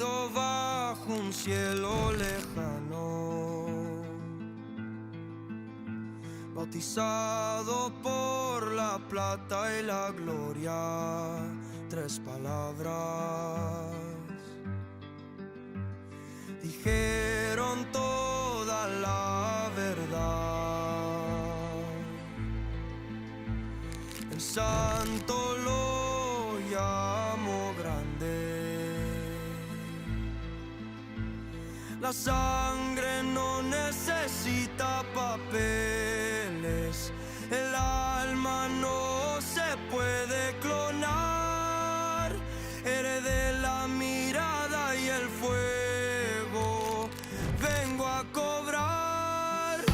nacido bajo un cielo lejano, bautizado por la plata y la gloria, 3 palabras dijeron toda la verdad. El santo lo llamó Grande. La sangre no necesita papeles, el alma no se puede clonar. Heredé la mirada y el fuego, vengo a cobrar.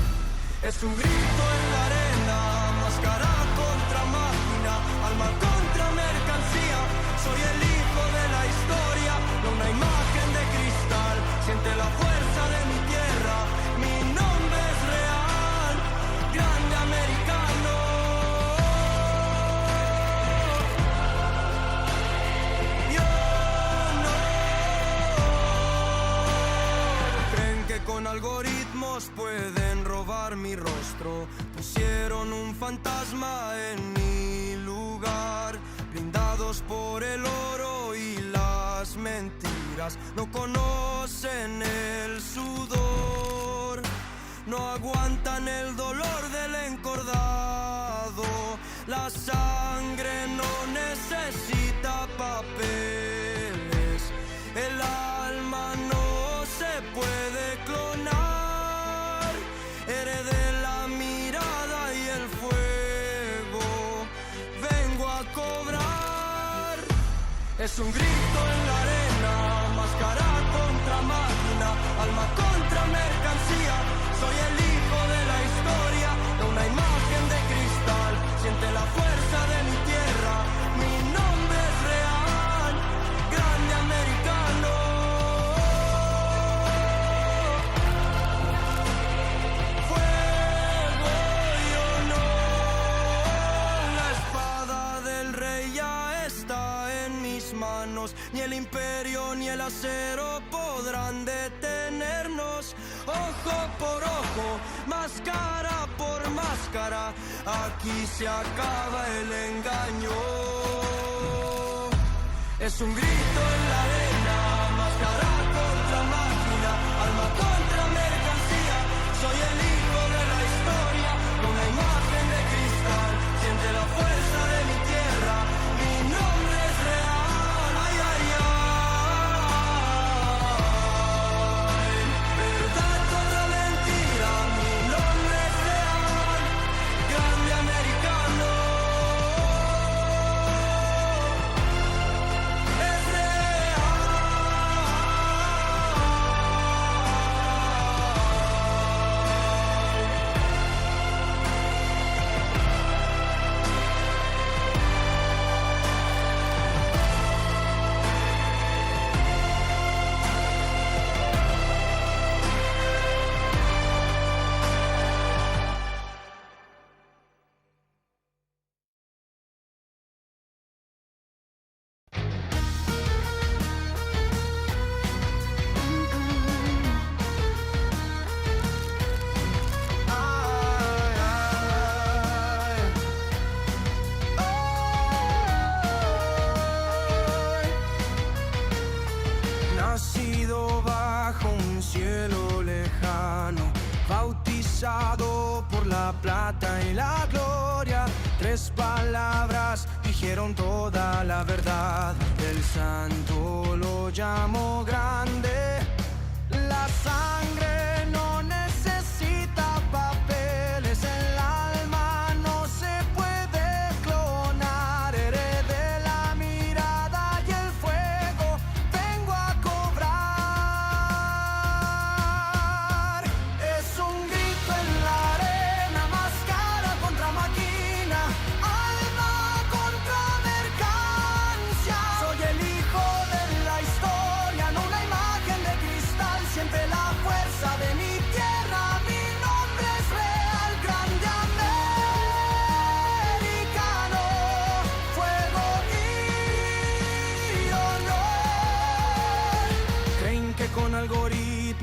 Es un grito en la arena, máscara contra máquina, alma contra mercancía. Soy el hijo de la historia, no una imagen de cristal. Siente la fuerza de mi tierra, mi nombre es real, grande americano. Yo no. Creen que con algoritmos pueden robar mi rostro. Pusieron un fantasma en mi lugar, blindados por el oro y las mentiras. No conocen el sudor, no aguantan el dolor del encordado. La sangre no necesita papeles, el alma no se puede clonar. Heredé la mirada y el fuego, vengo a cobrar. Es un grito en la arena, máscara contra máquina, alma contra mercancía. Soy el hijo de la historia, no una imagen de cristal. Siente la fuerza de mi tierra, mi nombre es real, grande americano. Fuego y honor, la espada del rey ya está en mis manos. Ni el imperio ni el acero podrán detenernos. Ojo por ojo, máscara por máscara, aquí se acaba el engaño. Es un grito en la arena, máscara contra máquina, alma contra mercancía. Soy el hijo de la historia, no una imagen de cristal. Siente la fuerza de mi tierra, mi nombre es real. Ay, ay, ay. Verdad contra mentira, mi nombre es real, grande americano. Es real. Nacido bajo un cielo lejano, bautizado por la plata y la gloria. 3 palabras dijeron toda la verdad. El santo lo llamó Grande. La sangre no necesita papeles, el alma no se puede clonar. Heredé la mirada y el fuego, vengo a cobrar. Es un grito en la arena, máscara contra máquina, alma contra mercancía. Soy el hijo de la historia,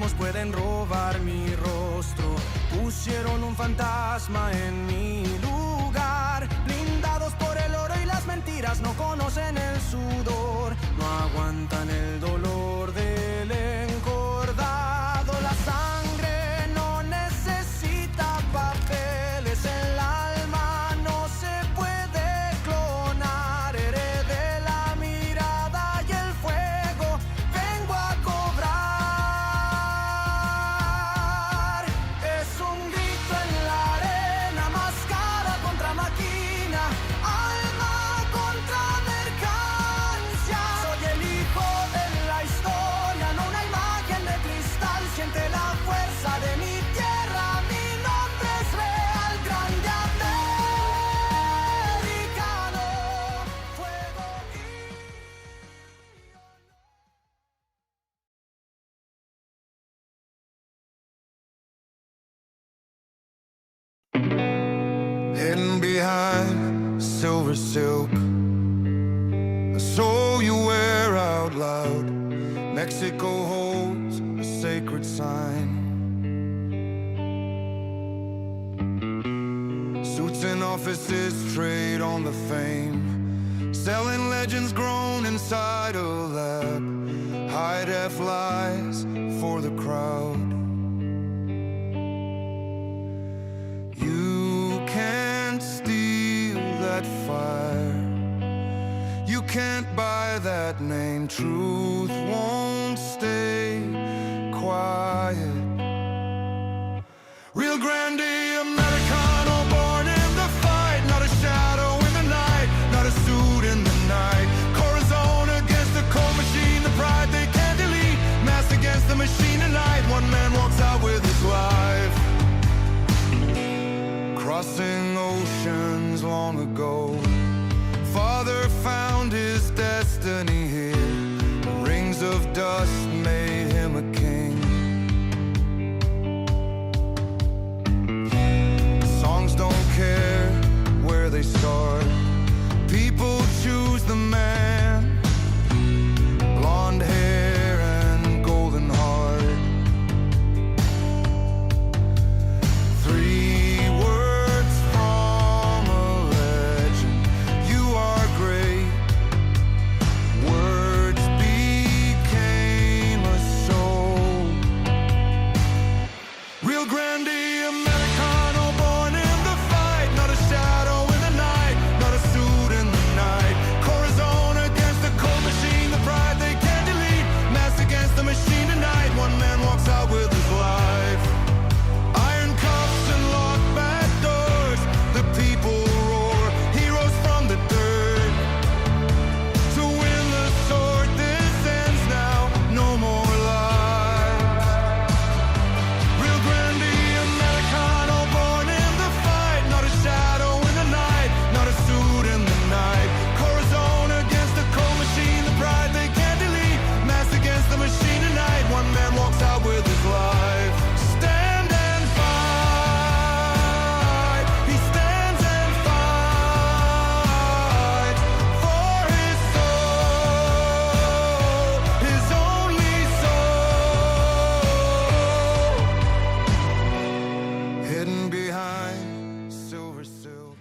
mismos pueden robar mi rostro. Pusieron un fantasma en mi lugar. Blindados por el oro y las mentiras, no conocen el sudor. No aguantan el dolor del encordado. La sangre no necesita papeles. El alma no se puede clonar. Heredé la mirada y el fuego. Vengo a cobrar. Es un grito en la arena, máscara contra máquina, alma contra mercancía. Soy el hijo de la historia, no una imagen de cristal. Siente la fuerza de mi tierra, mi nombre es real. Grande Americano, fuego hidden behind silver silk, a soul you wear out loud. Mexico holds a sacred sign. Suits and offices trade on the fame, selling legends grown inside a lab. High def lies for the crowd. You can't steal that fire. You can't buy that name. Truth won't stay quiet. Real Grande Americano, born in the fight. Not a shadow in the night, not a suit in the night. Corazon against the cold machine, the pride they can't delete. Mass against the machine tonight. One man walks out with his life. Crossing oceans long ago, Father found his destiny here. Rings of dust made him a king. Songs don't care where they start. People choose the man. Blonde hair and golden heart. Three words from a legend. You are great. Words became a soul. Real Grande Americano, born in the fight. Not a shadow in the night, not a suit in the night. Corazon against the cold machine, the pride they can't delete. Mass against the machine tonight. One man walks out with his life. Iron cuffs and locked back doors. The people roar, heroes from the dirt. To win the sword, this ends now. No more lies. Real Grande Americano, born in the fight. Not a shadow in the night, not a suit in the night. Corazon against the cold machine, the pride they can't delete. Mass against the machine tonight. One man walks out with his life. Stand and fight. He stands and fights for his soul, his only soul. Hidden behind silver silk.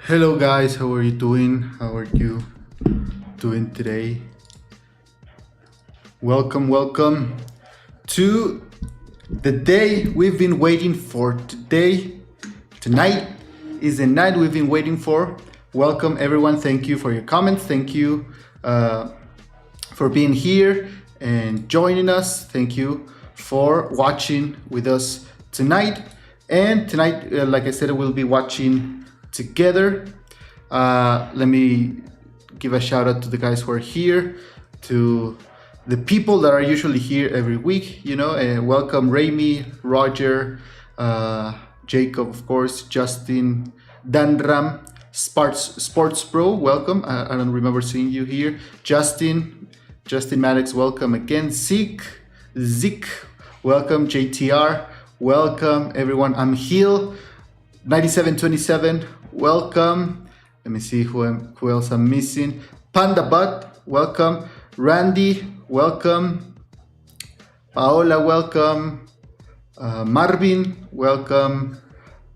Hello guys, how are you doing? How are you doing today? Welcome to the day we've been waiting for. Tonight is the night we've been waiting for. Welcome everyone, thank you for your comments, thank you for being here and joining us. Thank you for watching with us tonight. And tonight, like I said, we'll be watching together. Let me give a shout out to the guys who are here, to the people that are usually here every week, welcome Remy, Roger, Jacob, of course, Justin, Danram, Sports Pro, welcome. I don't remember seeing you here. Justin Maddox, welcome again. Zeke, welcome. JTR, welcome everyone. I'm Hill, 9727, welcome. Let me see who else I'm missing. Panda Butt, welcome. Randy, welcome. Paola, welcome. Marvin, welcome.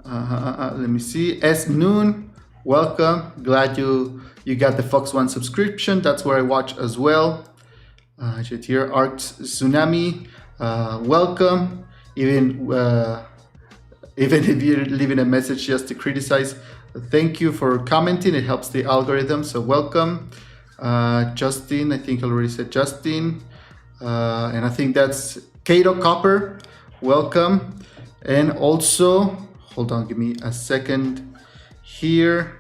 Let me see. S. Noon, welcome. Glad you got the Fox One subscription. That's where I watch as well. Here, Art Tsunami, welcome. Even if you're leaving a message just to criticize, thank you for commenting. It helps the algorithm. So welcome. Justin, I think I already said Justin. And I think that's Kato Copper. Welcome. And also, hold on, give me a second here.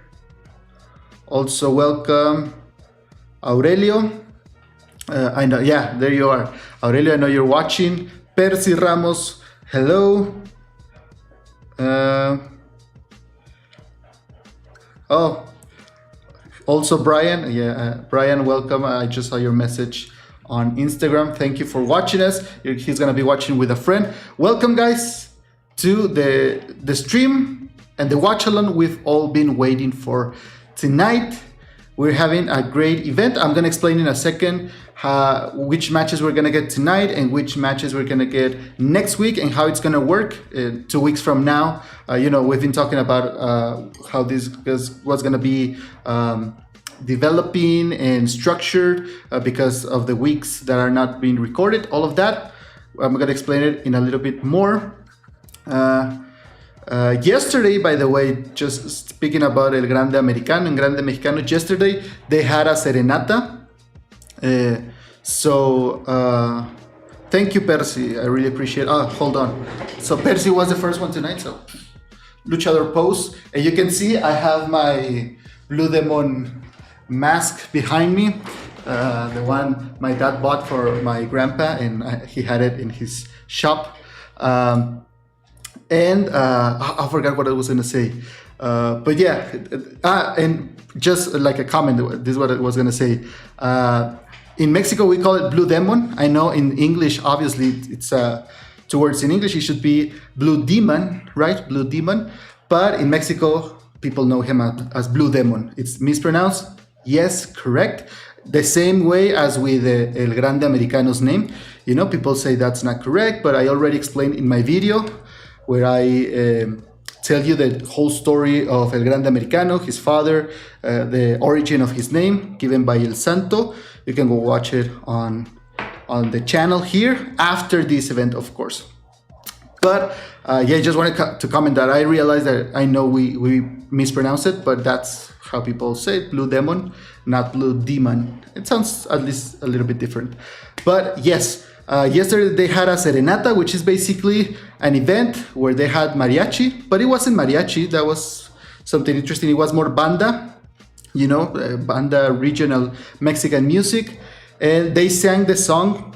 Also welcome Aurelio. I know, yeah, there you are. Aurelio, I know you're watching. Percy Ramos, hello. Also Brian, Brian, welcome. I just saw your message on Instagram. Thank you for watching us. He's gonna be watching with a friend. Welcome, guys, to the stream and the watch along we've all been waiting for. Tonight we're having a great event. I'm gonna explain in a second which matches we're gonna get tonight and which matches we're gonna get next week and how it's gonna work 2 weeks from now. We've been talking about how this was gonna be developing and structured because of the weeks that are not being recorded. All of that, I'm gonna explain it in a little bit more. Yesterday, by the way, just speaking about El Grande Americano and Grande Mexicano, yesterday they had a serenata. Thank you, Percy. I really appreciate it. Hold on. So Percy was the first one tonight. So luchador pose. And you can see I have my Blue Demon mask behind me. The one my dad bought for my grandpa, and he had it in his shop. I forgot what I was gonna say. But yeah, and just like a comment, this is what I was gonna say. In Mexico, we call it Blue Demon. I know in English, obviously, it's two words in English. It should be Blue Demon, right? Blue Demon. But in Mexico, people know him as Blue Demon. It's mispronounced. Yes, correct. The same way as with El Grande Americano's name. People say that's not correct, but I already explained in my video where I tell you the whole story of El Grande Americano, his father, the origin of his name given by El Santo. You can go watch it on the channel here after this event, of course. But I just wanted to comment that I realized that I know we mispronounce it, but that's how people say it, Blue Demon, not Blue Demon. It sounds at least a little bit different. But yes, yesterday they had a serenata, which is basically an event where they had mariachi, but it wasn't mariachi. That was something interesting. It was more banda, banda, regional Mexican music. And they sang the song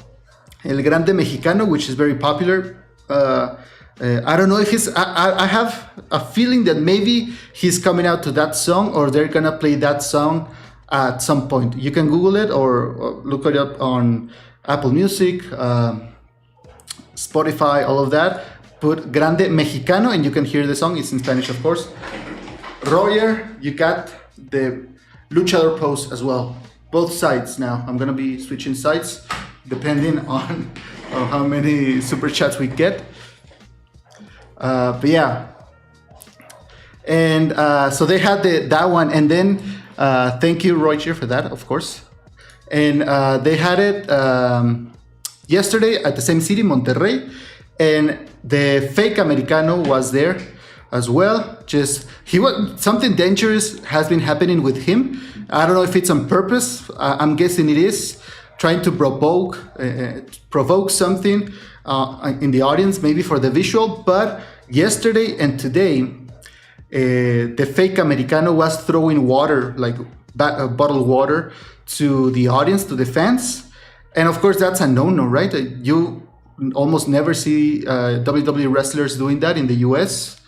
El Grande Mexicano, which is very popular. I don't know if I have a feeling that maybe he's coming out to that song or they're gonna play that song at some point. You can Google it or look it up on Apple Music, Spotify, all of that. Put Grande Mexicano and you can hear the song. It's in Spanish, of course. Roger, you got the luchador pose as well. Both sides now. I'm gonna be switching sides depending on how many super chats we get. But yeah. And so they had that one, and then thank you, Roger, for that, of course. And they had it yesterday at the same city, Monterrey, and the fake Americano was there as well. Something dangerous has been happening with him. I don't know if it's on purpose. I'm guessing it is, trying to provoke something in the audience, maybe for the visual. But yesterday and today, the fake Americano was throwing water, like bottled water, to the audience, to the fans. And of course, that's a no-no, right? You almost never see WWE wrestlers doing that in the US.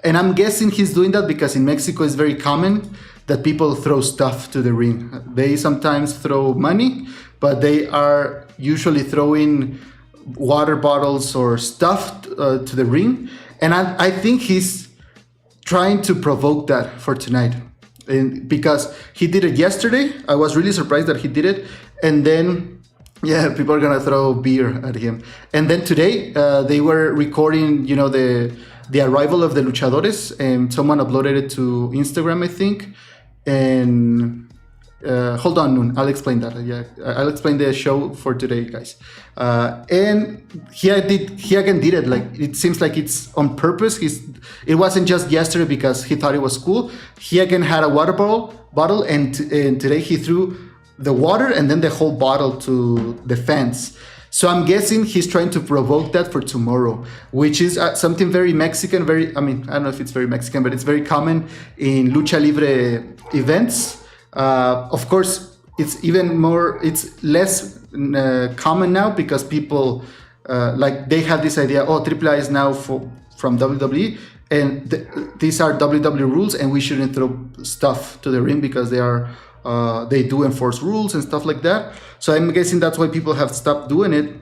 And I'm guessing he's doing that because in Mexico it's very common that people throw stuff to the ring. They sometimes throw money, but they are usually throwing water bottles or stuff to the ring. And I think he's trying to provoke that for tonight. And because he did it yesterday, I was really surprised that he did it. And then, yeah, people are gonna throw beer at him. And then today, they were recording, you know, the arrival of the luchadores, and someone uploaded it to Instagram, I think. And hold on, Noon, I'll explain that. Yeah, I'll explain the show for today, guys. And he again did it. Like, it seems like it's on purpose. It wasn't just yesterday because he thought it was cool. He again had a water bottle, and today he threw the water and then the whole bottle to the fence. So I'm guessing he's trying to provoke that for tomorrow, which is something very Mexican. I don't know if it's very Mexican, but it's very common in Lucha Libre events. Of course, it's less common now because people, they have this idea, AAA is now from WWE, and these are WWE rules, and we shouldn't throw stuff to the ring because they do enforce rules and stuff like that. So I'm guessing that's why people have stopped doing it.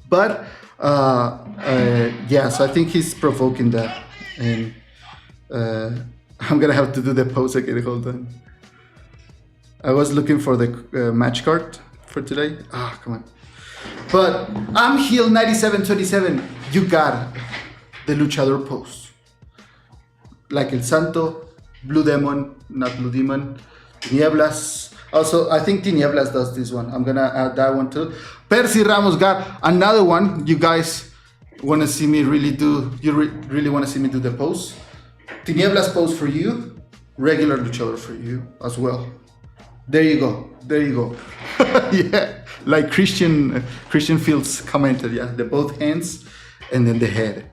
But so I think he's provoking that. And I'm gonna have to do the pose again. Hold on. I was looking for the match card for today. Come on. But I'm heel 9727. You got the luchador pose. Like El Santo, Blue Demon, not Blue Demon, Tinieblas. Also, I think Tinieblas does this one. I'm gonna add that one too. Percy Ramos got another one. You guys want to see me really do? Really want to see me do the pose? Tinieblas pose for you. Regular luchador for you as well. There you go. Yeah, like Christian Fields commented. Yeah, the both hands and then the head.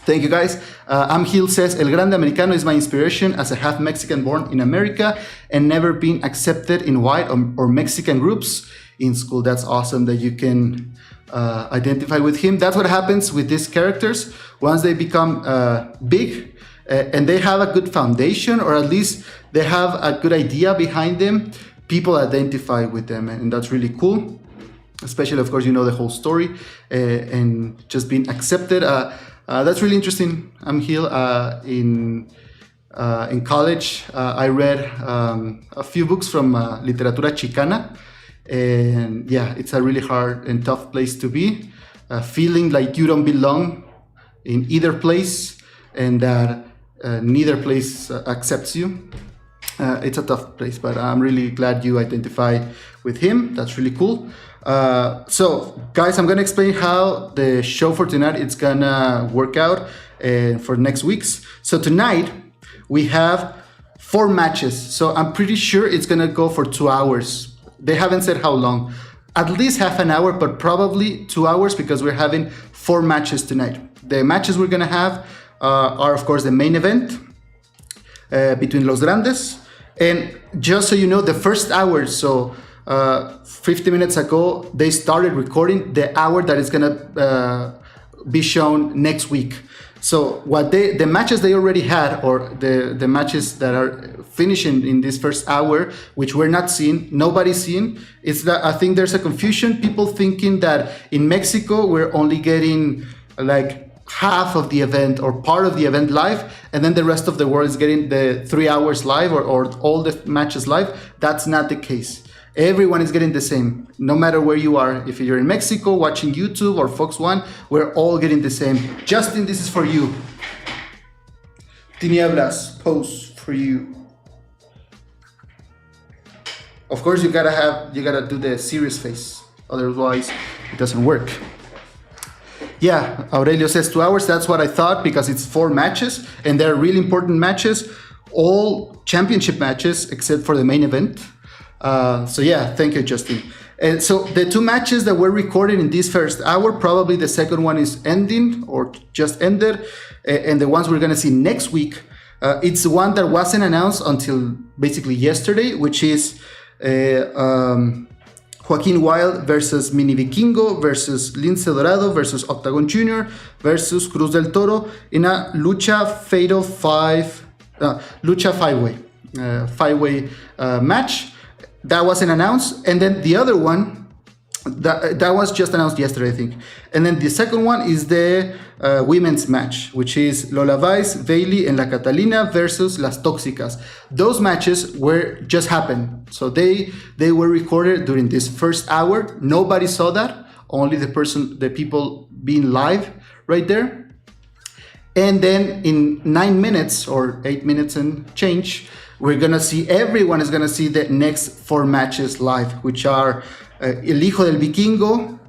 Thank you, guys. I'm Heel says, El Grande Americano is my inspiration as a half Mexican born in America and never been accepted in white or Mexican groups in school. That's awesome that you can identify with him. That's what happens with these characters. Once they become big and they have a good foundation, or at least they have a good idea behind them, people identify with them. And that's really cool. Especially, of course, you know the whole story and just being accepted. That's really interesting. I'm Heel. In college, I read a few books from Literatura Chicana, and yeah, it's a really hard and tough place to be, feeling like you don't belong in either place and that neither place accepts you. It's a tough place, but I'm really glad you identify with him. That's really cool. So guys, I'm gonna explain how the show for tonight is gonna work out for next week's. So tonight we have 4 matches, so I'm pretty sure it's gonna go for 2 hours. They haven't said how long, at least half an hour, but probably 2 hours because we're having 4 matches tonight. The matches we're gonna have are of course the main event between Los Grandes, and just so you know, the first hour, so 50 minutes ago, they started recording the hour that is gonna be shown next week. So the matches they already had, or the matches that are finishing in this first hour, which we're not seeing, nobody's seeing, is that I think there's a confusion. People thinking that in Mexico we're only getting like half of the event or part of the event live, and then the rest of the world is getting the 3 hours live or all the matches live. That's not the case. Everyone is getting the same, no matter where you are. If you're in Mexico watching YouTube or Fox One, we're all getting the same. Justin, this is for you. Tinieblas pose for you. Of course, you gotta do the serious face, otherwise it doesn't work. Yeah, Aurelio says 2 hours. That's what I thought, because it's 4 matches and they're really important matches, all championship matches except for the main event. So yeah, thank you, Justin. And so the 2 matches that were recorded in this first hour, probably the second one is ending or just ended, and the ones we're gonna see next week, it's one that wasn't announced until basically yesterday, which is Joaquin Wilde versus Mini Vikingo versus Lince Dorado versus Octagon Jr. versus Cruz del Toro in a Lucha Fatal 5-way match. That wasn't announced. And then the other one That was just announced yesterday, I think. And then the second one is the women's match, which is Lola Vice, Bailey, and La Catalina versus Las Tóxicas. Those matches were just happened. So they were recorded during this first hour. Nobody saw that. Only the people being live right there. And then in 9 minutes or 8 minutes and change, everyone is gonna see the next 4 matches live, which are El Hijo del Vikingo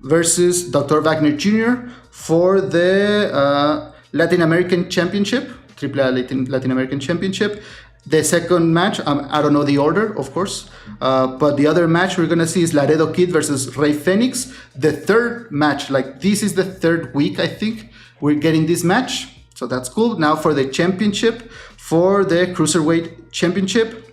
versus Dr. Wagner Jr. for the Latinamerican Championship, AAA Latinamerican Championship. The second match, I don't know the order, of course, but the other match we're gonna see is Laredo Kid versus Rey Fénix. The third match, like this is the third week, I think, we're getting this match. So that's cool. Now for the championship, for the Cruiserweight Championship,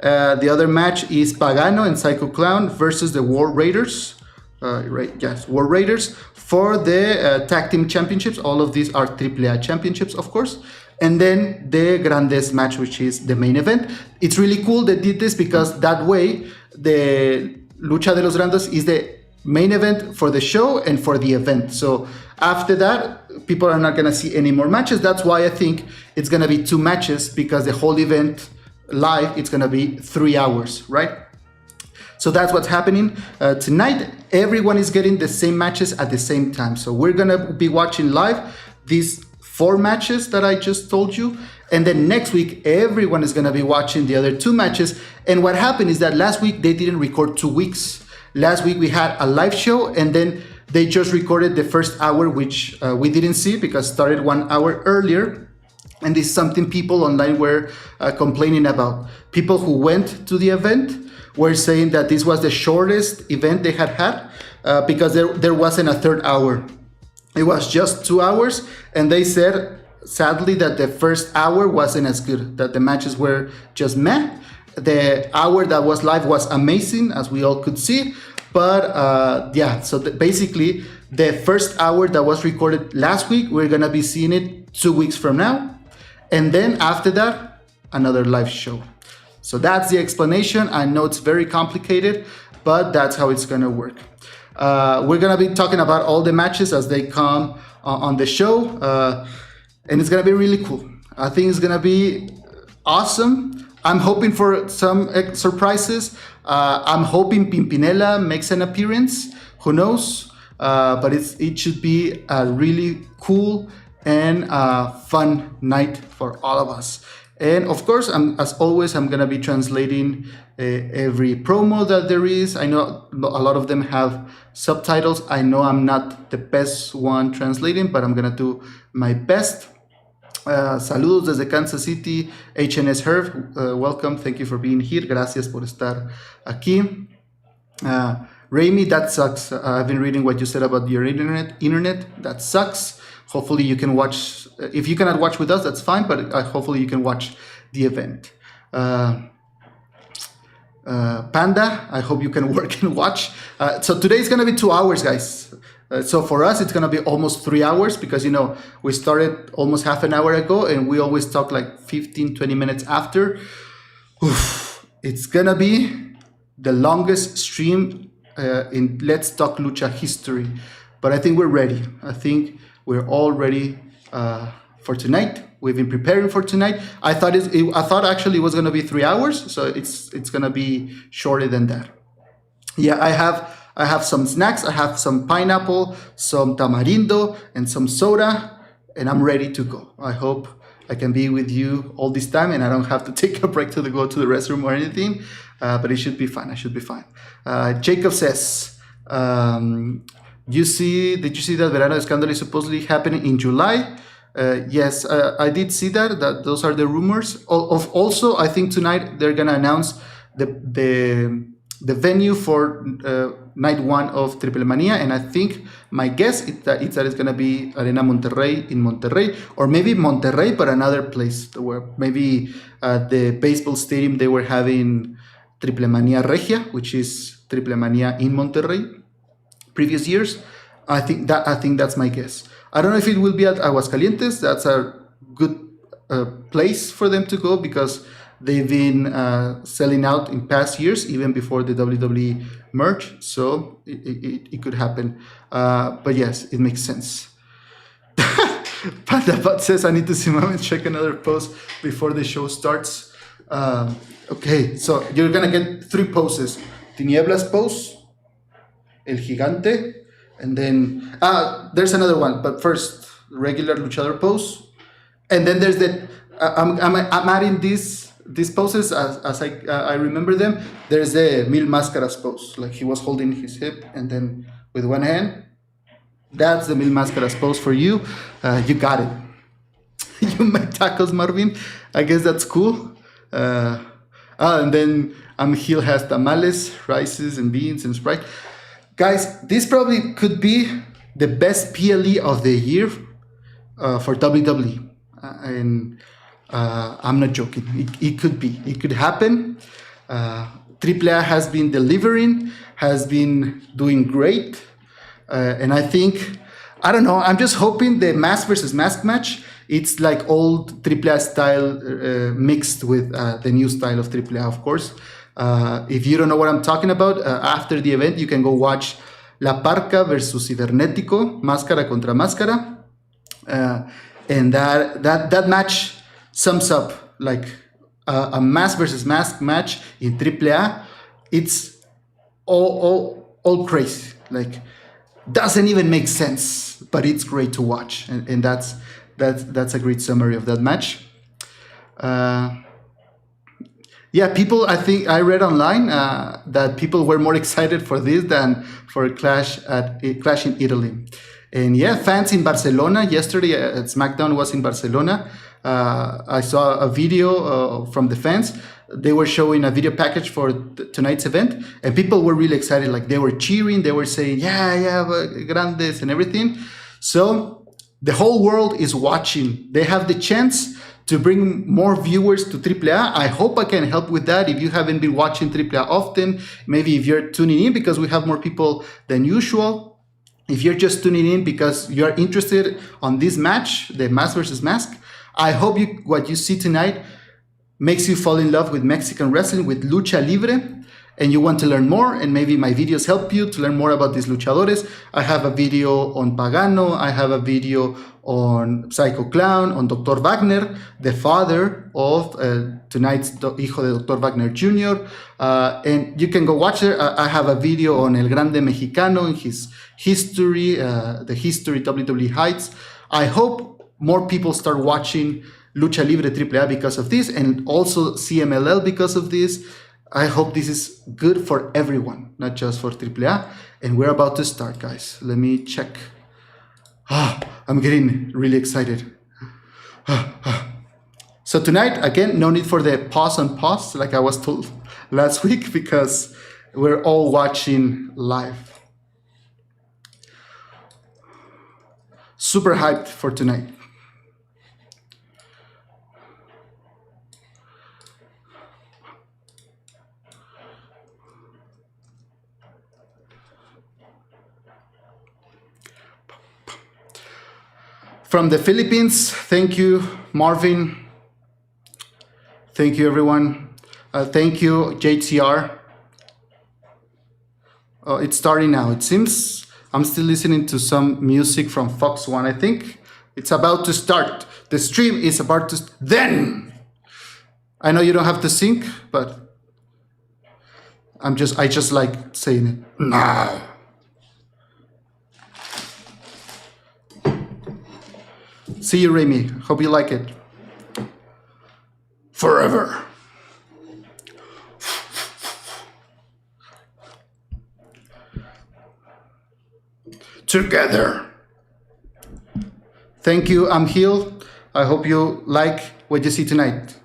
the other match is Pagano and Psycho Clown versus the War Raiders. War Raiders for the Tag Team Championships. All of these are AAA Championships, of course. And then the Grandes match, which is the main event. It's really cool they did this because that way the Lucha de los Grandes is the main event for the show and for the event. So after that, people are not going to see any more matches. That's why I think it's going to be 2 matches, because the whole event live, it's gonna be 3 hours, right? So that's what's happening tonight. Everyone is getting the same matches at the same time. So we're gonna be watching live these 4 matches that I just told you, and then next week everyone is gonna be watching the other 2 matches. And what happened is that last week they didn't record 2 weeks. Last week we had a live show, and then they just recorded the first hour, which we didn't see because it started 1 hour earlier. And this is something people online were complaining about. People who went to the event were saying that this was the shortest event they had because there wasn't a third hour. It was just 2 hours. And they said, sadly, that the first hour wasn't as good, that the matches were just meh. The hour that was live was amazing, as we all could see. But so basically, the first hour that was recorded last week, we're going to be seeing it 2 weeks from now. And then after that, another live show. So that's the explanation. I know it's very complicated, but that's how it's gonna work. We're gonna be talking about all the matches as they come on the show. And it's gonna be really cool. I think it's gonna be awesome. I'm hoping for some surprises. I'm hoping Pimpinela makes an appearance. Who knows? But it should be a really cool and fun night for all of us. And of course, as always, I'm gonna be translating every promo that there is. I know a lot of them have subtitles. I know I'm not the best one translating, but I'm gonna do my best. Saludos desde Kansas City, HNS Herb, welcome, thank you for being here, gracias por estar aquí. Raimi, that sucks. I've been reading what you said about your internet, that sucks. Hopefully you can watch, if you cannot watch with us, that's fine, but hopefully you can watch the event. Panda, I hope you can work and watch. So today is gonna be 2 hours, guys. So for us, it's gonna be almost 3 hours because, you know, we started almost half an hour ago and we always talk like 15, 20 minutes after. Oof. It's gonna be the longest stream in Let's Talk Lucha history. But I think we're ready. I think we're all ready for tonight. We've been preparing for tonight. I thought actually it was gonna be 3 hours, so it's gonna be shorter than that. Yeah, I have some snacks. I have some pineapple, some tamarindo, and some soda, and I'm ready to go. I hope I can be with you all this time, and I don't have to take a break to go to the restroom or anything. But it should be fine. I should be fine. Jacob says, did you see that Verano Escándalo is supposedly happening in July? Yes, I did see that those are the rumors. Also, I think tonight they're gonna announce the venue for night 1 of Triple Mania, and I think my guess is that it's gonna be Arena Monterrey in Monterrey, or maybe Monterrey but another place, where maybe the baseball stadium they were having Triple Mania Regia, which is Triple Mania in Monterrey previous years. I think that's my guess. I don't know if it will be at Aguascalientes. That's a good place for them to go because they've been selling out in past years, even before the WWE merge. So it could happen. But yes, it makes sense. Panda says, I need to see Mom and check another post before the show starts. Okay, so you're gonna get 3 poses. Tinieblas pose, El Gigante, and then there's another one, but first regular luchador pose, and then there's the I'm adding these poses as I remember them. There's the Mil Máscaras pose, like he was holding his hip and then with one hand. That's the Mil Máscaras pose for you. You got it. You make tacos, Marvin. I guess that's cool. And then Gil has tamales, rices, and beans, and Sprite. Guys, this probably could be the best PLE of the year for WWE. And I'm not joking. It could be. It could happen. AAA has been delivering, has been doing great. And I think, I don't know, I'm just hoping the mask versus mask match, it's like old AAA style mixed with the new style of AAA, of course. If you don't know what I'm talking about, after the event, you can go watch La Parca versus Cibernético, Máscara contra Máscara. And that match sums up like a mask versus mask match in AAA. It's all crazy. Like, doesn't even make sense, but it's great to watch, and that's a great summary of that match. People, I think I read online that people were more excited for this than for Clash in Italy. And yeah, fans in Barcelona yesterday at SmackDown was in Barcelona. I saw a video from the fans. They were showing a video package for tonight's event, and people were really excited. Like, they were cheering, they were saying, yeah, Grandes and everything. So the whole world is watching. They have the chance to bring more viewers to AAA. I hope I can help with that. If you haven't been watching AAA often, maybe if you're tuning in because we have more people than usual. If you're just tuning in because you're interested on this match, the mask versus mask, I hope what you see tonight makes you fall in love with Mexican wrestling, with Lucha Libre, and you want to learn more, and maybe my videos help you to learn more about these luchadores. I have a video on Pagano, I have a video on Psycho Clown, on Dr. Wagner, the father of tonight's Hijo de Dr. Wagner Jr., and you can go watch it. I have a video on El Grande Mexicano and his history, the history WWE Heights. I hope more people start watching Lucha Libre AAA because of this, and also CMLL because of this. I hope this is good for everyone, not just for AAA. And we're about to start, guys. Let me check. I'm getting really excited. So tonight, again, no need for the pause on pause like I was told last week, because we're all watching live. Super hyped for tonight. From the Philippines, thank you, Marvin. Thank you, everyone. Thank you, JTR. It's starting now. It seems I'm still listening to some music from Fox One. I think it's about to start. The stream is about to. Then I know you don't have to sync, but I just like saying it now. See you, Remy. Hope you like it. Forever. Together. Thank you, I'm Gil. I hope you like what you see tonight.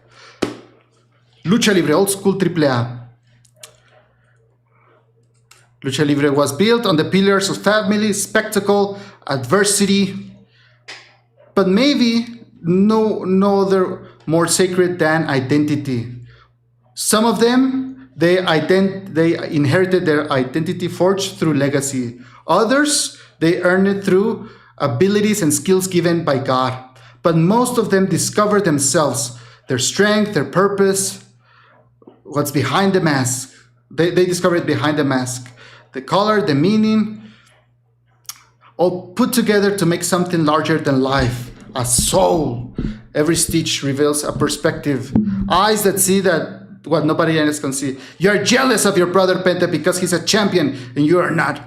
Lucha Libre, old school AAA. Lucha Libre was built on the pillars of family, spectacle, adversity, but maybe no other more sacred than identity. Some of them, they inherited their identity forged through legacy. Others, they earned it through abilities and skills given by God. But most of them discovered themselves, their strength, their purpose, what's behind the mask. They discover it behind the mask. The color, the meaning, all put together to make something larger than life. A soul. Every stitch reveals a perspective. Eyes that see that what nobody else can see. You're jealous of your brother Pente because he's a champion and you are not.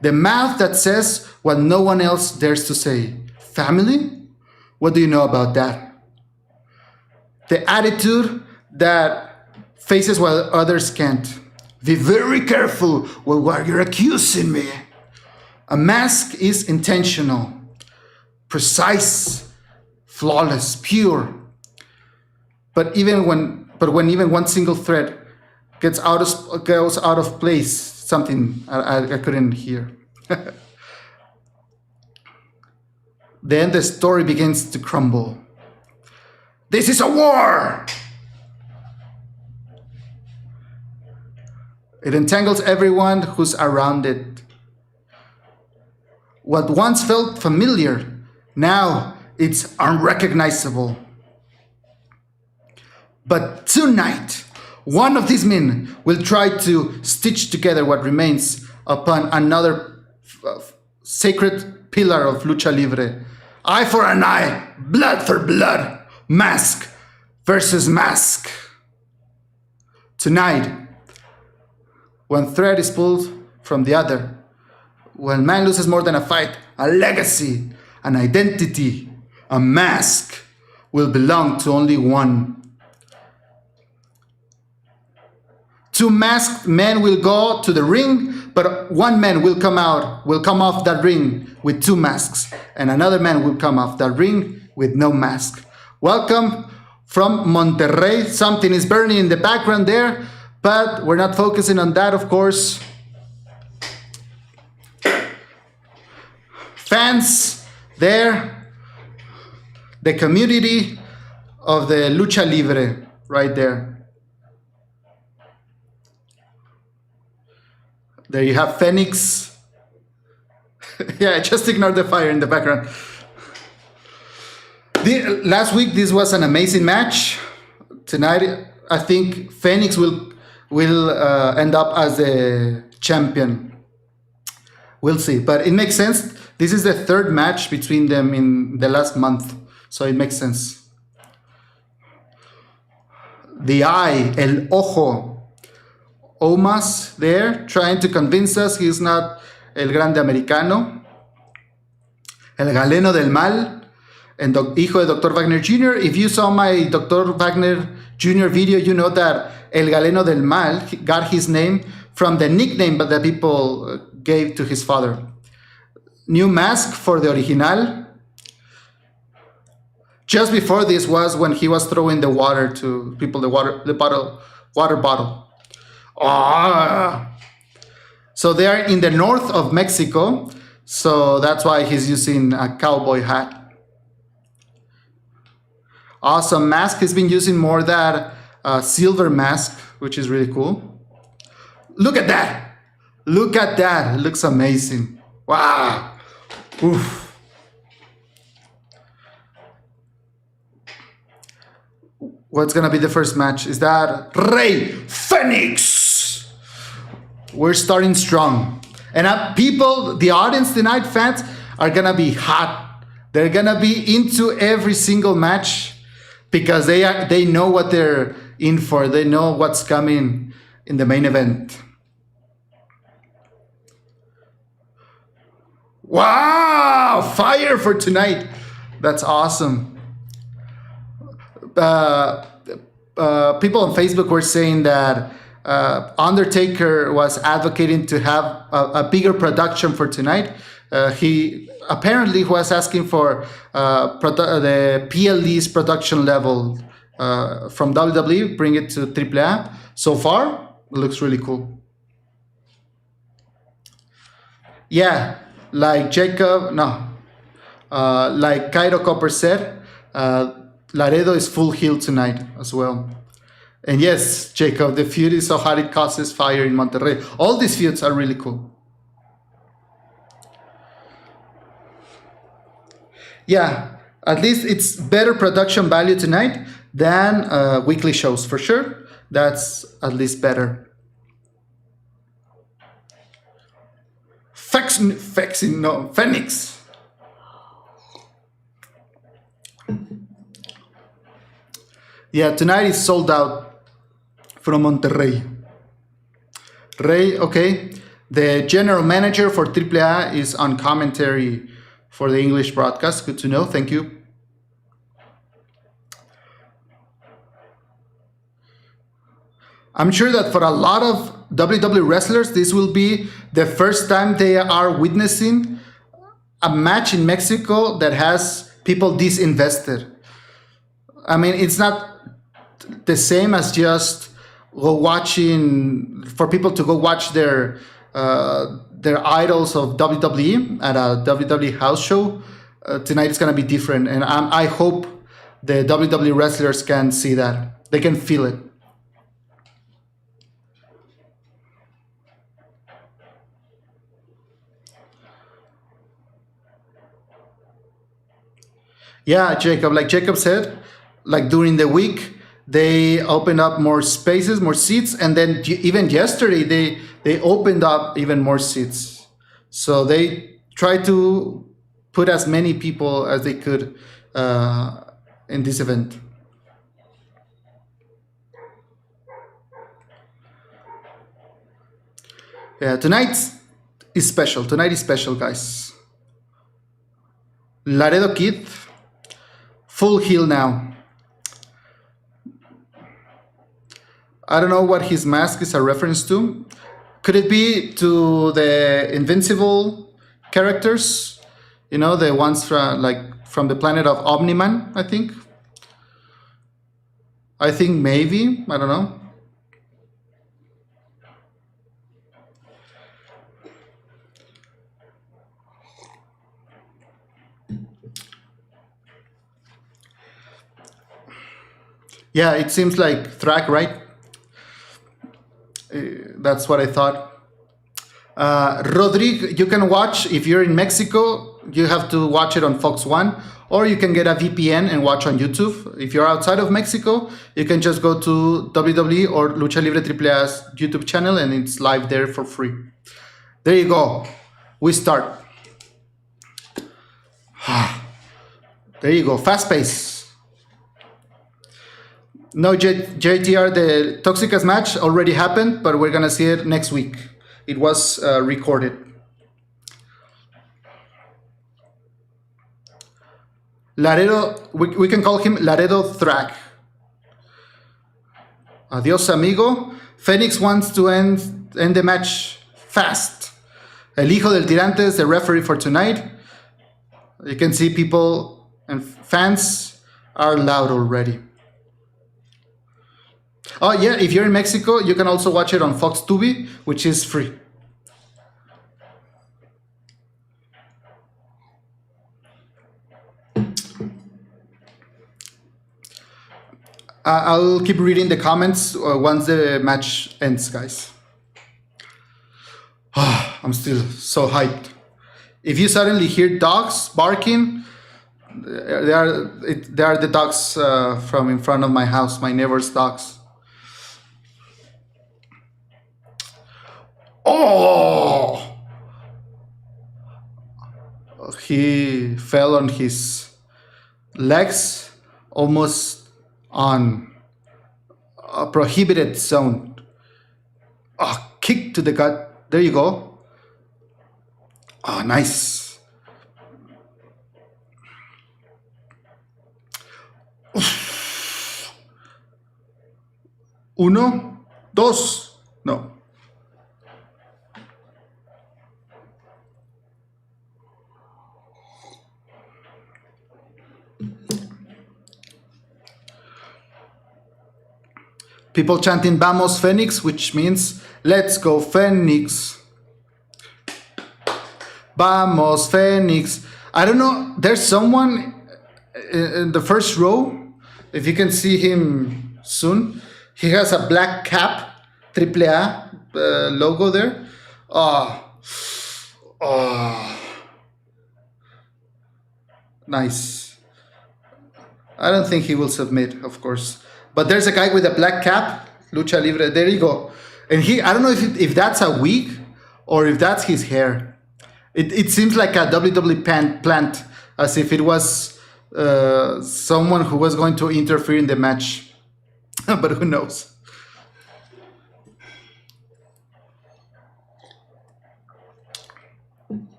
The mouth that says what no one else dares to say. Family? What do you know about that? The attitude that faces what others can't. Be very careful with what you're accusing me. A mask is intentional, precise, flawless, pure. But when even one single thread goes out of place, something I couldn't hear. Then the story begins to crumble. This is a war! It entangles everyone who's around it. What once felt familiar, now it's unrecognizable. But tonight, one of these men will try to stitch together what remains upon another sacred pillar of lucha libre. Eye for an eye, blood for blood, mask versus mask. Tonight, one thread is pulled from the other. When man loses more than a fight, a legacy, an identity, a mask will belong to only one. Two masked men will go to the ring, but one man will come off that ring with two masks, and another man will come off that ring with no mask. Welcome from Monterrey. Something is burning in the background there, but we're not focusing on that, of course. Fans there, the community of the Lucha Libre right there. There you have Fénix. Yeah, just ignore the fire in the background. Last week, this was an amazing match. Tonight, I think Fénix will end up as the champion. We'll see, but it makes sense. This is the third match between them in the last month, so it makes sense. The eye, el ojo. Omas there, trying to convince us he's not el Grande Americano. El Galeno del Mal, and Hijo de Dr. Wagner Jr. If you saw my Dr. Wagner Jr. video, you know that El Galeno del Mal got his name from the nickname that the people gave to his father. New mask for the original. Just before this was when he was throwing the water to people, the water bottle. So they are in the north of Mexico, so that's why he's using a cowboy hat. Awesome mask. He's been using more that silver mask, which is really cool. Look at that. Look at that. It looks amazing. Wow. Oof. What's going to be the first match? Is that Rey Fénix? We're starting strong. And people, the audience tonight, fans, are going to be hot. They're going to be into every single match because they know what they're in for. They know what's coming in the main event. Wow! Fire for tonight. That's awesome. People on Facebook were saying that Undertaker was advocating to have a bigger production for tonight. He apparently was asking for the PLE's production level from WWE, bring it to AAA. So far, it looks really cool. Yeah, like like Cairo Copper said, Laredo is full heel tonight as well. And yes, Jacob, the feud is so hot it causes fire in Monterrey. All these feuds are really cool. Yeah, at least it's better production value tonight than weekly shows for sure. That's at least better. Fénix. Yeah, tonight is sold out from Monterrey. Rey, okay. The general manager for AAA is on commentary for the English broadcast. Good to know. Thank you. I'm sure that for a lot of WWE wrestlers, this will be the first time they are witnessing a match in Mexico that has people disinvested. I mean, it's not the same as just for people to go watch their idols of WWE at a WWE house show. Tonight is going to be different, and I hope the WWE wrestlers can see that. They can feel it. Yeah, Jacob, like Jacob said, like during the week, they opened up more spaces, more seats, and then even yesterday they opened up even more seats. So they tried to put as many people as they could in this event. Yeah, tonight is special. Tonight is special, guys. Laredo Kid, full heel now. I don't know what his mask is a reference to. Could it be to the Invincible characters? You know, the ones from the planet of Omni-Man, I think. I think maybe, I don't know. Yeah, it seems like Thrak, right? That's what I thought. Rodrigo, you can watch, if you're in Mexico, you have to watch it on Fox 1, or you can get a VPN and watch on YouTube. If you're outside of Mexico, you can just go to WWE or Lucha Libre AAA's YouTube channel, and it's live there for free. There you go. We start. There you go. Fast pace. No, JTR, the Toxicas match already happened, but we're going to see it next week. It was recorded. Laredo, we can call him Laredo Thrak. Adios, amigo. Fénix wants to end the match fast. El Hijo del Tirante is the referee for tonight. You can see people and fans are loud already. Oh yeah, if you're in Mexico, you can also watch it on Fox Tubi, which is free. I'll keep reading the comments once the match ends, guys. I'm still so hyped. If you suddenly hear dogs barking, they are the dogs from in front of my house, my neighbor's dogs. Oh! He fell on his legs, almost on a prohibited zone. Oh, kick to the gut. There you go. Oh, nice. Uno, dos. No. People chanting Vamos Fénix, which means let's go Fénix. Vamos Fénix. I don't know, there's someone in the first row, if you can see him soon. He has a black cap, AAA logo there. Oh, nice. I don't think he will submit, of course. But there's a guy with a black cap, Lucha Libre. There you go. And I don't know if that's a wig or if that's his hair. It seems like a WWE plant, as if it was someone who was going to interfere in the match. But who knows?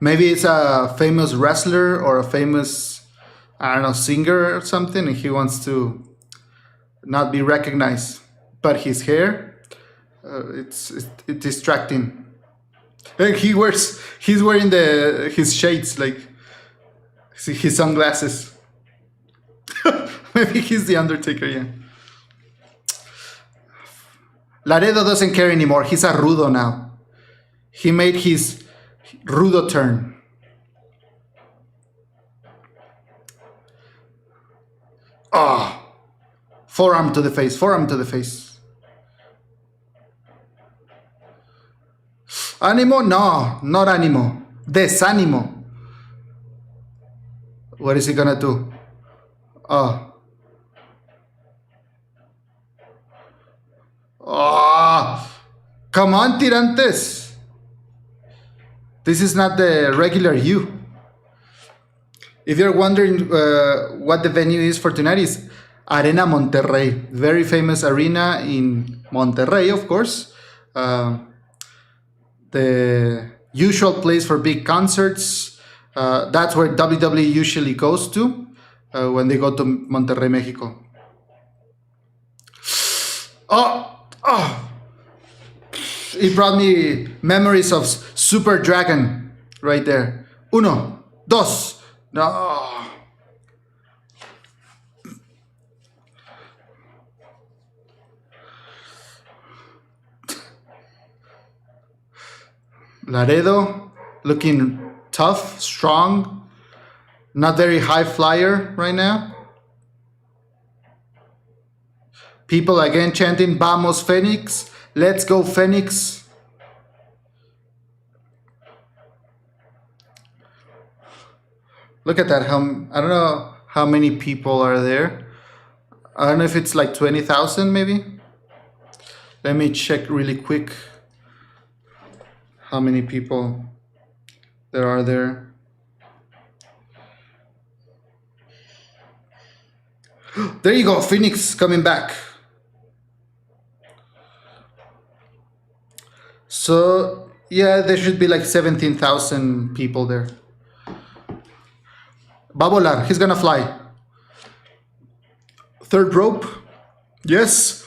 Maybe it's a famous wrestler or a famous, I don't know, singer or something, and he wants to not be recognized. But his hair, it's distracting. And he's wearing his shades, like his sunglasses. Maybe he's the Undertaker, yeah. Laredo doesn't care anymore. He's a rudo now. He made his rudo turn. Ah, forearm to the face, forearm to the face. Animo? No, not animo. Desanimo. What is he gonna do? Oh. Oh, come on, Tirantes. This is not the regular you. If you're wondering what the venue is for tonight, is Arena Monterrey. Very famous arena in Monterrey, of course. The usual place for big concerts. That's where WWE usually goes to when they go to Monterrey, Mexico. Oh! It brought me memories of Super Dragon right there. Uno, dos. No. Laredo looking tough, strong, not very high flyer right now. People again chanting Vamos Fénix, let's go Fénix. Look at that. I don't know how many people are there. I don't know if it's like 20,000 maybe. Let me check really quick how many people there are there. There you go, Fénix coming back. So, yeah, there should be like 17,000 people there. Va volar, he's gonna fly. Third rope. Yes.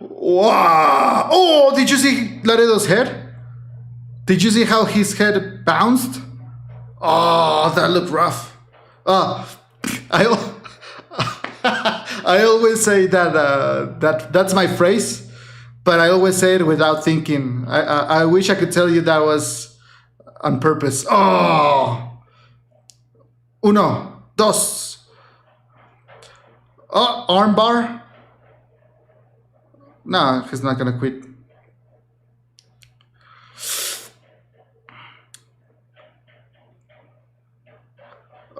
Wow. Oh, did you see Laredo's head? Did you see how his head bounced? Oh, that looked rough. I always say that's my phrase, but I always say it without thinking. I wish I could tell you that was on purpose. Oh. Uno, dos. Oh, armbar. No, he's not gonna quit.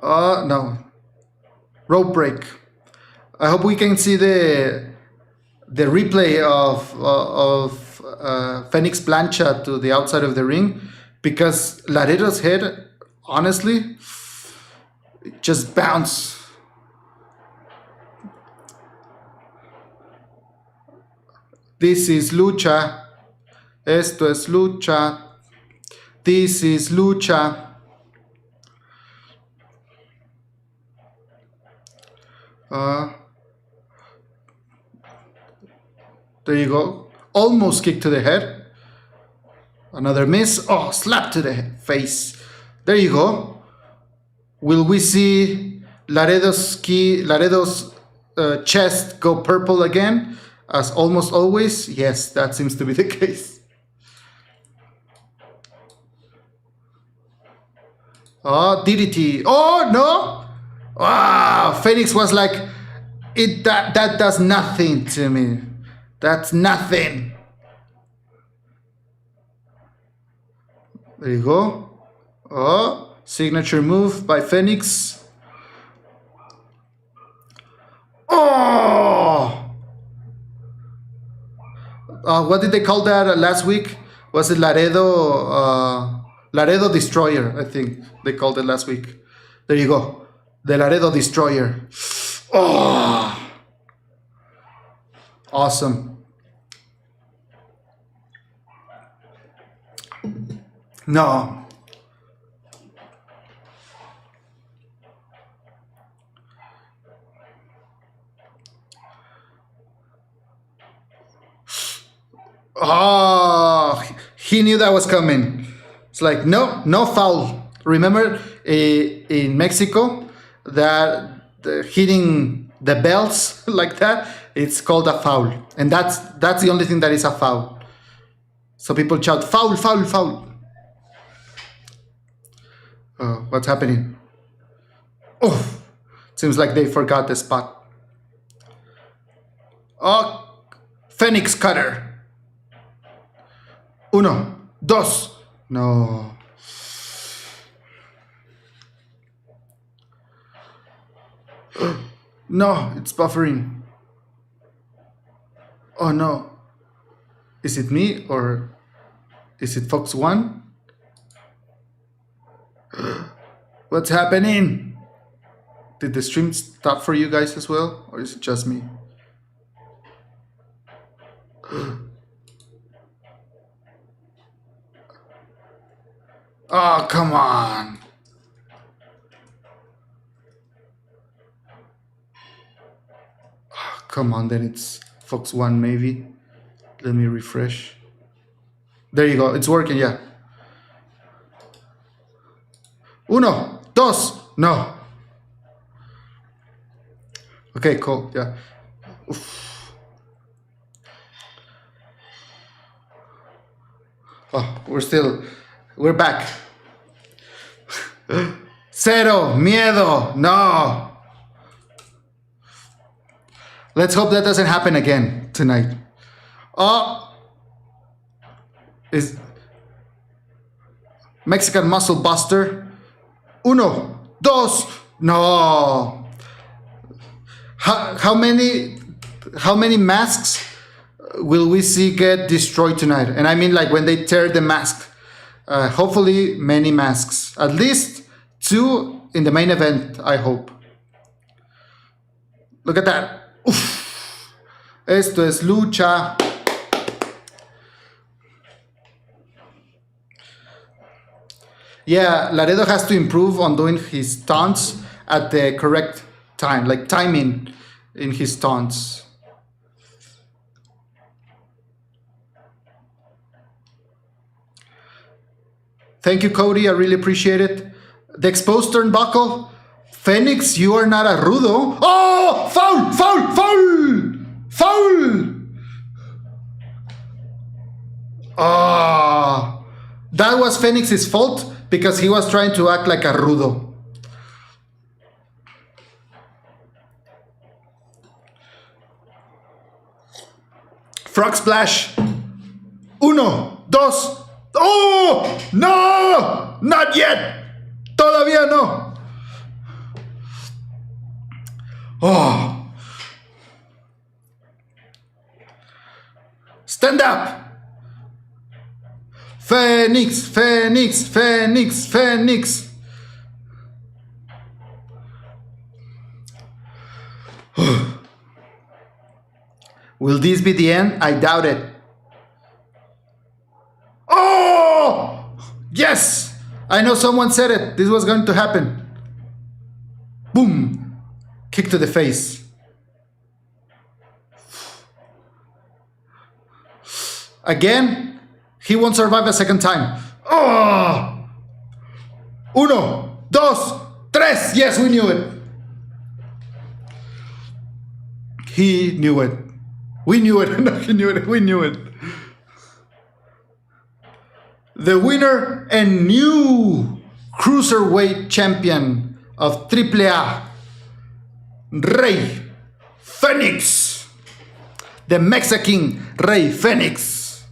No. Rope break. I hope we can see the replay of Fénix plancha to the outside of the ring, because Laredo's head, honestly, just bounced. This is lucha. Esto es lucha. This is lucha. There you go. Almost kick to the head. Another miss. Oh, slap to the face. There you go. Will we see Laredo's chest go purple again, as almost always? Yes, that seems to be the case. Oh, DDT. Oh, no. Wow, Fénix was like, that does nothing to me. That's nothing. There you go. Oh, signature move by Fénix. Oh, what did they call that last week? Was it Laredo Destroyer? I think they called it last week. There you go, the Laredo Destroyer. Oh, awesome. No. Oh, he knew that was coming. It's like, no, no foul. Remember in Mexico that hitting the bells like that, it's called a foul. And that's the only thing that is a foul. So people shout, foul, foul, foul. Oh, what's happening? Oh, seems like they forgot the spot. Oh, Phoenix Cutter. Uno, dos. No. No, it's buffering. Oh no. Is it me or is it Fox One? What's happening? Did the stream stop for you guys as well? Or is it just me? Oh, come on. Oh, come on, then it's Fox One maybe. Let me refresh. There you go, it's working, yeah. Uno, dos, no. Okay, cool, yeah. Oof. Oh, we're back. Cero, miedo, no. Let's hope that doesn't happen again tonight. Oh, is Mexican Muscle Buster. Uno, dos, no. How many masks will we see get destroyed tonight? And I mean like when they tear the mask. Hopefully many masks. At least 2 in the main event, I hope. Look at that. Uf. Esto es lucha. Yeah, Laredo has to improve on doing his taunts at the correct time, like timing in his taunts. Thank you, Cody. I really appreciate it. The exposed turnbuckle. Fénix, you are not a rudo. Oh, foul, foul, foul, foul. Oh, that was Fénix's fault because he was trying to act like a rudo. Frog splash. Uno, dos. Oh, no, not yet. Todavía no. Oh. Stand up. Fénix, Fénix, Fénix, Fénix. Will this be the end? I doubt it. Oh! Yes! I know someone said it. This was going to happen. Boom! Kick to the face. Again, he won't survive a second time. Oh! Uno, dos, tres. Yes, we knew it. He knew it. We knew it. No, he knew it. We knew it. The winner and new Cruiserweight champion of AAA, Rey Fénix. The Mexican Rey Fénix.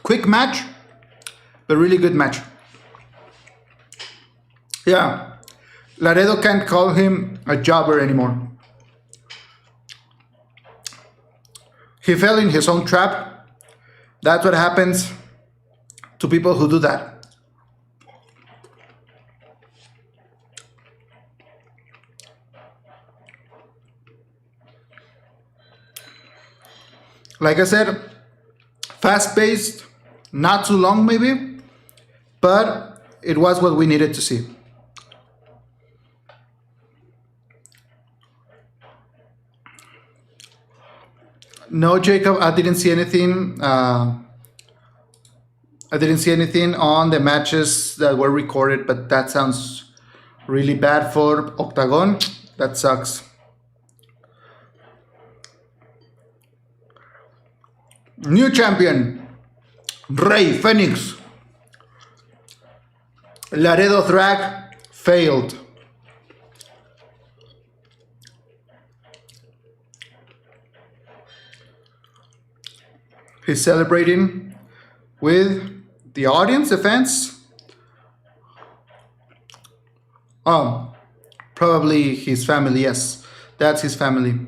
Quick match, but really good match. Yeah, Laredo can't call him a jobber anymore. He fell in his own trap. That's what happens to people who do that. Like I said, fast-paced, not too long maybe, but it was what we needed to see. No, Jacob, I didn't see anything. I didn't see anything on the matches that were recorded, but that sounds really bad for Octagon. That sucks. New champion, Rey Fénix. Laredo drag failed. He's celebrating with the audience, the fans. Oh, probably his family, yes. That's his family.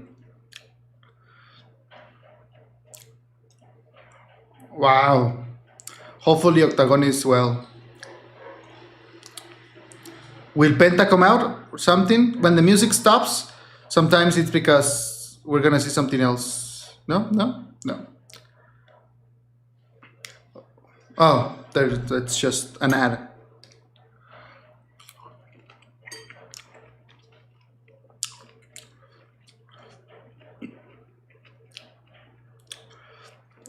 Wow. Hopefully Octagon is well. Will Penta come out or something? When the music stops, sometimes it's because we're gonna see something else. No? Oh, that's just an ad.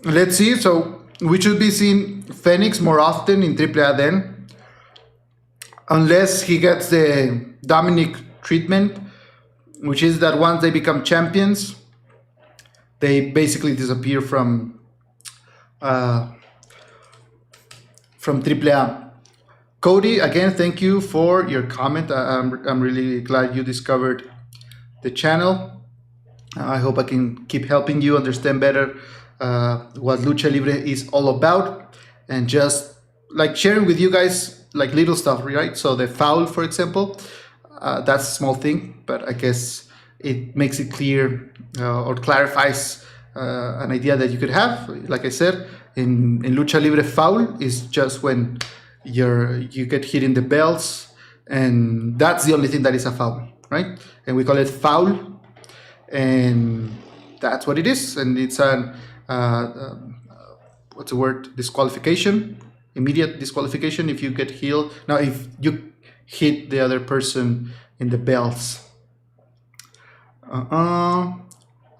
Let's see. So we should be seeing Fénix more often in AAA then, unless he gets the Dominic treatment, which is that once they become champions, they basically disappear from AAA. Cody, again, thank you for your comment. I'm really glad you discovered the channel. I hope I can keep helping you understand better what Lucha Libre is all about, and just like sharing with you guys like little stuff, right? So the foul, for example, that's a small thing, but I guess it makes it clear or clarifies an idea that you could have. Like I said, in Lucha Libre, foul is just when you get hit in the belts, and that's the only thing that is a foul, right? And we call it foul, and that's what it is. And it's an what's the word? Disqualification, immediate disqualification if you get hit. Now, if you hit the other person in the belts.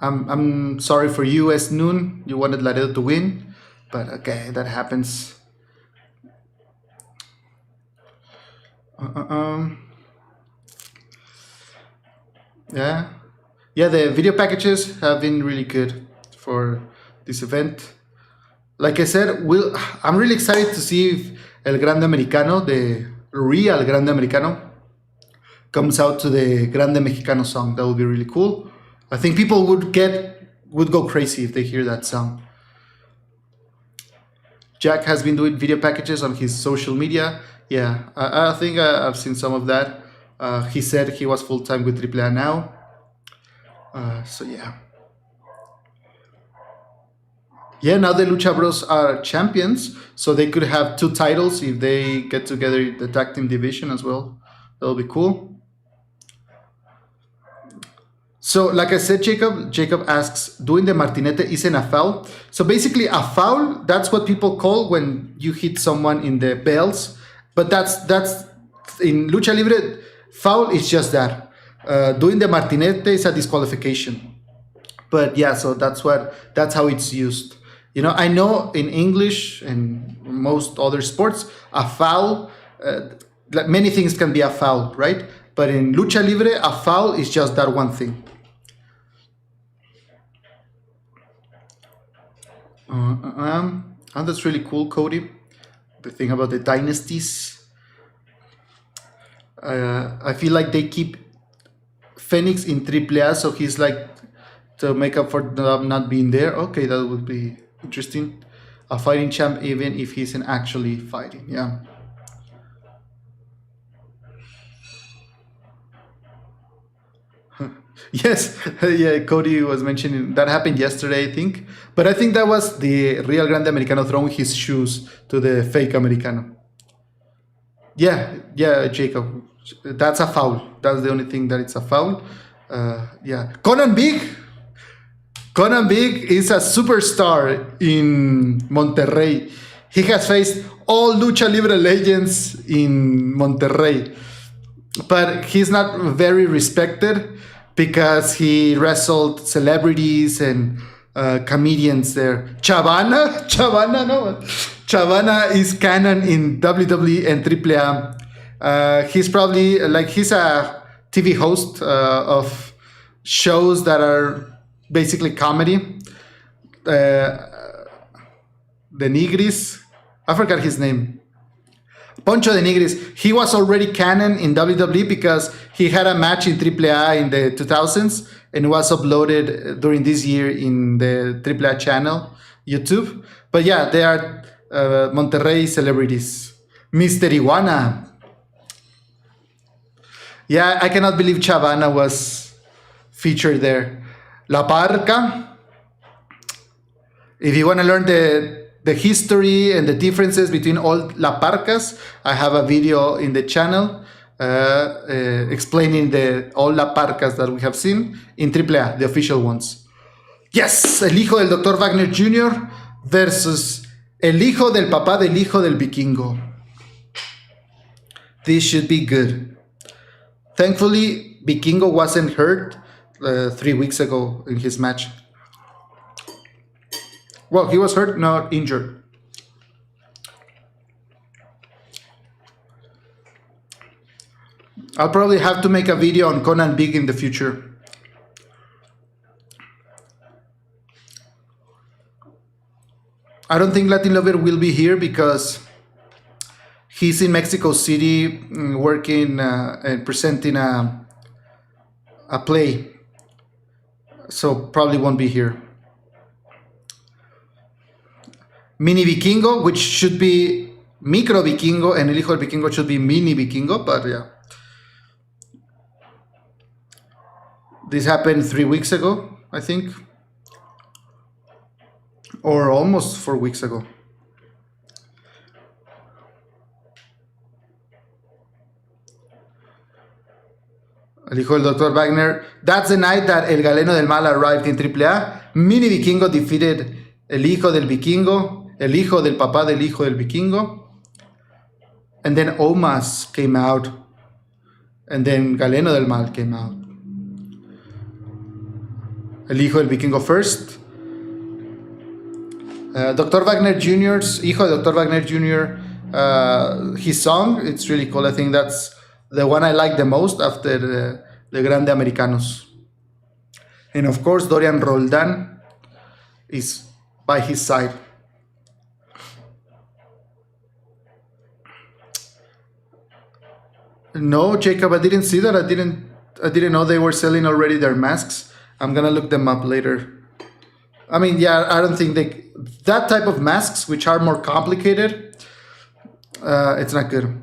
I'm sorry for you, S. Noon. You wanted Laredo to win, but okay, that happens. Yeah, the video packages have been really good for this event. Like I said, I'm really excited to see if El Grande Americano, the real Grande Americano, comes out to the Grande Mexicano song. That would be really cool. I think people would go crazy if they hear that song. Jack has been doing video packages on his social media. Yeah, I think I've seen some of that. He said he was full-time with AAA now. So yeah. Yeah, now the Lucha Bros are champions, so they could have 2 titles if they get together in the tag team division as well. That'll be cool. So, like I said, Jacob asks, doing the martinete isn't a foul? So basically a foul, that's what people call when you hit someone in the bells. But that's in Lucha Libre, foul is just that. Doing the martinete is a disqualification. But yeah, so that's how it's used. You know, I know in English and most other sports, a foul, like many things can be a foul, right? But in Lucha Libre, a foul is just that one thing. Oh, that's really cool, Cody. The thing about the dynasties. I feel like they keep Fénix in AAA, so he's like to make up for them not being there. Okay, that would be interesting. A fighting champ, even if he isn't actually fighting. Yeah. Yes, yeah, Cody was mentioning that happened yesterday, I think. But I think that was the real Grande Americano throwing his shoes to the fake Americano. Yeah, Jacob. That's a foul. That's the only thing that it's a foul. Yeah. Conan Big. Conan Big is a superstar in Monterrey. He has faced all Lucha Libre legends in Monterrey. But he's not very respected because he wrestled celebrities and comedians there. Chavana, no. Chavana is canon in WWE and AAA. He's probably he's a TV host of shows that are basically comedy. The Nigris, I forgot his name. Poncho de Nigris, he was already canon in WWE because he had a match in AAA in the 2000s and was uploaded during this year in the AAA channel, YouTube. But yeah, they are Monterrey celebrities. Mr. Iguana. Yeah, I cannot believe Chavana was featured there. La Parca. If you want to learn the history and the differences between all La Parcas, I have a video in the channel explaining all La Parcas that we have seen in AAA, the official ones. Yes, el hijo del Dr. Wagner Jr. versus el hijo del papá del hijo del Vikingo. This should be good. Thankfully, Vikingo wasn't hurt 3 weeks ago in his match. Well, he was hurt, not injured. I'll probably have to make a video on Conan Big in the future. I don't think Latin Lover will be here because he's in Mexico City working and presenting a play. So probably won't be here. Mini Vikingo, which should be Micro Vikingo, and El Hijo del Vikingo should be Mini Vikingo, but yeah. This happened 3 weeks ago, I think. Or almost 4 weeks ago. El Hijo del Dr. Wagner. That's the night that El Galeno del Mal arrived in AAA. Mini Vikingo defeated El Hijo del Vikingo. El hijo del papá del hijo del Vikingo. And then Omas came out. And then Galeno del Mal came out. El hijo del Vikingo first. Dr. Wagner Jr.'s Hijo de Dr. Wagner Jr. His song, it's really cool. I think that's the one I like the most after the Grande Americanos. And of course, Dorian Roldan is by his side. No, Jacob, I didn't see that. I didn't know they were selling already their masks. I'm gonna look them up later. I mean, yeah, I don't think that type of masks, which are more complicated, it's not good.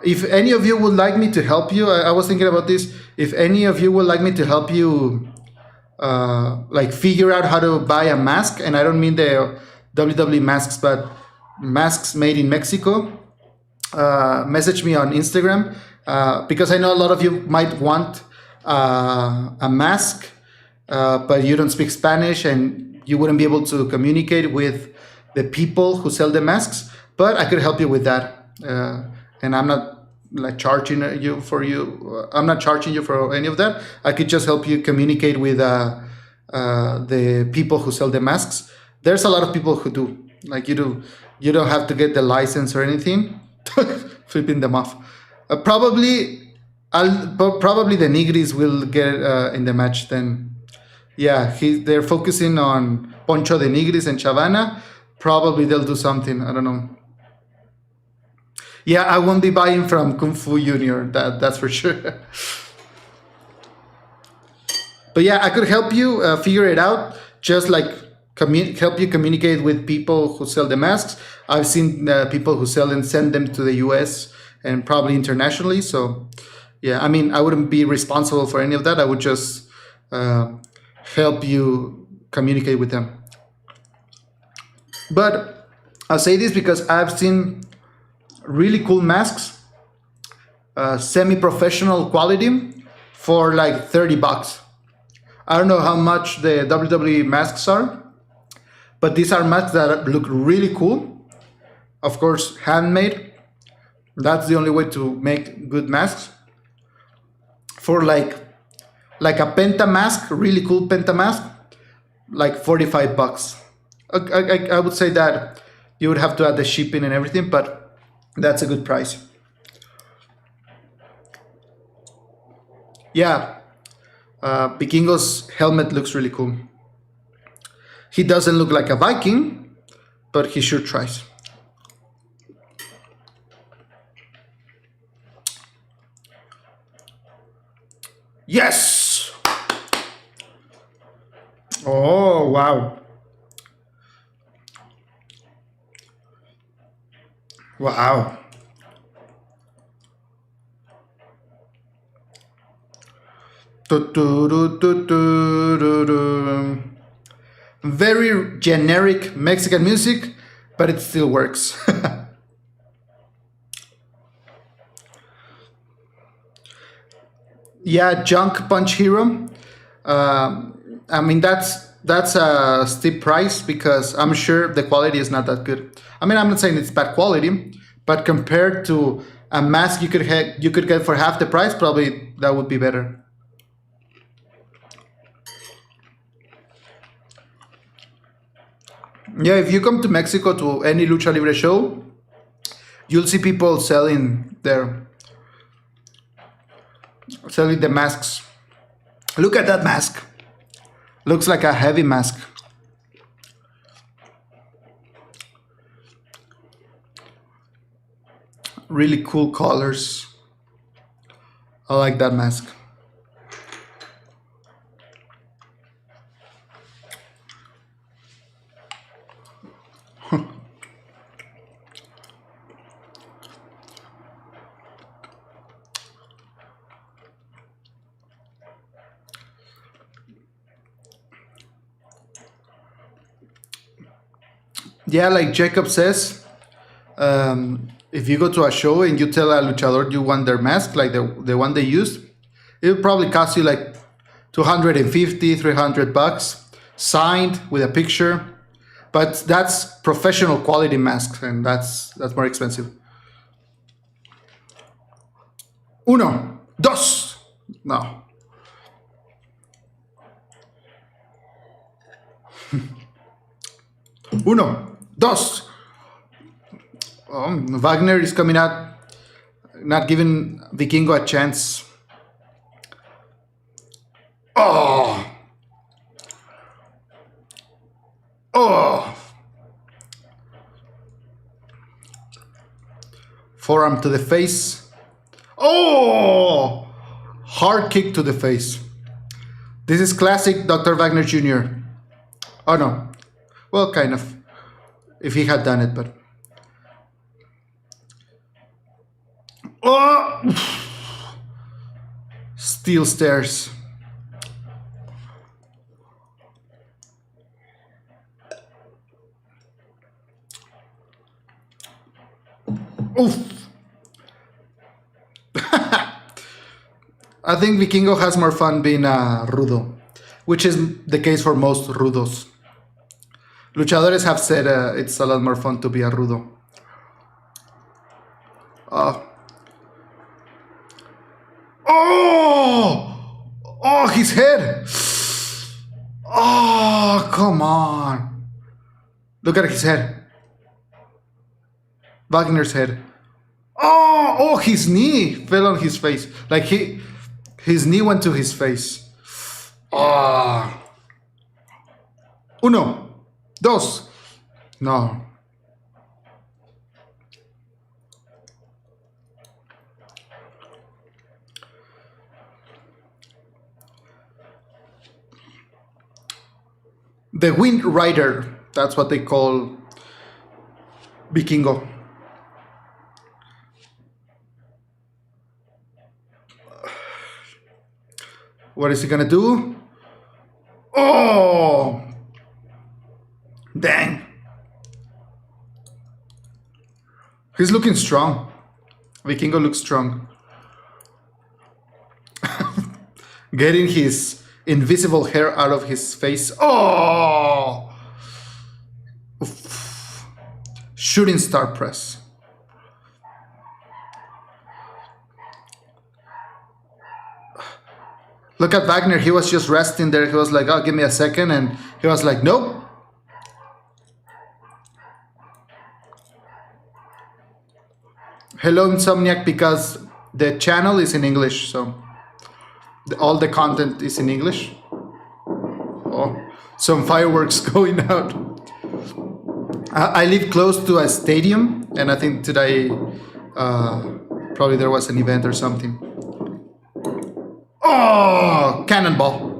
If any of you would like me to help you, I was thinking about this. If any of you would like me to help you, figure out how to buy a mask, and I don't mean the WWE masks, but masks made in Mexico. Message me on Instagram because I know a lot of you might want a mask, but you don't speak Spanish and you wouldn't be able to communicate with the people who sell the masks. But I could help you with that, and I'm not charging you for I'm not charging you for any of that. I could just help you communicate with the people who sell the masks. There's a lot of people who do. You don't have to get the license or anything. Flipping them off. Probably the Nigris will get in the match then. Yeah, they're focusing on Poncho de Nigris and Chavana. Probably they'll do something. I don't know. Yeah, I won't be buying from Kung Fu Junior. That's for sure. But yeah, I could help you figure it out. Just help you communicate with people who sell the masks. I've seen people who sell and send them to the US and probably internationally. So Yeah, I mean, I wouldn't be responsible for any of that. I would just uh, help you communicate with them. But I'll say this because I've seen really cool masks, semi-professional quality, for like $30. I don't know how much the WWE masks are, but these are masks that look really cool. Of course, handmade. That's the only way to make good masks. For like a penta mask, really cool penta mask, like $45. I would say that you would have to add the shipping and everything, but that's a good price. Yeah, Vikingo's helmet looks really cool. He doesn't look like a Viking, but he sure tries. Yes! Oh, wow. Wow. Very generic Mexican music, but it still works. Yeah, Junk Punch Hero. I mean, that's a steep price because I'm sure the quality is not that good. I mean, I'm not saying it's bad quality, but compared to a mask you could get for half the price, probably that would be better. Yeah, if you come to Mexico to any lucha libre show, you'll see people selling the masks. Look at that mask. Looks like a heavy mask. Really cool colors. I like that mask. Yeah, like Jacob says, if you go to a show and you tell a luchador you want their mask, like the one they used, it will probably cost you like 250, $300, signed with a picture. But that's professional quality masks, and that's more expensive. Uno, dos. No. Uno, dos. Wagner is coming out, not giving Vikingo a chance. Oh. Oh. Forearm to the face. Oh. Hard kick to the face. This is classic Dr. Wagner Jr. Oh no. Well, kind of. If he had done it, but. Oh! Steel stairs. Oof. I think Vikingo has more fun being a rudo, which is the case for most rudos. Luchadores have said it's a lot more fun to be a rudo. Oh! Oh, his head! Oh, come on. Look at his head. Wagner's head. Oh, his knee fell on his face. Like his knee went to his face. Oh. Uno, dos. No. The Wind Rider, that's what they call Vikingo. What is he gonna do? Oh! Dang. He's looking strong. Vikingo looks strong. Getting his invisible hair out of his face. Oh! Oof. Shooting star press. Look at Wagner. He was just resting there. He was like, oh, give me a second. And he was like, nope. Hello, Insomniac, because the channel is in English. So all the content is in English. Oh, some fireworks going out. I live close to a stadium, and I think today probably there was an event or something. Oh, cannonball.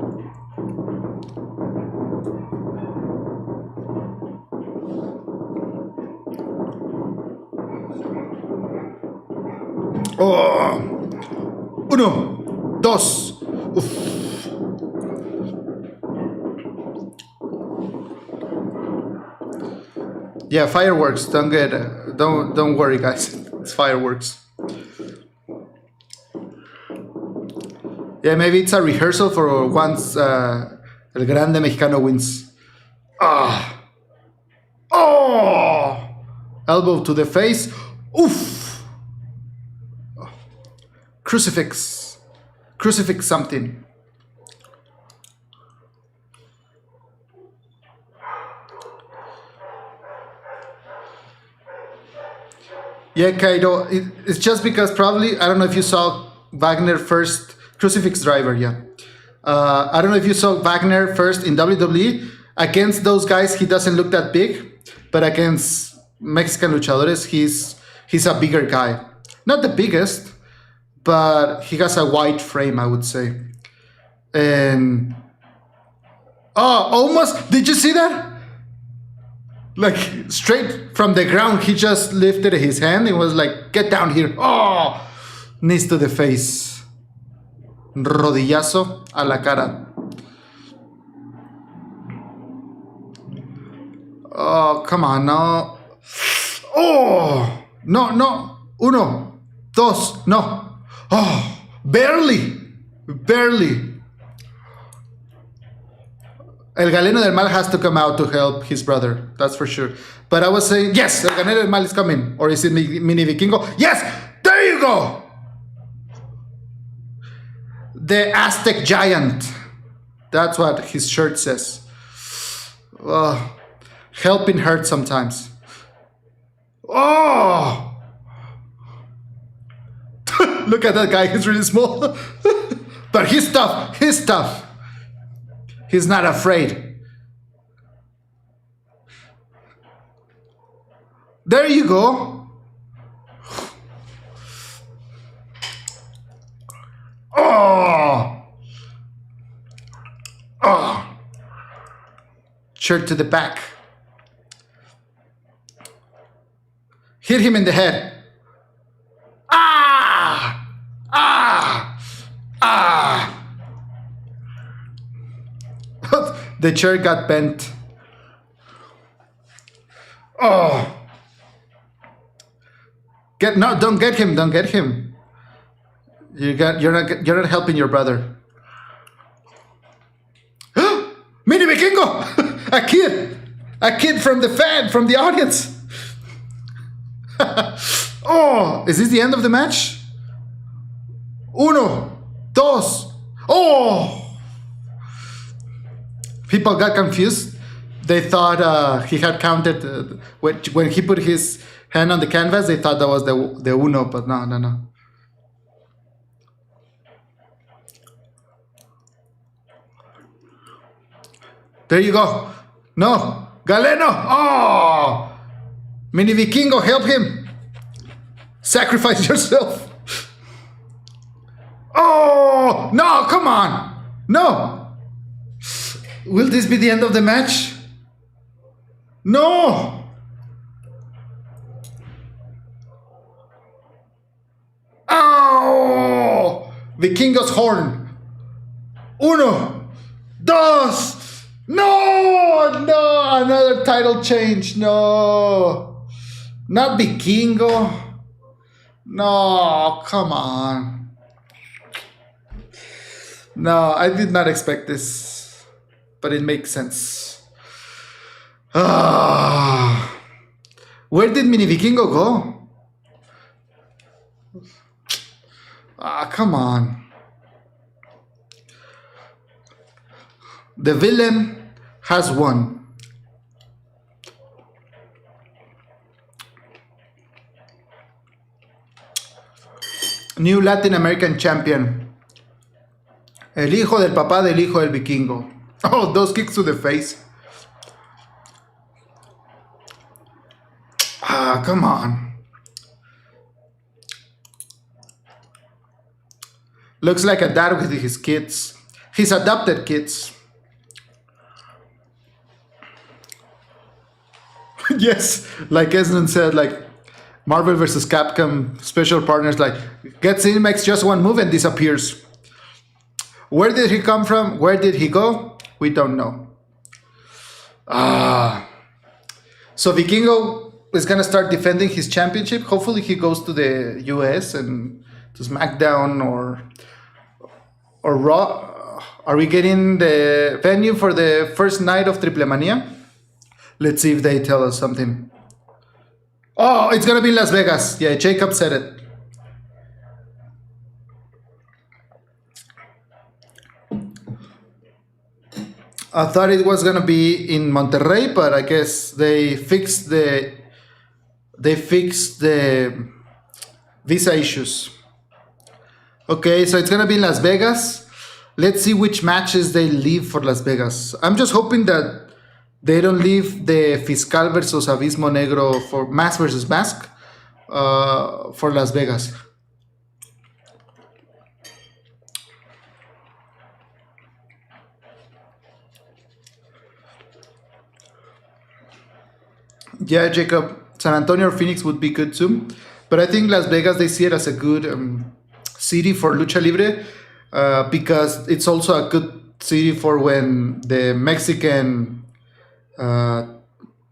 Oh, uno, dos. Uf. Yeah, fireworks. Don't worry, guys. It's fireworks. Yeah, maybe it's a rehearsal for once El Grande Mexicano wins. Ah. Oh! Elbow to the face. Oof! Crucifix. Crucifix something. Yeah, Kaido, it's just because probably, I don't know if you saw Wagner first, Crucifix Driver, yeah. I don't know if you saw Wagner first in WWE. Against those guys, he doesn't look that big, but against Mexican luchadores, he's a bigger guy. Not the biggest, but he has a wide frame, I would say. And, oh, almost, did you see that? Like, straight from the ground, he just lifted his hand and was like, get down here. Oh! Knees to the face. Rodillazo a la cara. Oh, come on, no. Oh! No, no. Uno. Dos. No. Oh! Barely. Barely. El Galeno del Mal has to come out to help his brother. That's for sure. But I was saying, yes, El Galeno del Mal is coming. Or is it Mini Vikingo? Yes! There you go! The Aztec Giant. That's what his shirt says. Helping hurt sometimes. Oh! Look at that guy. He's really small. But he's tough. He's tough. He's not afraid. There you go. Oh! Oh! Shirt to the back. Hit him in the head. Ah! Ah! Ah! The chair got bent. Oh! Don't get him! Don't get him! You're not helping your brother. Mini Vikingo! A kid from the audience. Oh! Is this the end of the match? Uno, dos. Oh! People got confused. They thought he had counted when he put his hand on the canvas. They thought that was the uno, but no. There you go. No, Galeno. Oh, Mini Vikingo, help him. Sacrifice yourself. Oh no! Come on, no. Will this be the end of the match? No! Oh! Vikingo's horn. Uno, dos. No, no, another title change. No, not Vikingo. No, come on. No, I did not expect this, but it makes sense. Ah, where did Mini Vikingo go? Ah, come on. The villain has won. New Latin American champion. El hijo del papá del hijo del Vikingo. Oh, those kicks to the face. Ah, come on. Looks like a dad with his kids. His adopted kids. Yes, like Esmond said, like Marvel vs. Capcom special partners, like gets in, makes just one move and disappears. Where did he come from? Where did he go? We don't know. So Vikingo is gonna start defending his championship. Hopefully he goes to the US and to SmackDown or Raw. Are we getting the venue for the first night of Triple Mania? Let's see if they tell us something. Oh, it's gonna be in Las Vegas. Yeah, Jacob said it. I thought it was gonna be in Monterrey, but I guess they fixed the visa issues. Okay, so it's gonna be in Las Vegas. Let's see which matches they leave for Las Vegas. I'm just hoping that they don't leave the Fiscal versus Abismo Negro for Mask versus Mask for Las Vegas. Yeah, Jacob, San Antonio or Phoenix would be good too. But I think Las Vegas, they see it as a good city for Lucha Libre because it's also a good city for when the Mexican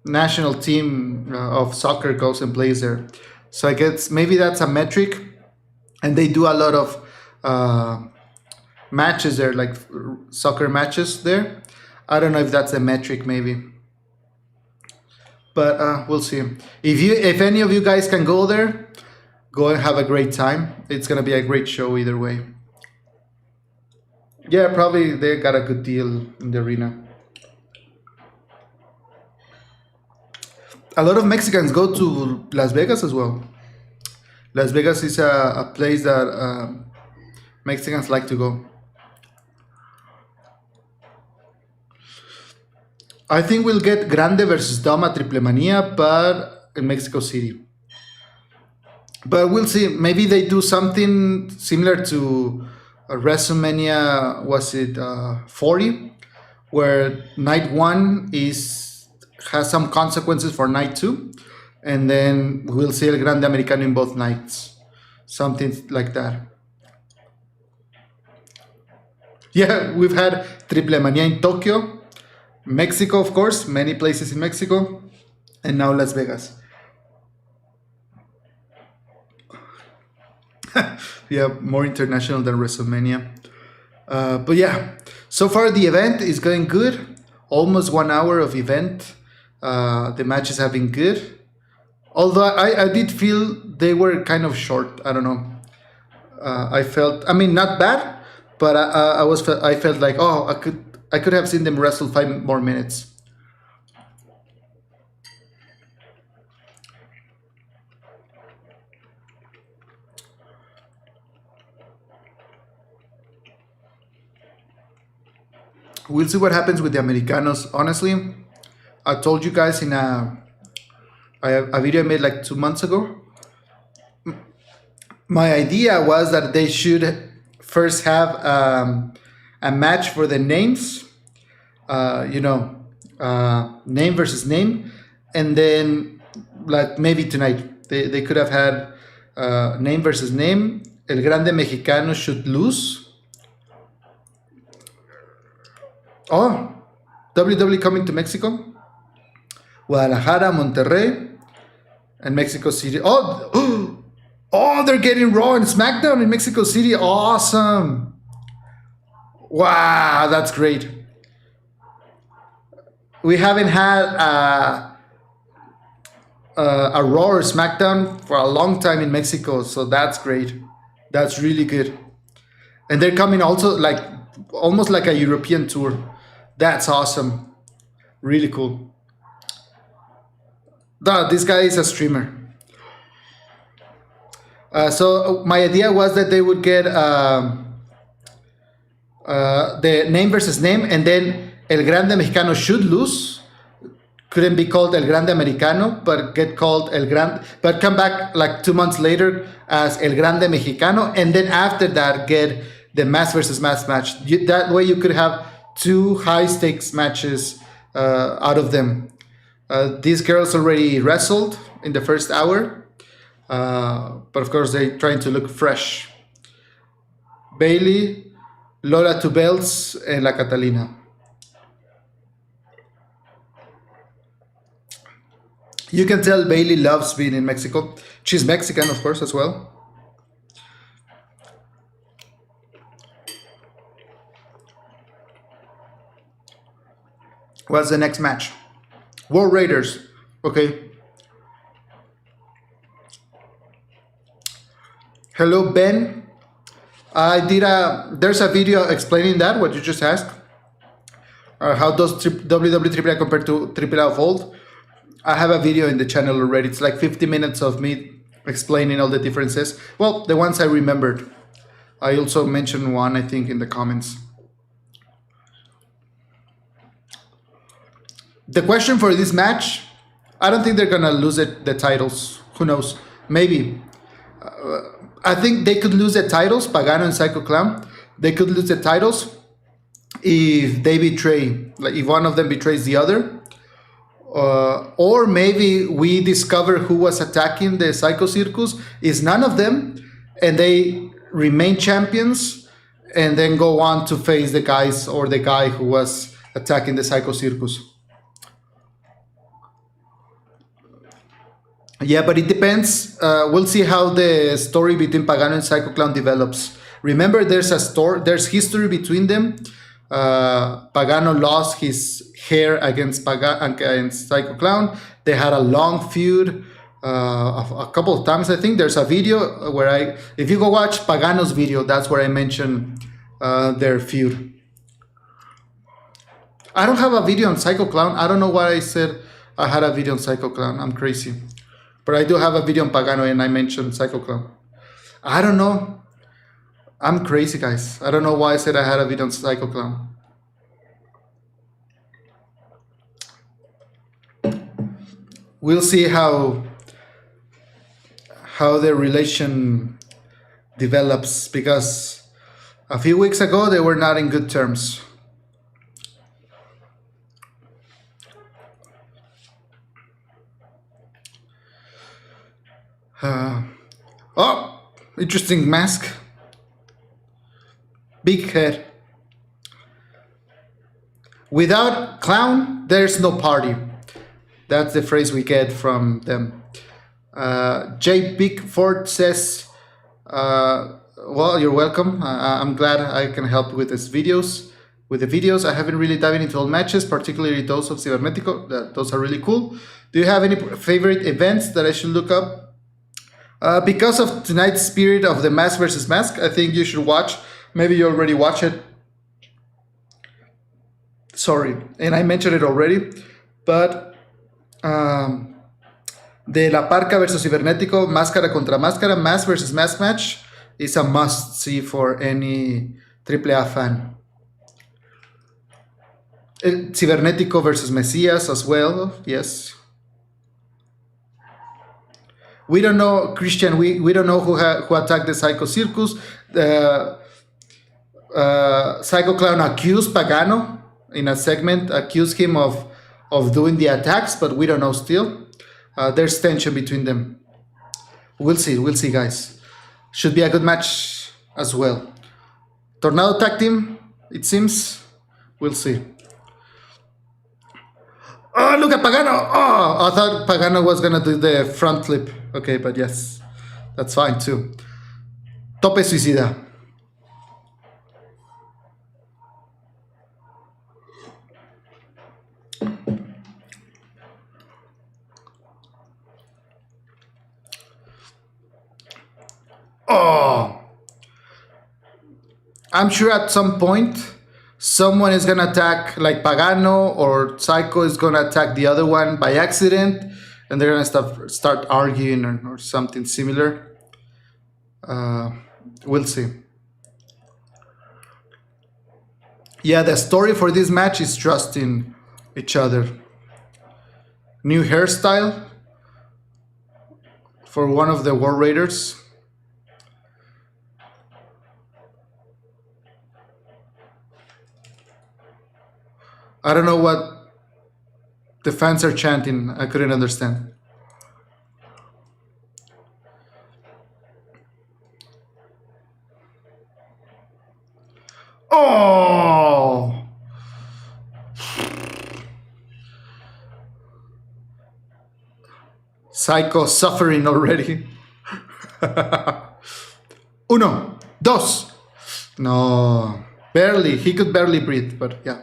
national team of soccer goes and plays there. So I guess maybe that's a metric, and they do a lot of matches there, like soccer matches there. I don't know if that's a metric, maybe, but we'll see. If any of you guys can go there, go and have a great time. It's gonna be a great show either way. Yeah, probably they got a good deal in the arena. A lot of Mexicans go to Las Vegas as well. Las Vegas is a place that Mexicans like to go. I think we'll get Grande versus Dom at Triple Mania, but in Mexico City. But we'll see. Maybe they do something similar to WrestleMania, was it 40? Where night one has some consequences for night two, and then we'll see El Grande Americano in both nights. Something like that. Yeah, we've had Triple Mania in Tokyo, Mexico, of course, many places in Mexico, and now Las Vegas. Yeah, more international than WrestleMania. But yeah, so far the event is going good. Almost 1 hour of event. The matches have been good. Although I did feel they were kind of short. I don't know. I felt, I mean, not bad, but I felt like, oh, I could have seen them wrestle 5 more minutes. We'll see what happens with the Americanos. Honestly, I told you guys in a video I made like 2 months ago. My idea was that they should first have a match for the names, name versus name, and then like maybe tonight they could have had name versus name. El Grande Mexicano should lose. Oh, WWE coming to Mexico, Guadalajara, Monterrey, and Mexico City. Oh, oh, they're getting Raw and SmackDown in Mexico City. Awesome. Wow, that's great. We haven't had a Raw or SmackDown for a long time in Mexico, so that's great. That's really good. And they're coming also like almost like a European tour. That's awesome. Really cool. This guy is a streamer. So my idea was that they would get the name versus name, and then El Grande Mexicano should lose. Couldn't be called El Grande Americano, but get called El Grande, but come back like 2 months later as El Grande Mexicano, and then after that get the mass versus mass match. That way you could have 2 high stakes matches out of them. These girls already wrestled in the first hour, but of course they're trying to look fresh. Bailey, Lola Two Belts, and La Catalina. You can tell Bailey loves being in Mexico. She's Mexican, of course, as well. What's the next match? War Raiders. Okay. Hello, Ben. There's a video explaining that, what you just asked. How does WWE AAA compare to AAA of old? I have a video in the channel already. It's like 50 minutes of me explaining all the differences. Well, the ones I remembered. I also mentioned one, I think, in the comments. The question for this match, I don't think they're gonna lose the titles. Who knows? Maybe. I think they could lose the titles, Pagano and Psycho Clown. They could lose the titles if they betray, like if one of them betrays the other. Or maybe we discover who was attacking the Psycho Circus is none of them, and they remain champions and then go on to face the guys or the guy who was attacking the Psycho Circus. Yeah, but it depends. We'll see how the story between Pagano and Psycho Clown develops. Remember, there's history between them. Pagano lost his hair against Psycho Clown. They had a long feud a couple of times. I think there's a video where if you go watch Pagano's video, that's where I mention their feud. I don't have a video on Psycho Clown. I don't know why I said I had a video on Psycho Clown. I'm crazy. But I do have a video on Pagano and I mentioned Psycho Clown. I don't know. I'm crazy, guys. I don't know why I said I had a video on Psycho Clown. We'll see how their relation develops, because a few weeks ago they were not in good terms. Oh, interesting mask. Big head. Without clown, there's no party. That's the phrase we get from them. J. Bigford says, well, you're welcome. I'm glad I can help with these videos. With the videos, I haven't really dived into all matches, particularly those of Cibernetico. Those are really cool. Do you have any favorite events that I should look up? Because of tonight's spirit of the mask versus mask, I think you should watch. Maybe you already watched it. Sorry, and I mentioned it already, but the La Parca versus Cibernetico, Máscara contra Máscara, mask versus mask match is a must-see for any AAA fan. Cibernetico versus Messias as well, yes. We don't know, Christian, we don't know who attacked the Psycho Circus. Psycho Clown accused Pagano in a segment, accused him of doing the attacks, but we don't know still. There's tension between them. We'll see, guys. Should be a good match as well. Tornado Tag Team, it seems. We'll see. Oh, look at Pagano! Oh, I thought Pagano was gonna do the front flip. Okay, but yes, that's fine too. Tope suicida. Oh, I'm sure at some point someone is gonna attack, like Pagano or Psycho is gonna attack the other one by accident, and they're gonna start arguing or something similar. We'll see. Yeah, the story for this match is trusting each other. New hairstyle for one of the War Raiders. I don't know what the fans are chanting. I couldn't understand. Oh! Psycho suffering already. Uno, dos. No, barely. He could barely breathe, but yeah.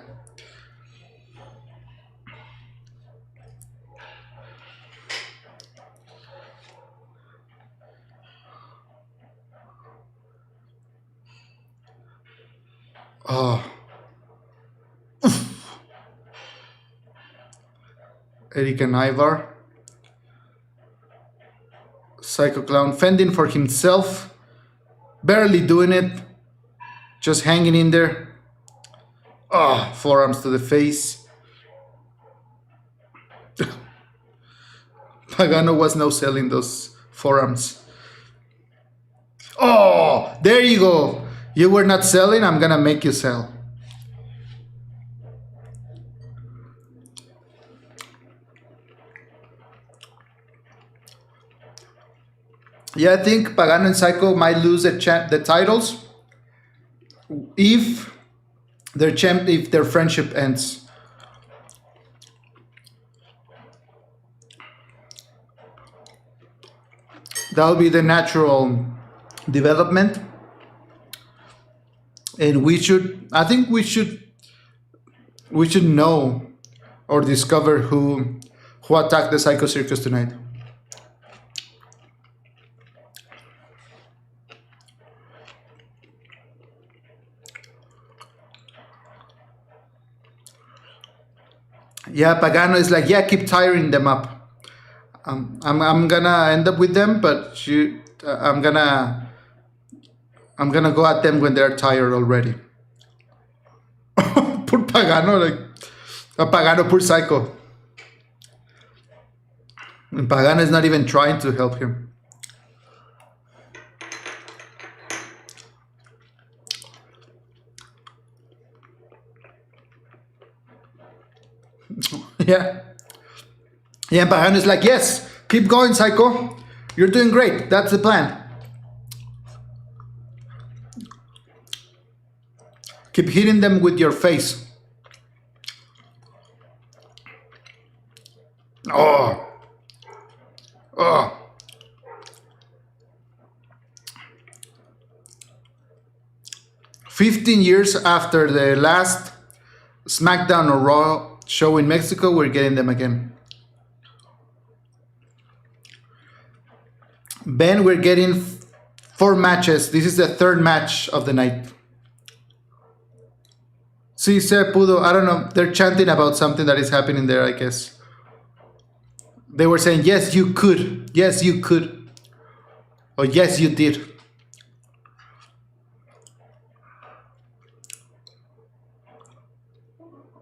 Oh. Eric and Ivar. Psycho Clown fending for himself. Barely doing it. Just hanging in there. Oh, forearms to the face. Pagano was no selling those forearms. Oh, there you go. You were not selling, I'm gonna make you sell. Yeah, I think Pagano and Psycho might lose the titles if their friendship ends. That'll be the natural development. And I think we should know or discover who attacked the Psycho Circus tonight. Yeah, Pagano is like, yeah, keep tiring them up. I'm gonna end up with them, but I'm gonna go at them when they're tired already. Poor Pagano, Pagano, poor Psycho. And Pagano is not even trying to help him. Yeah. Yeah, Pagano is like, yes, keep going, Psycho. You're doing great. That's the plan. Keep hitting them with your face. Oh. Oh. "15 years after the last SmackDown or Raw show in Mexico, we're getting them again." Ben, we're getting 4 matches. This is the 3rd match of the night. Sí, se pudo. I don't know. They're chanting about something that is happening there, I guess. They were saying, yes, you could. Yes, you could. Or yes, you did.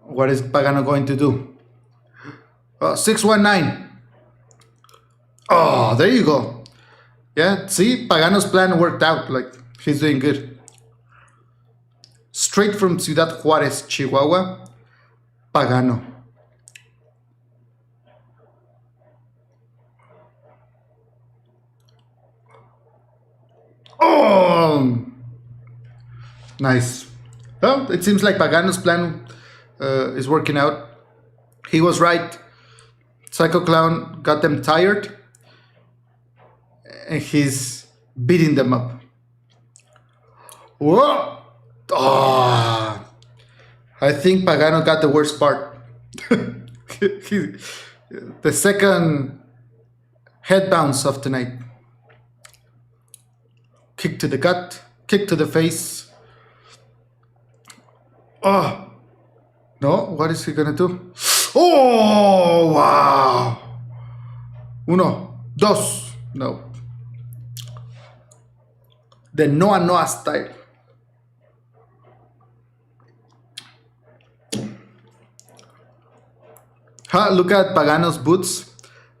What is Pagano going to do? 619. Oh, there you go. Yeah, see, Pagano's plan worked out. Like, he's doing good. Straight from Ciudad Juárez, Chihuahua, Pagano. Oh! Nice. Well, it seems like Pagano's plan is working out. He was right. Psycho Clown got them tired, and he's beating them up. Whoa! Oh, I think Pagano got the worst part. The second head bounce of the night. Kick to the gut, kick to the face. Oh, no, what is he gonna do? Oh, wow. Uno, dos, no. The Noa style. Look at Pagano's boots.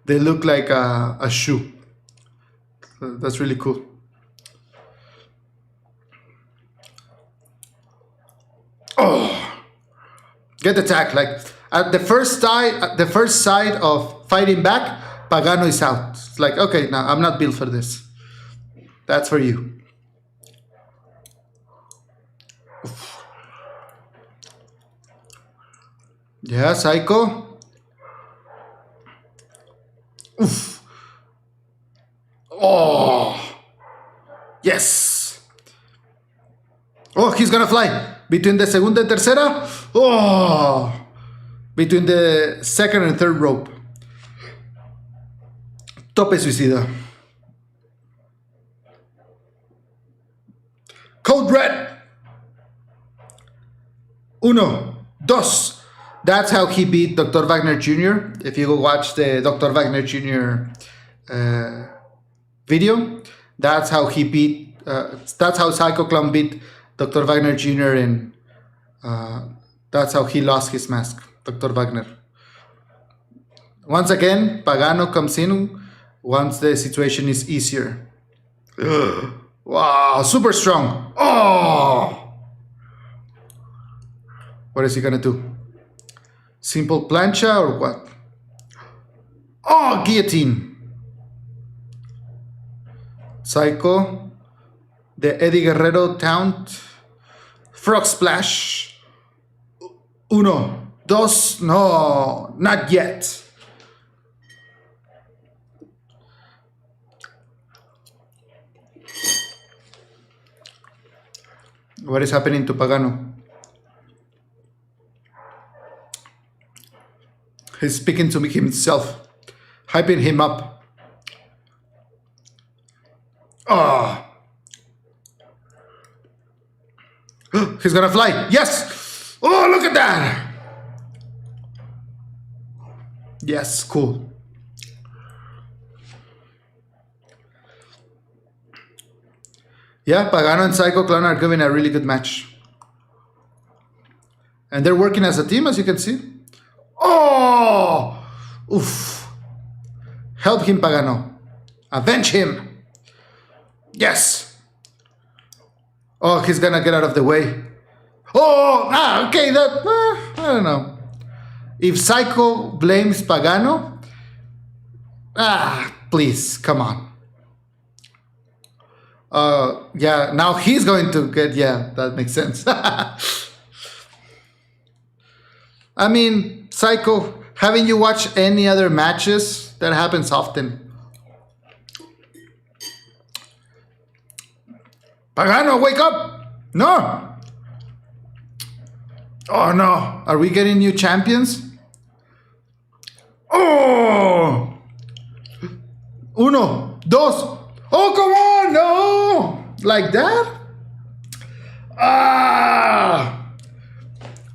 They look like a shoe. That's really cool. Oh, get the tag. Like at the first side of fighting back, Pagano is out. It's like, okay, now I'm not built for this. That's for you. Oof. Yeah, Psycho. Oof. Oh, yes. Oh, he's gonna fly. Between the segunda and tercera. Oh, between the second and third rope. Tope suicida. Code red. Uno, dos. That's how he beat Dr. Wagner Jr. If you go watch the Dr. Wagner Jr. Video, that's how he beat. That's how Psycho Clown beat Dr. Wagner Jr. and that's how he lost his mask, Dr. Wagner. Once again, Pagano comes in once the situation is easier. Wow, super strong. Oh! What is he gonna do? Simple plancha or what? Oh, guillotine. Psycho. The Eddie Guerrero taunt. Frog splash. Uno, dos, no, not yet. What is happening to Pagano? He's speaking to himself, hyping him up. Oh. He's gonna fly. Yes. Oh, look at that. Yes, cool. Yeah, Pagano and Psycho Clown are giving a really good match. And they're working as a team, as you can see. Oh! Oof. Help him, Pagano. Avenge him. Yes. Oh, he's gonna get out of the way. Oh, okay, I don't know. If Psycho blames Pagano, please, come on. Yeah, now he's going to get, yeah, that makes sense. I mean, Psycho, haven't you watched any other matches? That happens often. Pagano, wake up! No! Oh no, are we getting new champions? Oh! Uno, dos. Oh, come on, no! Like that?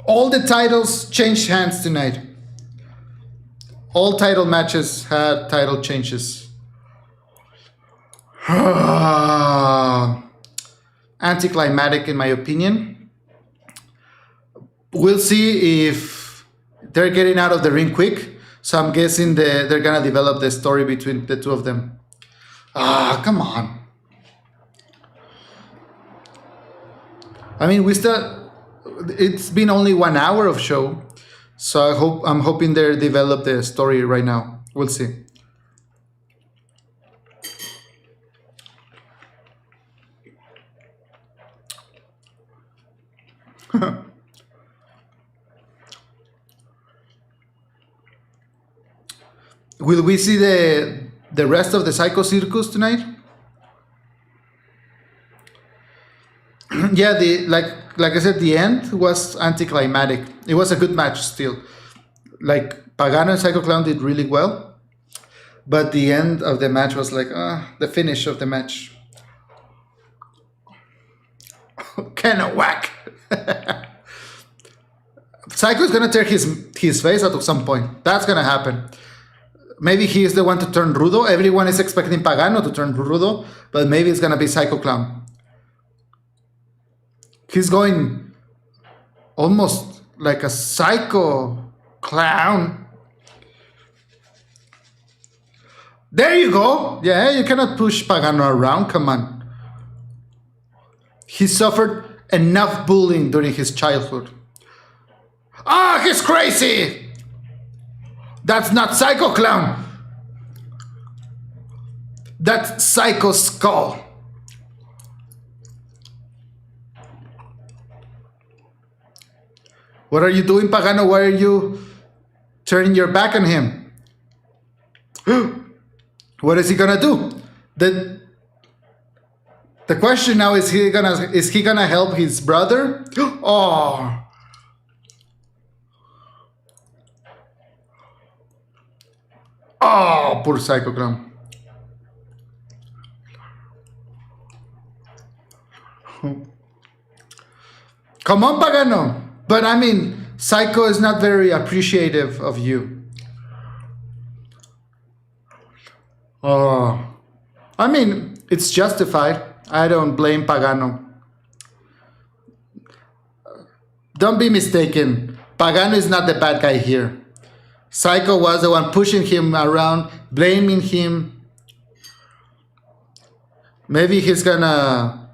All the titles changed hands tonight. All title matches had title changes. Anticlimactic in my opinion. We'll see if they're getting out of the ring quick. So I'm guessing they're gonna develop the story between the two of them. Come on. I mean, it's been only 1 hour of show, so I'm hoping they develop the story right now. We'll see. Will we see the rest of the Psycho Circus tonight? Yeah, like I said, the end was anticlimactic. It was a good match still. Like Pagano and Psycho Clown did really well, but the end of the match was like the finish of the match. Kind of whack. Psycho is gonna tear his face out at some point. That's gonna happen. Maybe he is the one to turn Rudo. Everyone is expecting Pagano to turn Rudo, but maybe it's gonna be Psycho Clown. He's going almost like a psycho clown. There you go. Yeah, you cannot push Pagano around. Come on. He suffered enough bullying during his childhood. Ah, he's crazy. That's not Psycho Clown. That's Psycho Skull. What are you doing, Pagano? Why are you turning your back on him? What is he gonna do? The question now is he gonna help his brother? Oh. Oh, poor Psycho Clown. Come on, Pagano. But I mean, Psycho is not very appreciative of you. Oh, I mean, it's justified. I don't blame Pagano. Don't be mistaken. Pagano is not the bad guy here. Psycho was the one pushing him around, blaming him. Maybe he's gonna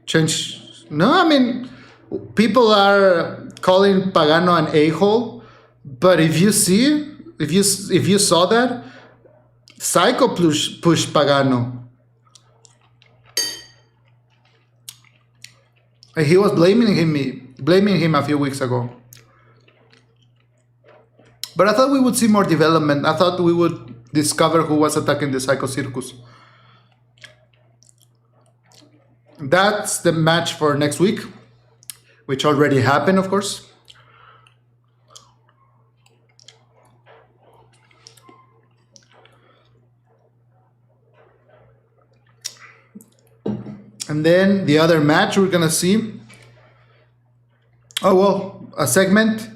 change. No, I mean, people are calling Pagano an a-hole, but if you saw that, Psycho pushed Pagano. He was blaming him a few weeks ago. But I thought we would see more development. I thought we would discover who was attacking the Psycho Circus. That's the match for next week, which already happened, of course. And then the other match we're gonna see. Oh well, a segment.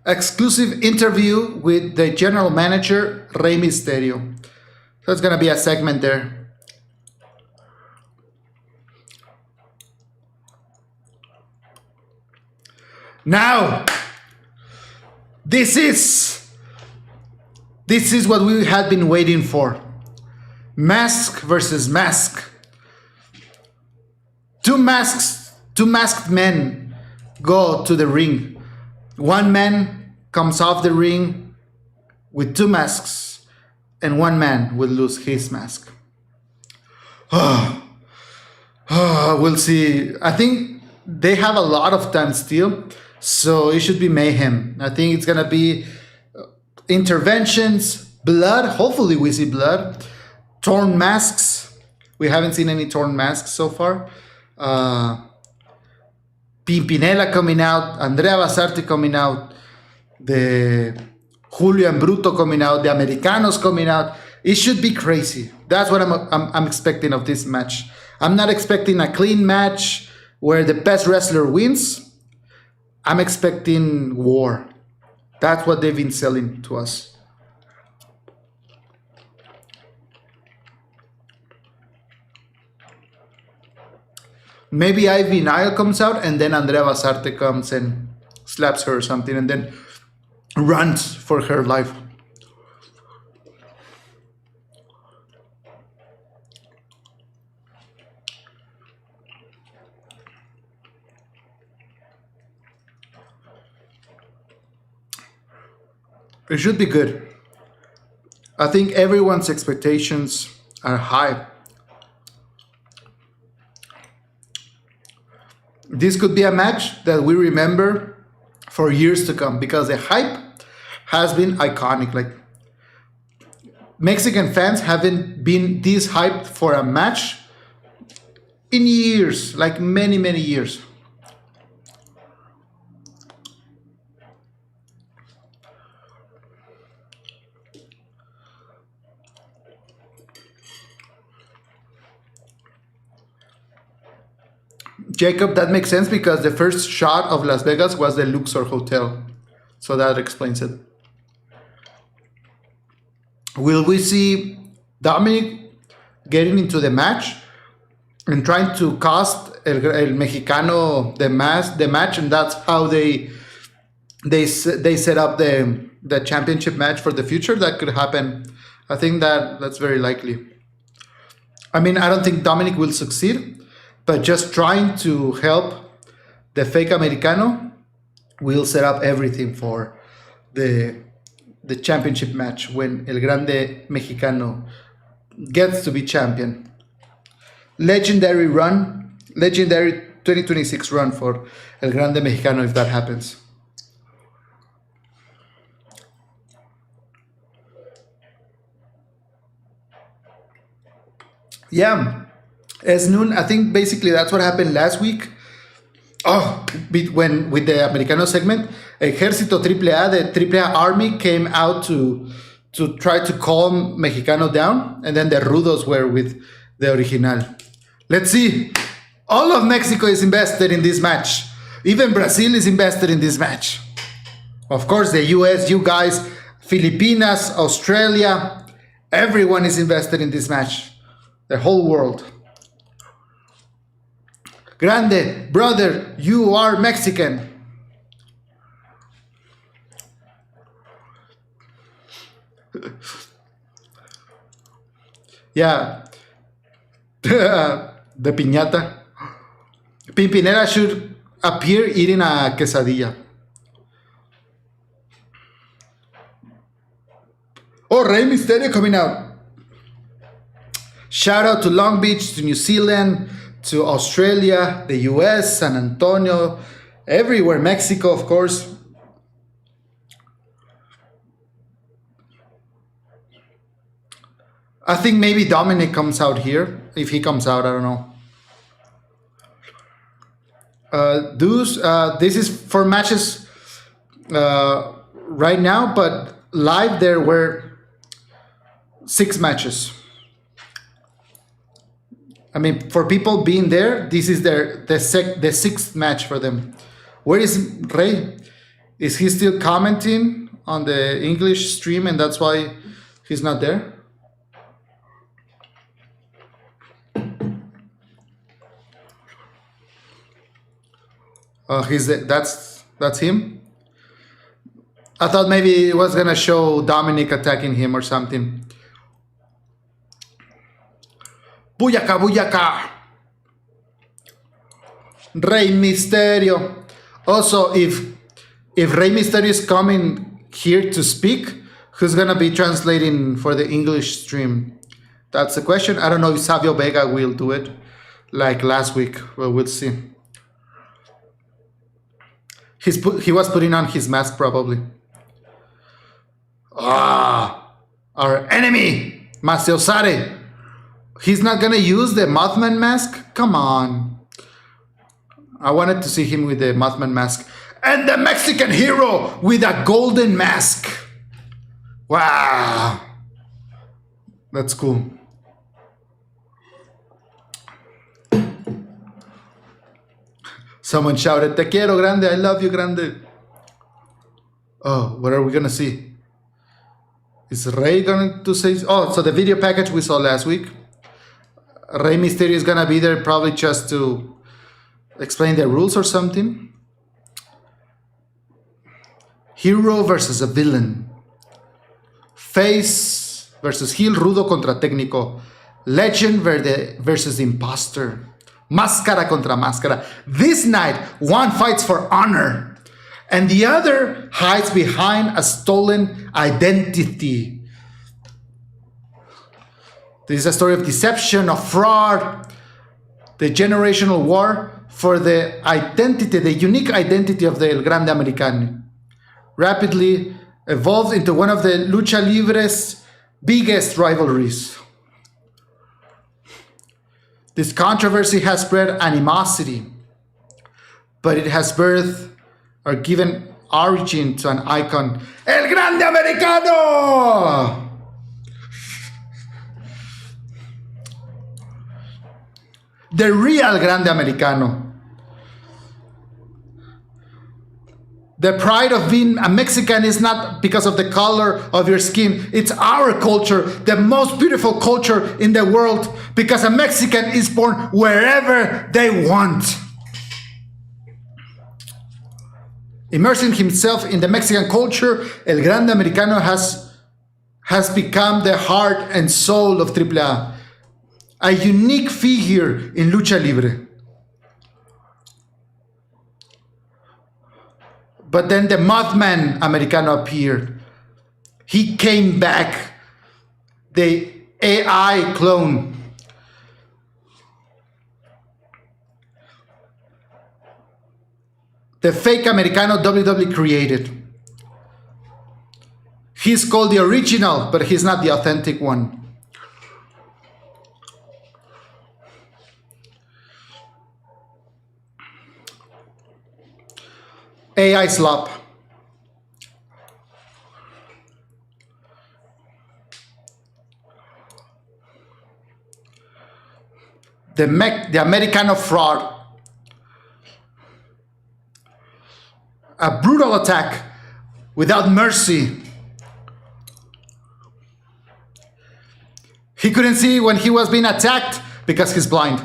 Exclusive interview with the general manager, Rey Mysterio. So it's gonna be a segment there. Now, this is what we had been waiting for. Mask versus mask. Two masked men go to the ring. One man comes off the ring with two masks, and one man will lose his mask. We'll see. I think they have a lot of time still, so it should be mayhem. I think it's gonna be interventions, blood. Hopefully we see blood. Torn masks. We haven't seen any torn masks so far. Pimpinela coming out, Andrea Basarte coming out, the Julio and Bruto coming out, the Americanos coming out. It should be crazy. That's what I'm expecting of this match. I'm not expecting a clean match where the best wrestler wins. I'm expecting war. That's what they've been selling to us. Maybe Ivy Nile comes out and then Andrea Basarte comes and slaps her or something and then runs for her life. It should be good. I think everyone's expectations are high. This could be a match that we remember for years to come because the hype has been iconic. Like Mexican fans haven't been this hyped for a match in years, like many, many years. Jacob, that makes sense because the first shot of Las Vegas was the Luxor Hotel. So that explains it. Will we see Dominic getting into the match and trying to cost El Mexicano the match, and that's how they set up the championship match for the future? That could happen. I think that's very likely. I mean, I don't think Dominic will succeed, but just trying to help the fake Americano will set up everything for the championship match when El Grande Mexicano gets to be champion. Legendary 2026 run for El Grande Mexicano if that happens. Yeah, as noon, I think basically that's what happened last week. When with the Americano segment, Ejército AAA, the AAA army came out to try to calm Mexicano down, and then the Rudos were with the Original. Let's see. All of Mexico is invested in this match. Even Brazil is invested in this match. Of course, the US, you guys, Filipinas, Australia, everyone is invested in this match. The whole world. Grande, brother, you are Mexican. Yeah. The piñata. Pimpinela should appear eating a quesadilla. Oh, Rey Mysterio coming out. Shout out to Long Beach, to New Zealand, to Australia, the US, San Antonio, everywhere, Mexico, of course. I think maybe Dominic comes out here. If he comes out, I don't know. This is for matches right now, but live there were 6 matches. I mean, for people being there, this is the 6th match for them. Where is Rey? Is he still commenting on the English stream and that's why he's not there? That's him? I thought maybe it was gonna show Dominic attacking him or something. Buyaka, buyaka. Rey Mysterio. Also, if Rey Mysterio is coming here to speak, who's gonna be translating for the English stream? That's the question. I don't know if Savio Vega will do it like last week, but we'll see. He was putting on his mask probably. Our enemy, Maseosare. He's not gonna use the Mothman mask? Come on. I wanted to see him with the Mothman mask. And the Mexican hero with a golden mask. Wow. That's cool. Someone shouted, Te quiero, Grande. I love you, Grande. Oh, what are we gonna see? Is Rey going to say? Oh, so the video package we saw last week. Rey Mysterio is gonna be there probably just to explain the rules or something. Hero versus a villain. Face versus heel, rudo contra técnico. Legend versus imposter. Máscara contra máscara. This night, one fights for honor, and the other hides behind a stolen identity. This is a story of deception, of fraud, the generational war for the identity, the unique identity of the El Grande Americano. Rapidly evolved into one of the Lucha Libre's biggest rivalries. This controversy has spread animosity, but it has birthed or given origin to an icon, El Grande Americano! The real Grande Americano. The pride of being a Mexican is not because of the color of your skin. It's our culture, the most beautiful culture in the world, because a Mexican is born wherever they want. Immersing himself in the Mexican culture, El Grande Americano has become the heart and soul of AAA. A unique figure in Lucha Libre. But then the Mothman Americano appeared. He came back. The AI clone. The fake Americano WWE created. He's called the original, but he's not the authentic one. AI slop. The Americano fraud. A brutal attack without mercy. He couldn't see when he was being attacked because he's blind.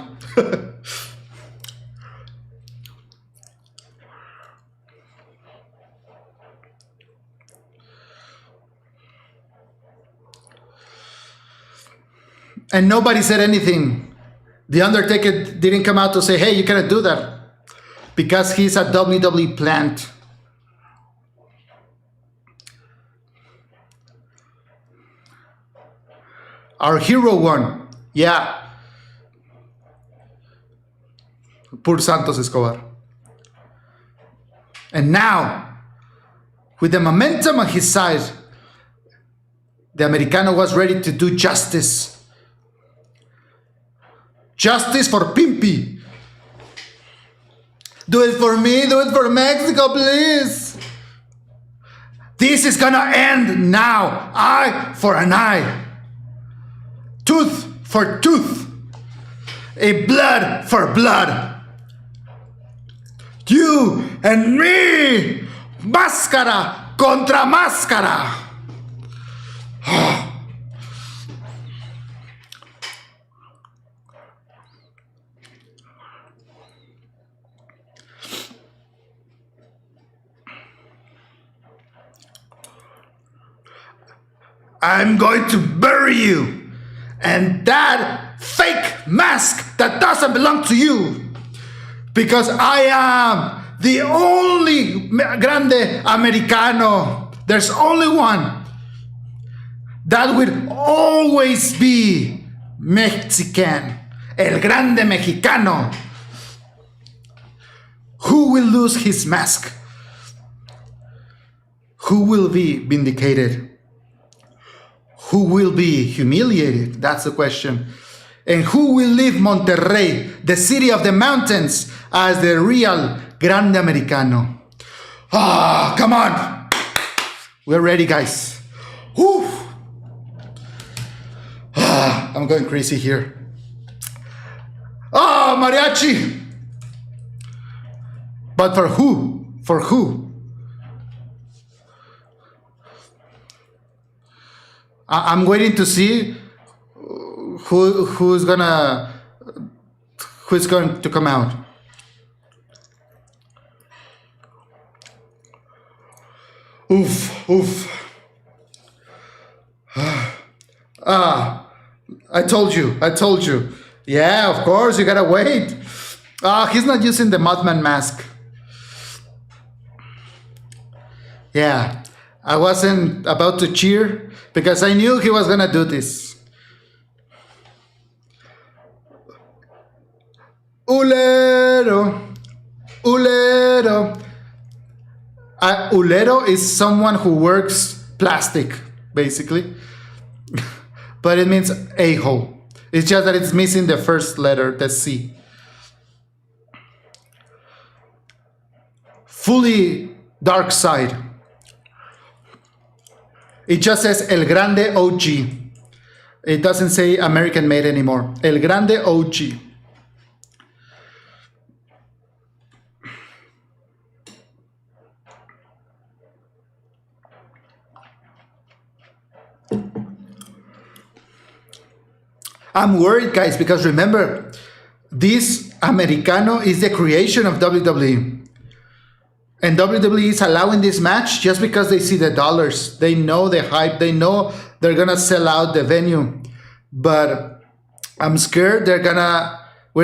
And nobody said anything. The Undertaker didn't come out to say, hey, you cannot do that. Because he's a WWE plant. Our hero won. Yeah. Poor Santos Escobar. And now, with the momentum on his side, the Americano was ready to do justice. Justice for Pimpy. Do it for me, do it for Mexico, please. This is gonna end now. Eye for an eye. Tooth for tooth. A blood for blood. You and me. Máscara contra máscara. I'm going to bury you. And that fake mask that doesn't belong to you. Because I am the only Grande Americano. There's only one. That will always be Mexican. El Grande Mexicano. Who will lose his mask? Who will be vindicated? Who will be humiliated? That's the question. And who will leave Monterrey, the city of the mountains, as the real Grande Americano? Ah, come on. We're ready, guys. Whew. Ah, I'm going crazy here. Ah, mariachi. But for who? For who? I'm waiting to see who's going to come out. Oof, oof. I told you. Yeah, of course, you gotta wait. He's not using the Mothman mask. Yeah, I wasn't about to cheer because I knew he was gonna do this. Ulero. Ulero is someone who works plastic, basically. but it means a-hole. It's just that it's missing the first letter, the C. Fully dark side. It just says El Grande OG. It doesn't say American made anymore. El Grande OG. I'm worried, guys, because remember, this Americano is the creation of WWE. And WWE is allowing this match just because they see the dollars. They know the hype. They know they're going to sell out the venue. But I'm scared we're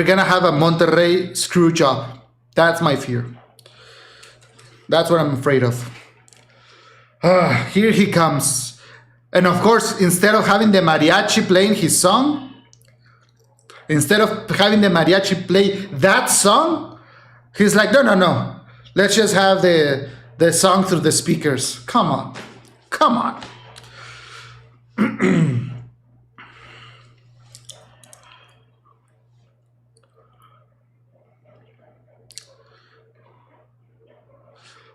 going to have a Monterrey screw job. That's my fear. That's what I'm afraid of. Here he comes. And of course, instead of having the mariachi playing his song, instead of having the mariachi play that song, he's like, no. Let's just have the song through the speakers. Come on. Come on.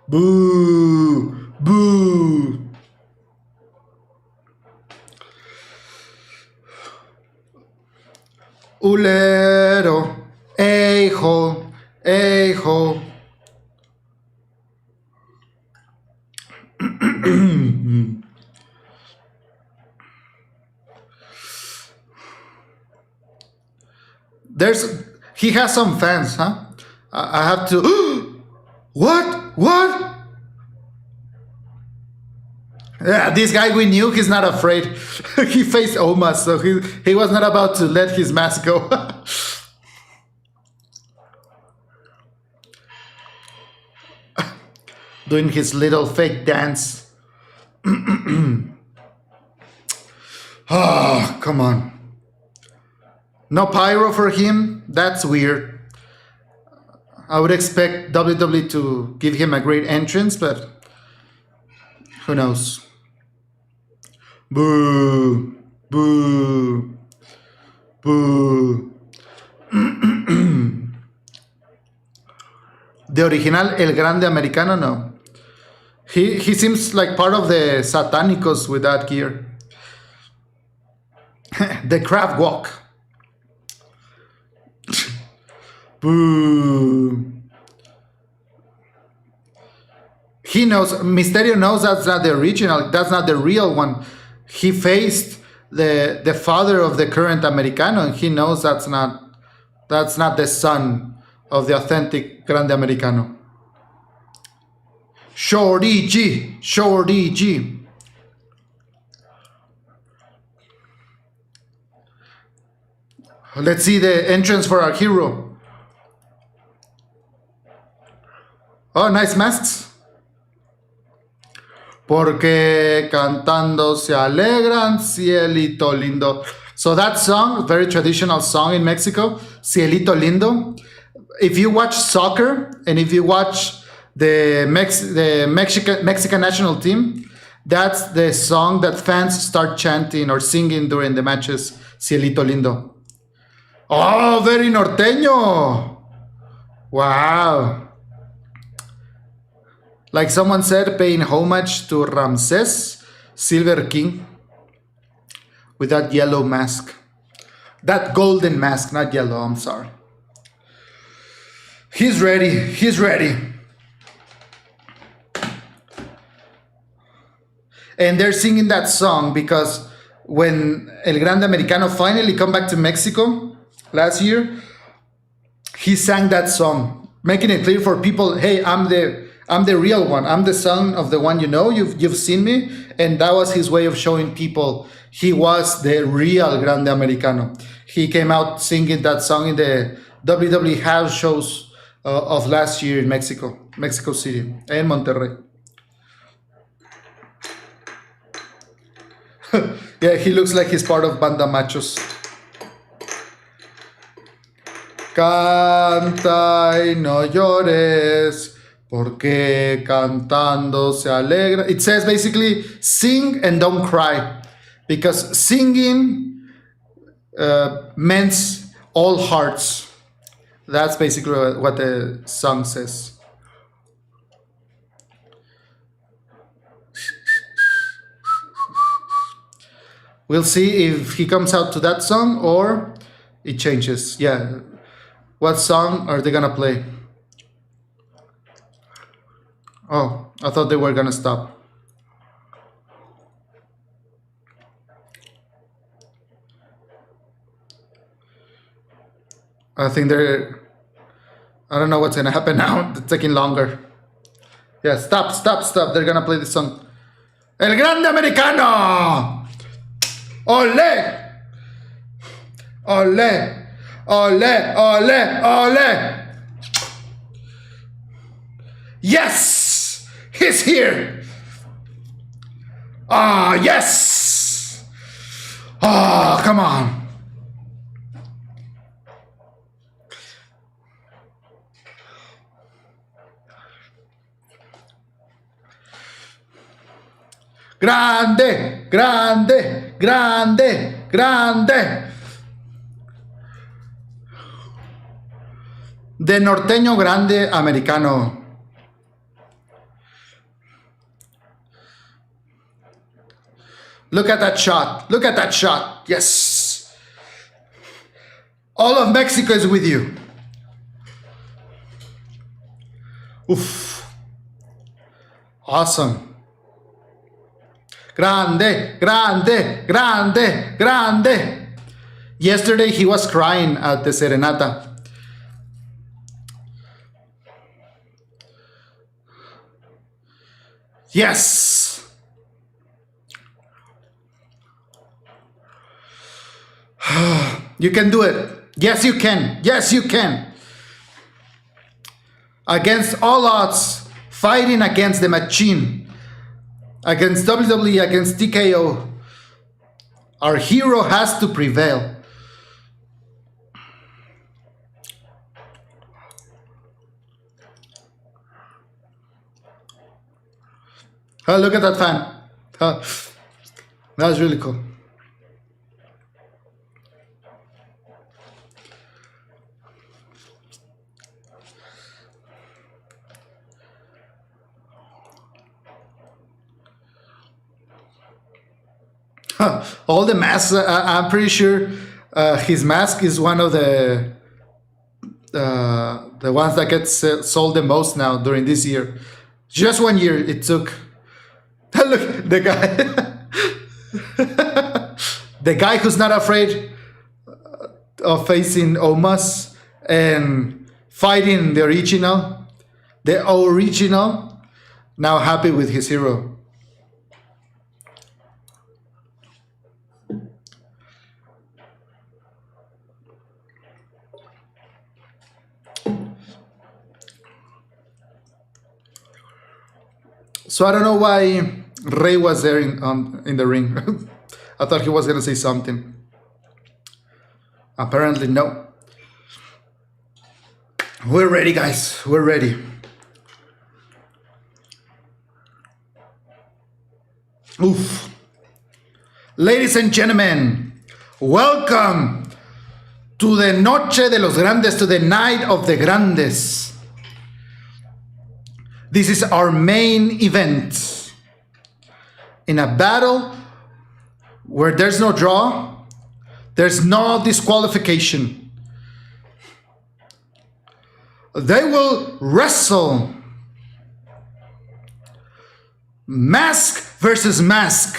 Boo. Boo. Ulero. Hijo. Hijo. He has some fans, huh? I have to. What? Yeah, this guy we knew, he's not afraid. He faced Omos, so he was not about to let his mask go. Doing his little fake dance. Oh, come on. No pyro for him? That's weird. I would expect WWE to give him a great entrance, but who knows? Boo. Boo. Boo. The original El Grande Americano? No. He seems like part of the Satanicos with that gear. The crab walk. Boo. He knows, Mysterio knows that's not the original, that's not the real one. He faced the father of the current Americano, and he knows that's not the son of the authentic Grande Americano. Shorty G. Let's see the entrance for our hero. Oh, nice masks. Porque cantando se alegran, cielito lindo. So that song, very traditional song in Mexico, Cielito Lindo. If you watch soccer and if you watch the Mexican national team, that's the song that fans start chanting or singing during the matches, Cielito Lindo. Oh, very norteño. Wow. Like someone said, paying homage to Ramses, Silver King, with that yellow mask. That golden mask, not yellow, I'm sorry. He's ready. And they're singing that song because when El Grande Americano finally come back to Mexico last year, he sang that song, making it clear for people, hey, I'm the real one. I'm the son of the one you know. You've seen me. And that was his way of showing people he was the real Grande Americano. He came out singing that song in the WWE house shows of last year in Mexico City and Monterrey. Yeah, he looks like he's part of Banda Machos. Canta y no llores, porque cantando se alegra. It says basically, sing and don't cry, because singing means all hearts. That's basically what the song says. We'll see if he comes out to that song or it changes. Yeah. What song are they gonna play? Oh, I thought they were gonna stop. I think they're... I don't know what's gonna happen now. It's taking longer. Yeah, stop. They're gonna play this song. El Grande Americano! Ole! Ole! Ole! Ole! Ole! Yes! He's here! Ah, yes! Ah, come on. Grande, grande, grande, grande. De norteño grande americano. Look at that shot. Look at that shot. Yes. All of Mexico is with you. Oof. Awesome. Grande, grande, grande, grande. Yesterday he was crying at the serenata. Yes. You can do it. Yes, you can. Yes, you can. Against all odds, fighting against the machine, against WWE, against TKO, our hero has to prevail. Oh, look at that fan. Oh, that was really cool. All the masks, I'm pretty sure his mask is one of the ones that gets sold the most now during this year. Just 1 year it took. Look, the guy. The guy who's not afraid of facing Omas and fighting the original, now happy with his hero. So I don't know why Rey was there in the ring. I thought he was gonna say something. Apparently no. We're ready, guys. We're ready. Oof. Ladies and gentlemen, welcome to the Noche de los Grandes, to the Night of the Grandes. This is our main event. In a battle where there's no draw, there's no disqualification. They will wrestle. Mask versus mask.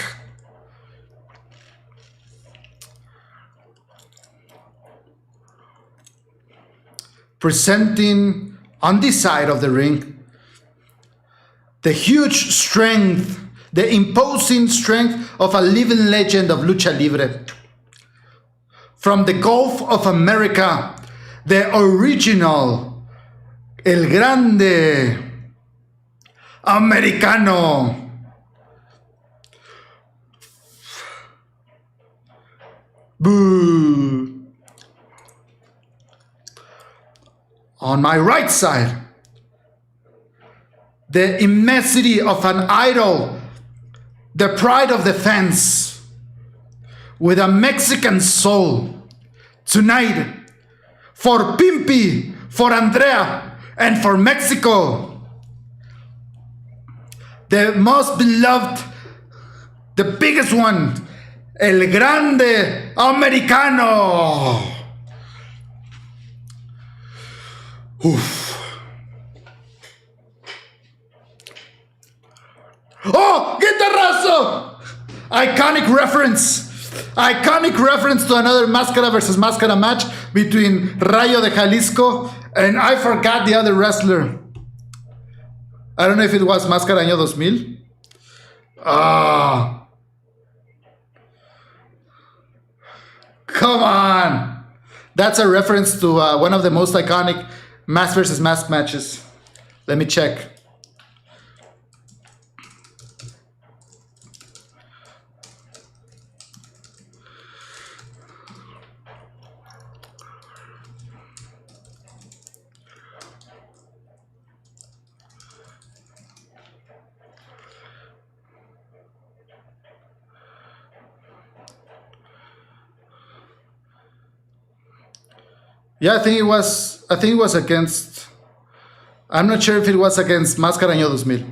Presenting on this side of the ring the huge strength, the imposing strength of a living legend of Lucha Libre. From the Gulf of America, the original, El Grande, Americano. Boo. On my right side, the immensity of an idol, the pride of the fans, with a Mexican soul. Tonight, for Pimpy, for Andrea, and for Mexico, the most beloved, the biggest one, El Grande Americano. Oof. Oh, guitarrazo! Iconic reference to another Máscara versus Máscara match between Rayo de Jalisco and I forgot the other wrestler. I don't know if it was Máscara Año 2000. Ah. Come on. That's a reference to one of the most iconic Mask versus Mask matches. Let me check. Yeah, I think it was against. I'm not sure if it was against Máscara Año 2000.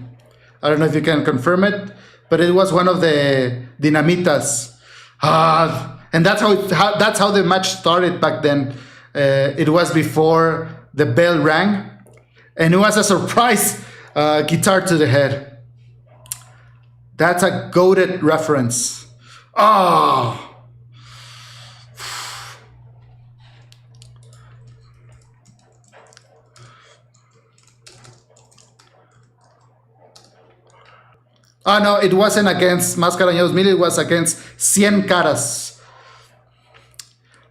I don't know if you can confirm it, but it was one of the Dinamitas. And that's how the match started back then. It was before the bell rang, and it was a surprise guitar to the head. That's a goated reference. Oh. Oh no, it wasn't against Máscara Año 2000, it was against 100 Caras.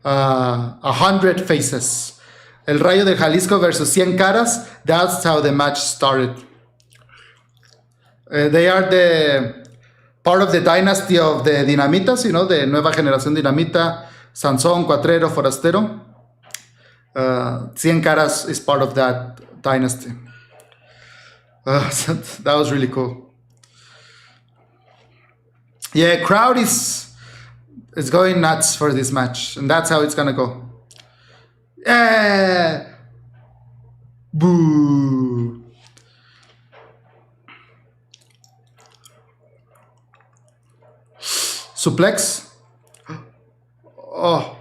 100 Faces. El Rayo de Jalisco versus 100 Caras. That's how the match started. They are the part of the dynasty of the Dinamitas, you know, the Nueva Generación Dinamita, Sansón, Cuatrero, Forastero. 100 Caras is part of that dynasty. That was really cool. Yeah, crowd is going nuts for this match, and that's how it's gonna go. Yeah, boo. Suplex. Oh.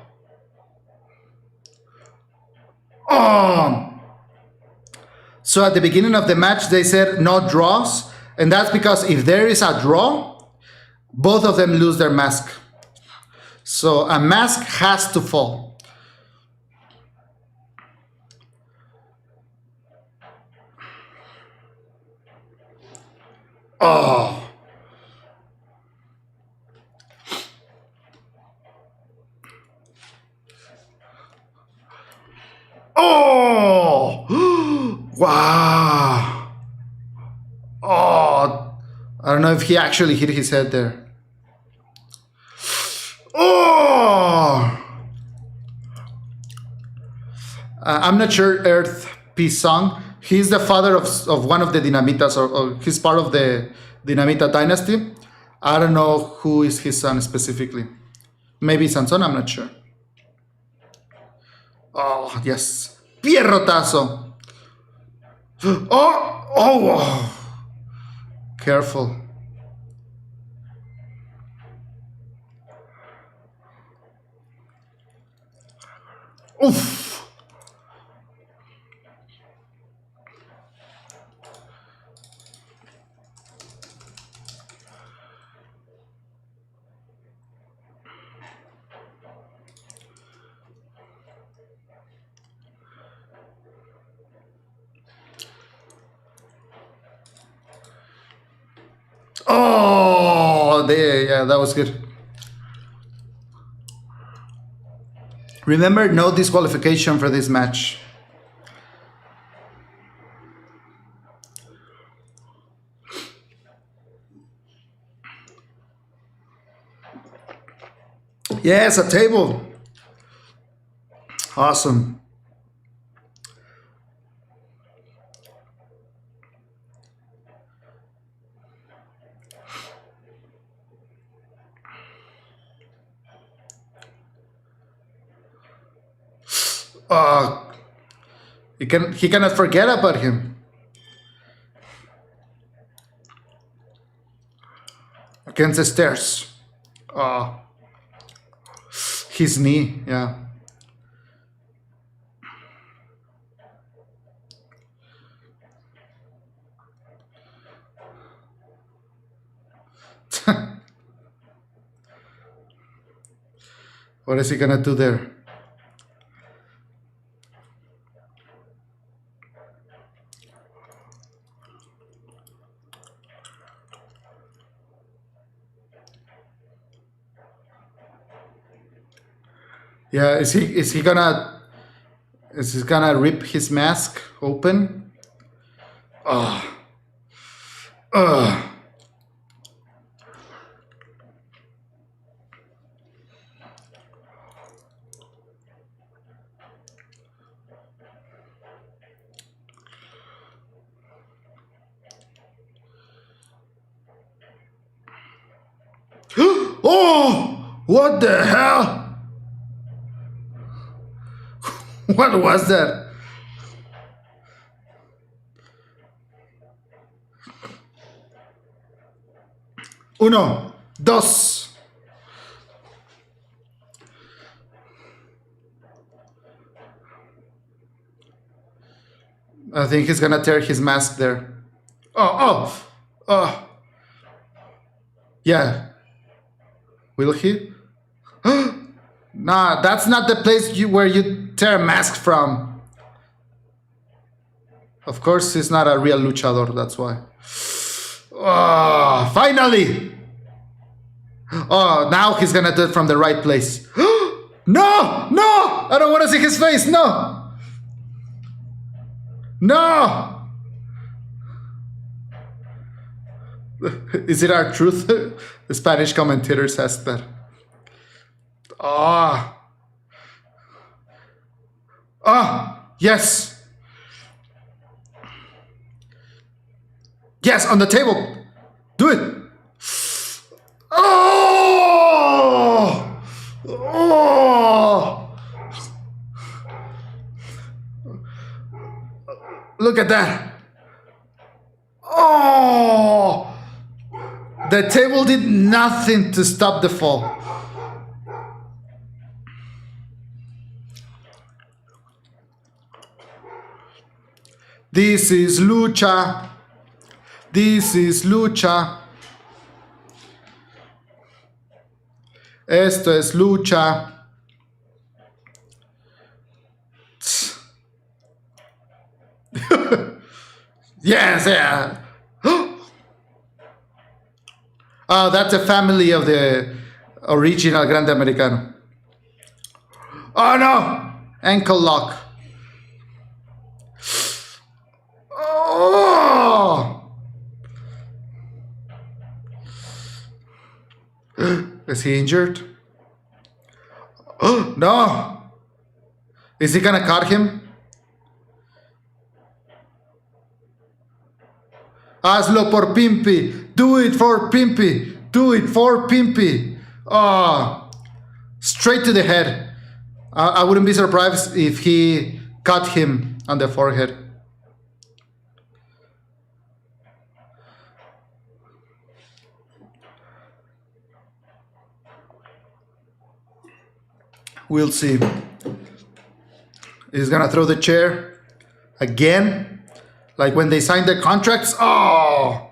So at the beginning of the match, they said no draws, and that's because if there is a draw, both of them lose their mask. So a mask has to fall. Oh. Oh. Wow. Oh. I don't know if he actually hit his head there. Oh! I'm not sure Earth Peace Song. He's the father of one of the Dinamitas, or he's part of the Dinamita dynasty. I don't know who is his son specifically. Maybe Sansón, I'm not sure. Oh, yes. Pierrotazo. Oh! Oh! Careful. Oof. Oh, there, yeah, that was good. Remember, no disqualification for this match. Yes, a table. Awesome. He cannot forget about him. Against the stairs. His knee, yeah. What is he gonna do there? Yeah, is he gonna rip his mask open? Oh, what the hell? What was that? Uno, dos. I think he's gonna tear his mask there. Yeah. Will he? Nah, that's not the place where you tear a mask from. Of course, he's not a real luchador, that's why. Finally! Oh, now he's gonna do it from the right place. No! No! I don't want to see his face! No! No! Is it our truth? The Spanish commentators asked that. Yes. Yes, on the table. Do it. Look at that. The table did nothing to stop the fall. This is Lucha. This is Lucha. Esto es Lucha. Yes, yeah. Oh, that's a family of the original Grande Americano. Oh no! Ankle lock. Oh! Is he injured? Oh no! Is he gonna cut him? Hazlo por Pimpy. Do it for Pimpy. Do it for Pimpy. Oh, straight to the head. I wouldn't be surprised if he cut him on the forehead. We'll see. He's gonna throw the chair again. Like when they signed the contracts. Oh!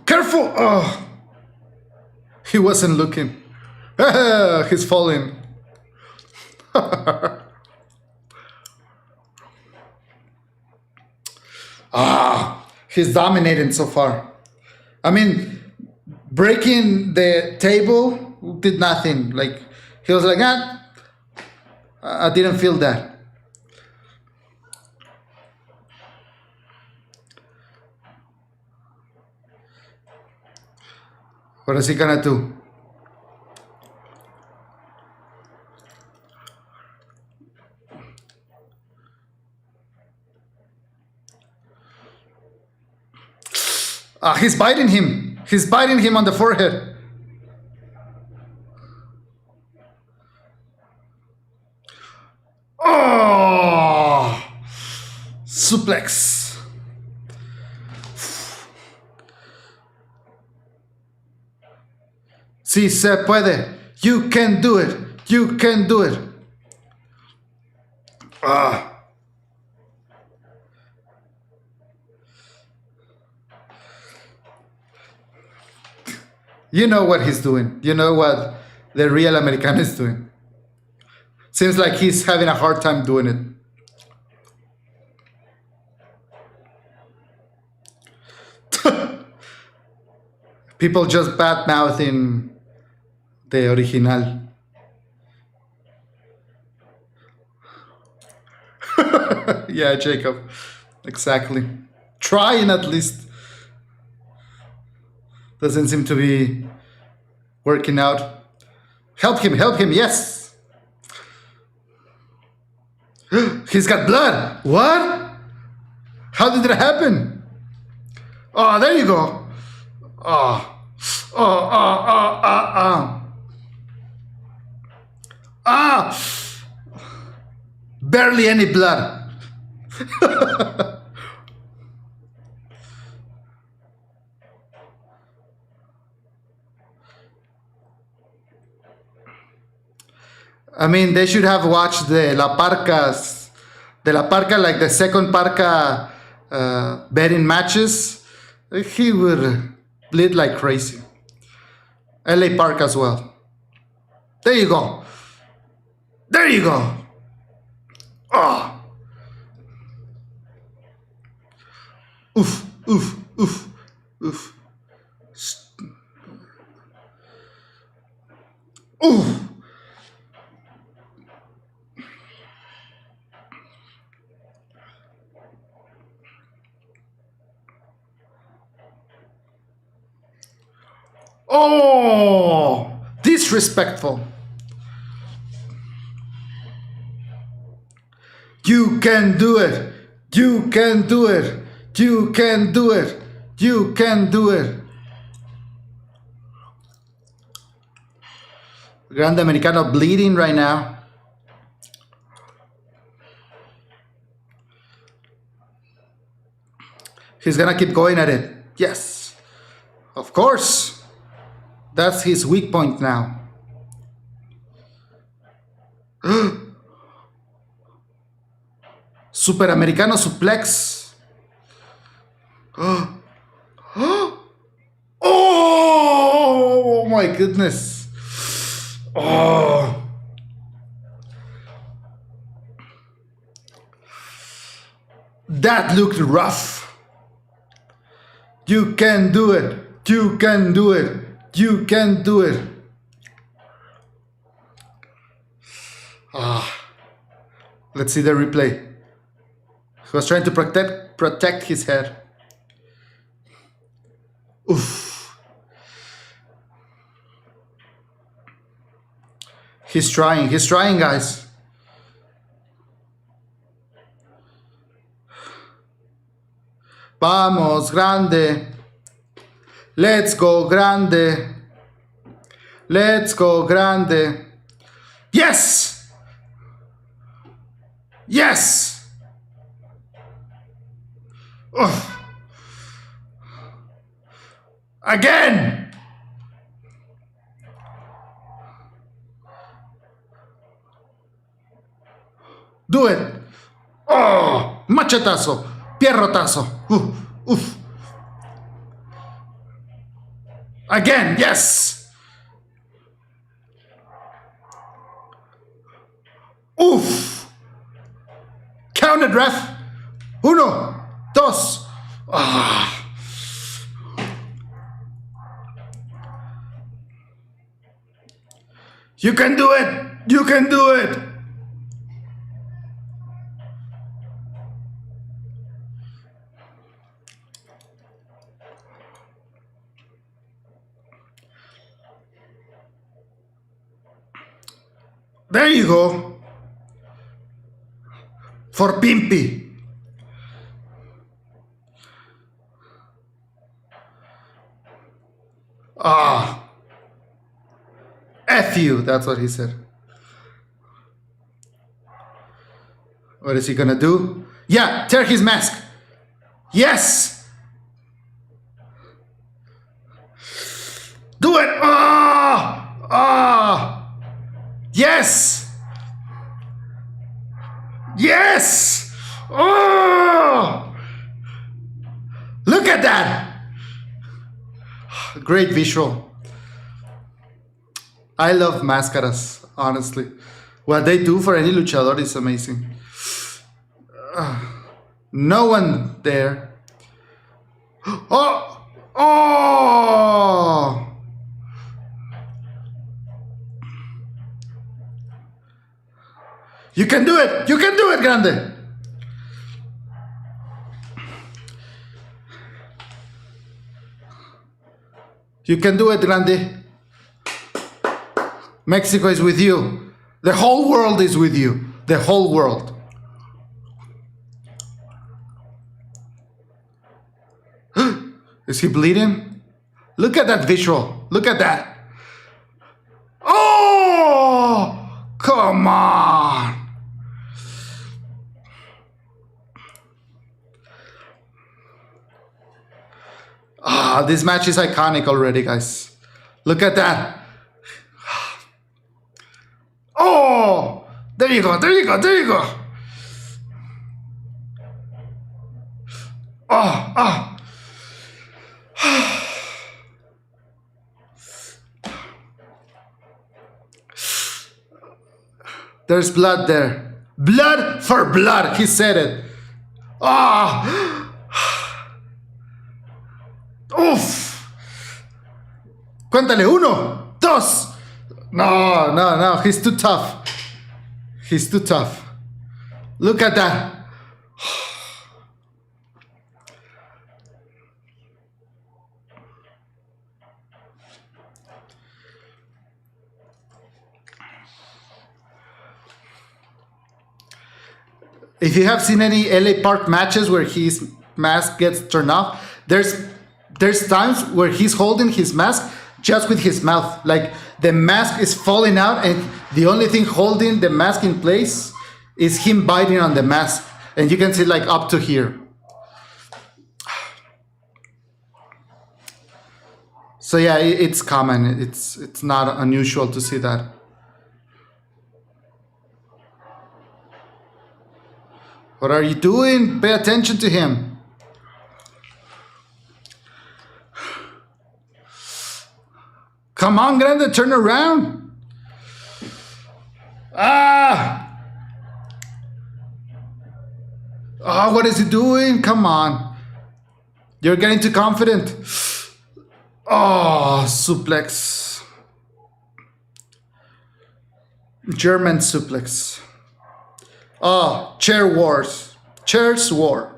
Careful! Oh! He wasn't looking. He's falling. He's dominating so far. I mean, breaking the table did nothing. Like, he was like, I didn't feel that. What is he gonna do? He's biting him. He's biting him on the forehead. Oh! Suplex. Si se puede. You can do it. You can do it. Ah. You know what he's doing. You know what the real Americano is doing. Seems like he's having a hard time doing it. People just bad mouthing the original. Yeah, Jacob. Exactly. Trying at least. Doesn't seem to be working out. Help him, yes! He's got blood! What? How did it happen? Oh, there you go. Oh. Barely any blood. I mean, they should have watched the La Parca, like the second Parca betting matches. He would bleed like crazy. LA Park as well. There you go. There you go. Oh. Oof, oof, oof, oof. Oof. Oh, disrespectful. You can do it. You can do it. You can do it. You can do it. Grande Americano bleeding right now. He's gonna keep going at it. Yes. Of course. That's his weak point now. Super Americano suplex. Oh my goodness. Oh. That looked rough. You can do it. You can do it. You can do it. Let's see the replay. He was trying to protect his head. Oof. He's trying, guys. Vamos, Grande. Let's go, Grande. Let's go, Grande. Yes! Yes! Ugh. Again! Do it! Oh! Machetazo! Pierrotazo! Oof! Again, yes! Oof! Counted, ref! Uno, dos. Ah. You can do it! You can do it! There you go. For Pimpy. Ah. F you, that's what he said. What is he gonna do? Yeah, tear his mask. Yes! Do it! Ah! Ah! Yes! Yes! Oh! Look at that! Great visual. I love máscaras, honestly. What they do for any luchador is amazing. No one there. Oh! Oh! You can do it! You can do it, Grande! You can do it, Grande. Mexico is with you. The whole world is with you. The whole world. Is he bleeding? Look at that visual. Look at that. Oh! Come on. Ah, this match is iconic already, guys. Look at that. Oh! There you go, there you go, there you go. Oh, oh. There's blood there. Blood for blood, he said it. Ah! Uf! Cuéntale, 1, 2. No, no, no, he's too tough. He's too tough. Look at that. If you have seen any LA Park matches where his mask gets turned off, there's times where he's holding his mask just with his mouth. Like the mask is falling out and the only thing holding the mask in place is him biting on the mask. And you can see like up to here. So yeah, it's common. It's not unusual to see that. What are you doing? Pay attention to him. Come on, Grande, turn around. Ah! Oh, what is he doing? Come on. You're getting too confident. Oh, suplex. German suplex. Oh, chair wars. Chairs war.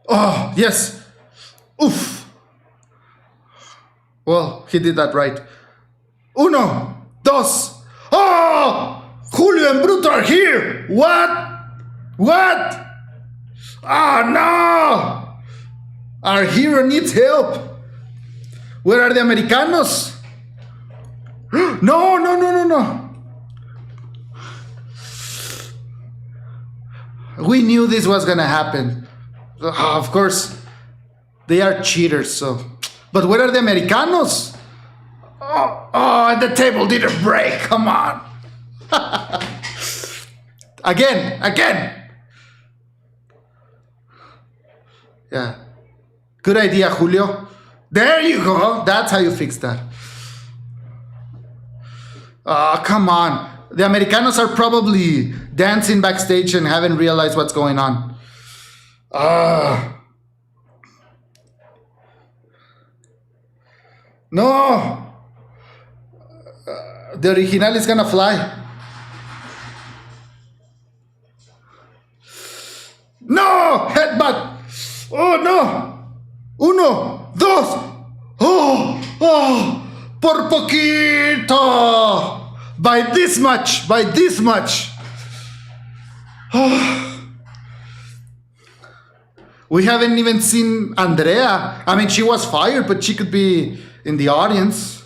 Oh, yes. Oof. Well, he did that right. 1, 2. Oh! Julio and Bruto are here. What? What? Oh, no. Our hero needs help. Where are the Americanos? No, no, no, no, no. We knew this was gonna happen. Of course, they are cheaters, so. But where are the Americanos? Oh, the table didn't break. Come on. Again. Yeah. Good idea, Julio. There you go. That's how you fix that. Oh, come on. The Americanos are probably dancing backstage and haven't realized what's going on. No. The original is gonna fly. No! Headbutt! Oh, no! 1, 2. Oh! Por poquito! By this much! By this much! Oh. We haven't even seen Andrea. I mean, she was fired, but she could be in the audience.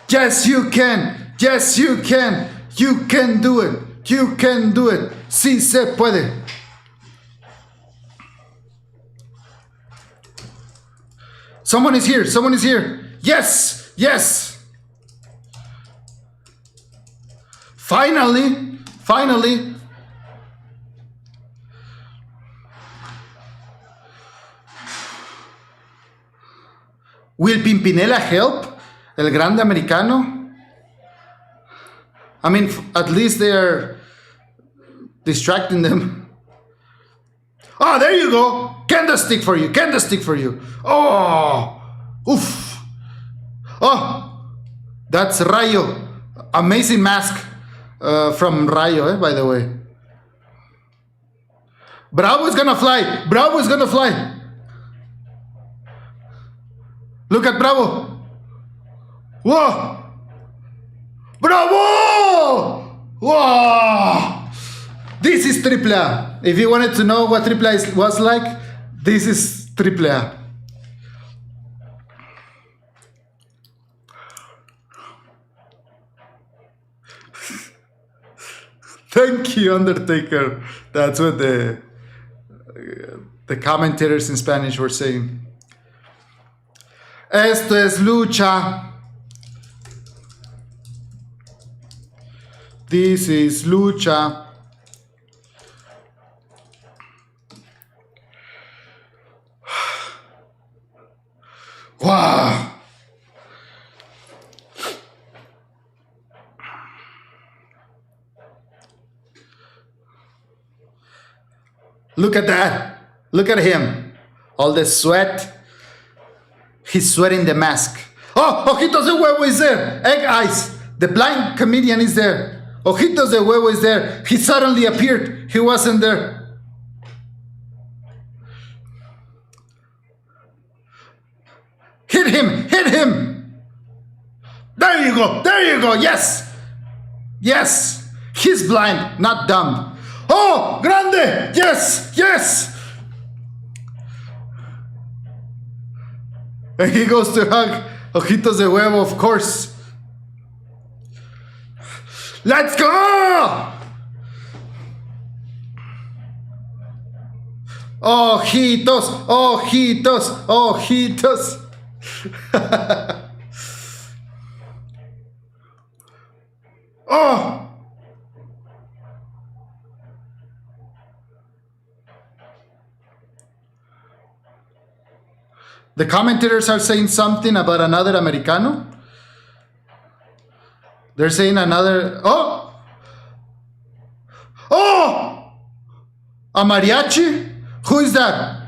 Yes, you can. Yes, you can. You can do it. You can do it. Sí se puede. Someone is here. Someone is here. Yes. Yes. Finally. Finally. Will Pimpinela help El Grande Americano? I mean, at least they're distracting them. Oh, there you go. Candlestick for you. Candlestick for you. Oh, oof. Oh, that's Rayo. Amazing mask from Rayo, by the way. Bravo is gonna fly. Bravo is gonna fly. Look at Bravo. Whoa. Bravo. Whoa. This is Triple A. If you wanted to know what Triple A was like, this is Triple A. Thank you, Undertaker. That's what the commentators in Spanish were saying. Esto es lucha. This is lucha. Wow. Look at that. Look at him. All the sweat. He's sweating the mask. Oh, Ojitos de Huevo is there. Egg Eyes. The blind comedian is there. Ojitos de Huevo is there. He suddenly appeared. He wasn't there. Hit him. Hit him. There you go. There you go. Yes. Yes. He's blind, not dumb. Oh, Grande. Yes. Yes. And he goes to hug Ojitos de Huevo, of course. Let's go! Ojitos, ojitos, ojitos. Oh! The commentators are saying something about another Americano. They're saying another... Oh! Oh! A mariachi? Who is that?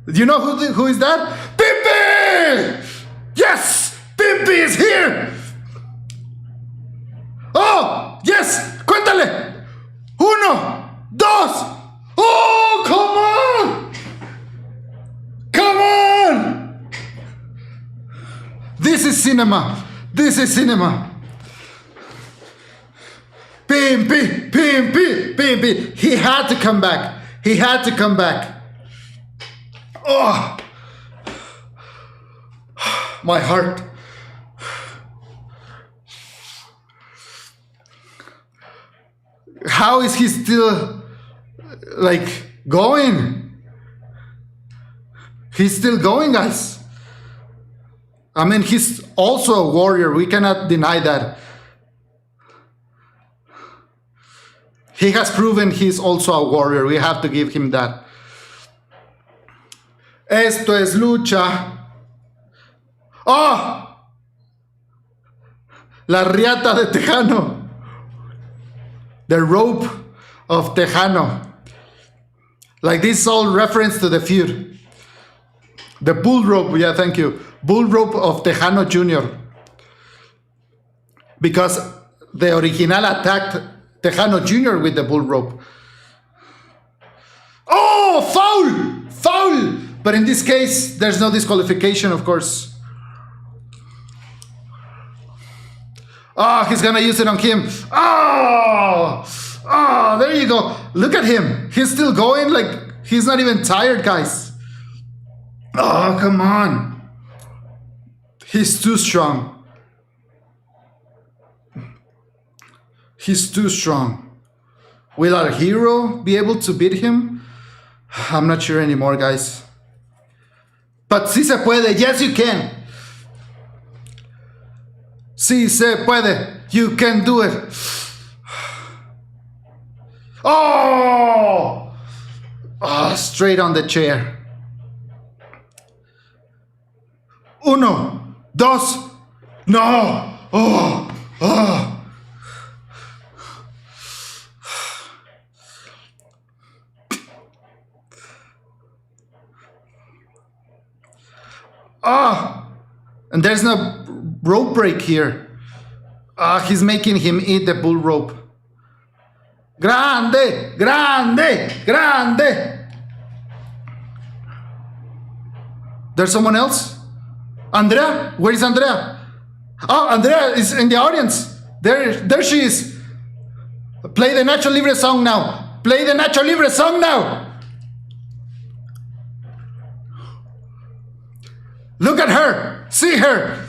Do you know who is that? Pimpi! Yes! Pimpi is here! Oh! Yes! Cuéntale! Uno! Dos! Oh, come on! Come on! This is cinema. This is cinema. Pimpi, Pimpi, Pimpi. He had to come back. He had to come back. Oh, my heart. How is he still like going? He's still going, guys. I mean, he's also a warrior. We cannot deny that. He has proven he's also a warrior. We have to give him that. Esto es lucha. Oh! La riata de Tejano. The rope of Tejano. Like this is all reference to the feud. The bull rope, yeah, thank you. Bull rope of Tejano Jr. Because the original attacked Tejano Jr. with the bull rope. Oh, foul! Foul! But in this case, there's no disqualification, of course. Oh, he's gonna use it on him. Oh! Oh, there you go. Look at him. He's still going. Like, he's not even tired, guys. Oh, come on. He's too strong. He's too strong. Will our hero be able to beat him? I'm not sure anymore, guys. But sí se puede. Yes, you can. Sí se puede. You can do it. Oh! Oh, straight on the chair. Uno, dos, no. Oh, oh. Ah, and there's no rope break here. He's making him eat the bull rope. Grande, grande, grande. There's someone else? Andrea? Where is Andrea? Oh, Andrea is in the audience. There she is. Play the Nacho Libre song now. Play the Nacho Libre song now. Look at her. See her.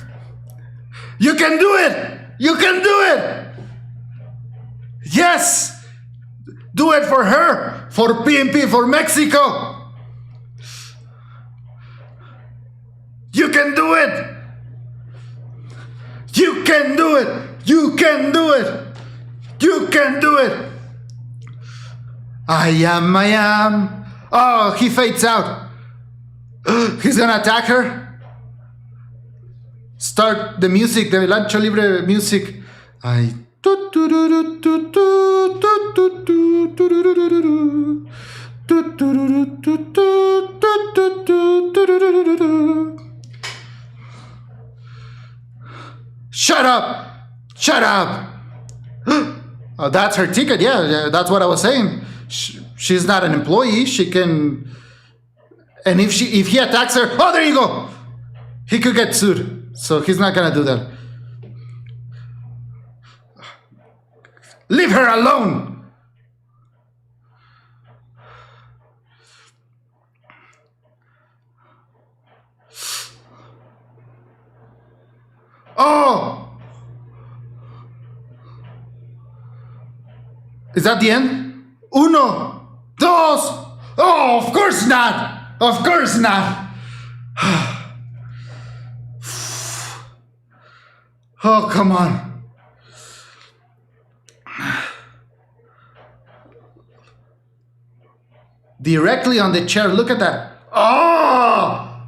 You can do it. You can do it. Yes. Do it for her. For PMP, for Mexico. You can do it. You can do it. You can do it. You can do it. I am. Oh, he fades out. He's gonna attack her. Start the music, the Nacho Libre music. Shut up! Shut up! Oh, that's her ticket. Yeah, that's what I was saying. She's not an employee. She can. And if he attacks her, oh, there you go. He could get sued. So he's not gonna do that. Leave her alone. Oh! Is that the end? Uno, dos. Oh, of course not. Of course not. Oh, come on. Directly on the chair. Look at that. Oh!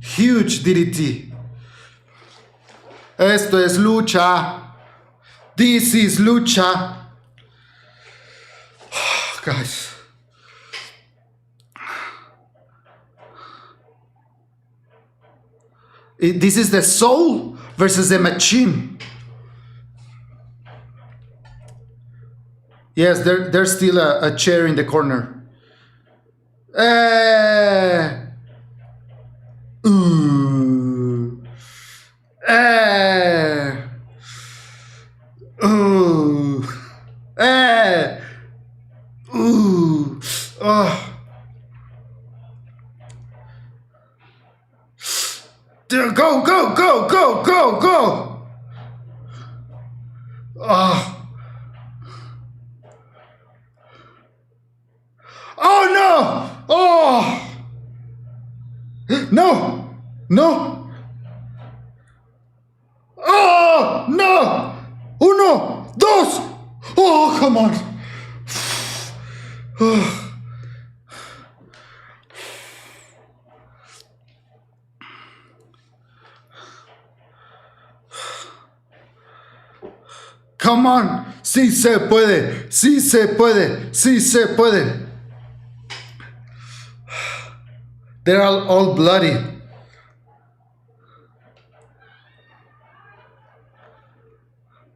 Huge DDT. Esto es lucha. This is lucha. Oh, guys. This is the soul versus the machine. Yes, there's still a chair in the corner. Ooh. Ooh. Ooh. Oh. Go, go, go, go, go, go. Oh. Oh no! Oh! No! No! Oh no! Uno, dos! Oh, come on! Oh. Come on, sí se puede, sí se puede, sí se puede. They're all bloody.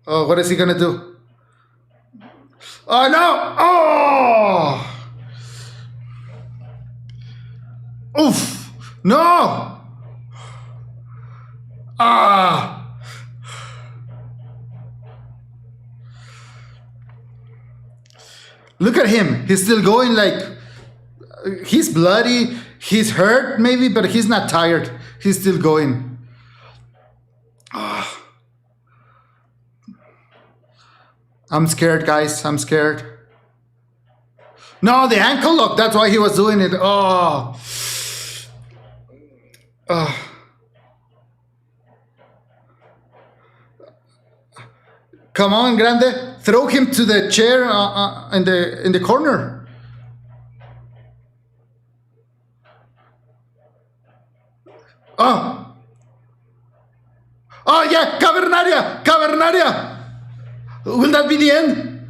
Oh, what is he gonna do? Oh no! Oh! Oof! No! Ah! Look at him. He's still going like... He's bloody. He's hurt maybe, but he's not tired. He's still going. I'm scared, guys. I'm scared. No, the ankle lock. That's why he was doing it. Oh. Come on, Grande. Throw him to the chair in the corner. Oh. Oh, yeah. Cavernaria. Cavernaria. Will that be the end?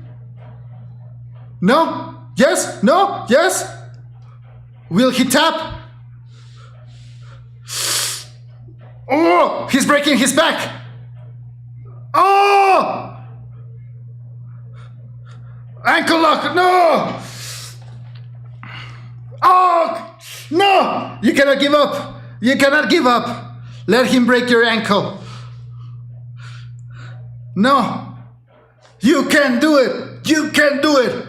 No? Yes? No? Yes? Will he tap? Oh! He's breaking his back! Oh! Ankle lock! No! Oh! No! You cannot give up! You cannot give up! Let him break your ankle! No! You can do it! You can do it!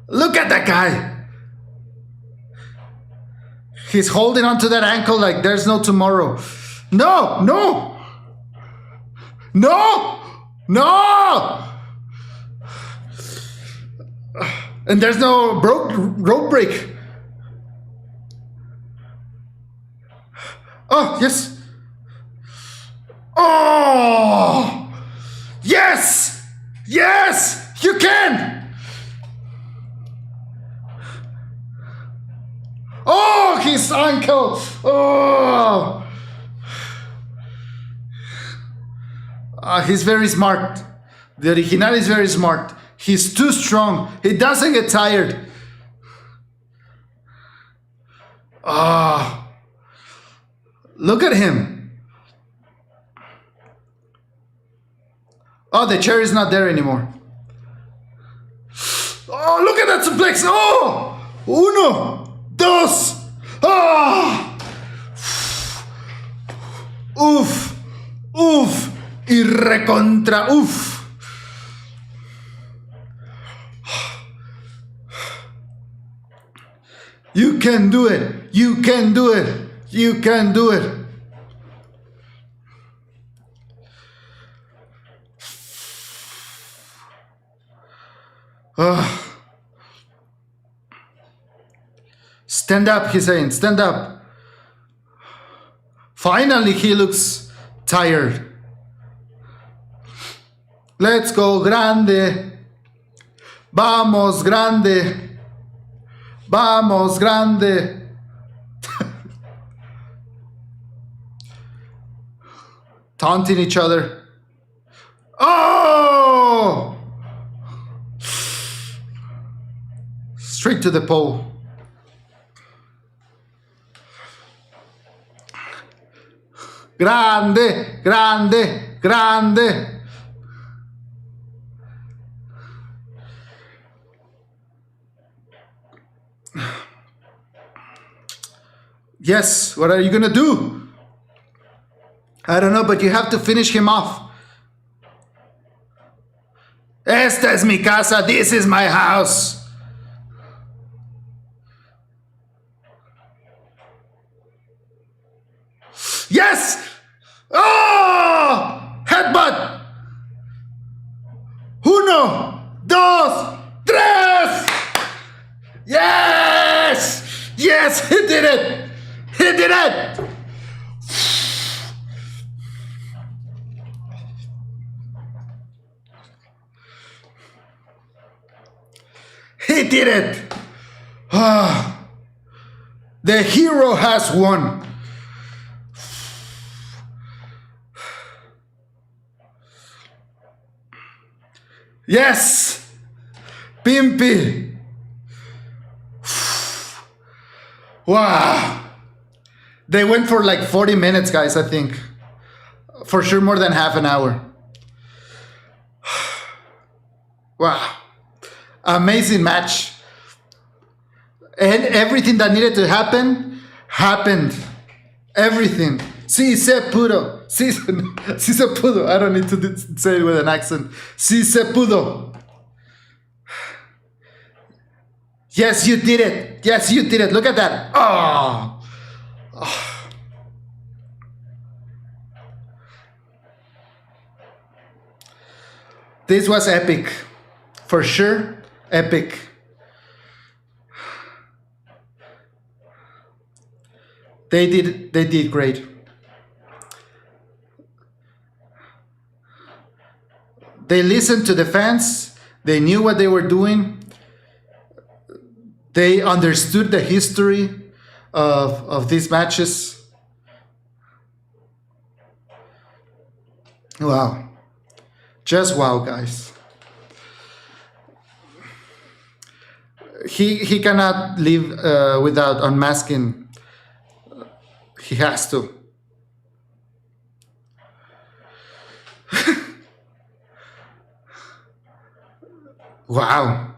Look at that guy! He's holding onto that ankle like there's no tomorrow. No! No! No! No! And there's no rope break. Oh, yes. Oh! Yes! Yes! You can! Oh, his ankle! Oh! He's very smart. The original is very smart. He's too strong. He doesn't get tired. Ah! Look at him. Oh, the chair is not there anymore. Oh, look at that suplex! Oh! Uno! Dos! Ah! Uf! Uf! Y recontra uf! You can do it! You can do it! You can do it! Stand up, he's saying. Stand up. Finally, he looks tired. Let's go, Grande. Vamos, Grande. Vamos, Grande. Taunting each other. Oh! Straight to the pole. Grande, grande, grande. Yes, what are you gonna do? I don't know, but you have to finish him off. Esta es mi casa, this is my house. Yes! Oh! Headbutt! Uno, dos, tres! Yes! Yes, he did it! He did it! He did it! Ah, the hero has won. Yes! Pimpy! Wow! They went for like 40 minutes, guys, I think. For sure more than half an hour. Wow. Amazing match. And everything that needed to happen, happened. Everything. Si se pudo. Si se pudo. I don't need to say it with an accent. Si se pudo. Yes, you did it. Yes, you did it. Look at that. Oh. This was epic. For sure, epic. They did great. They listened to the fans. They knew what they were doing. They understood the history of these matches. Wow. Just wow, guys. He cannot live without unmasking. He has to. Wow.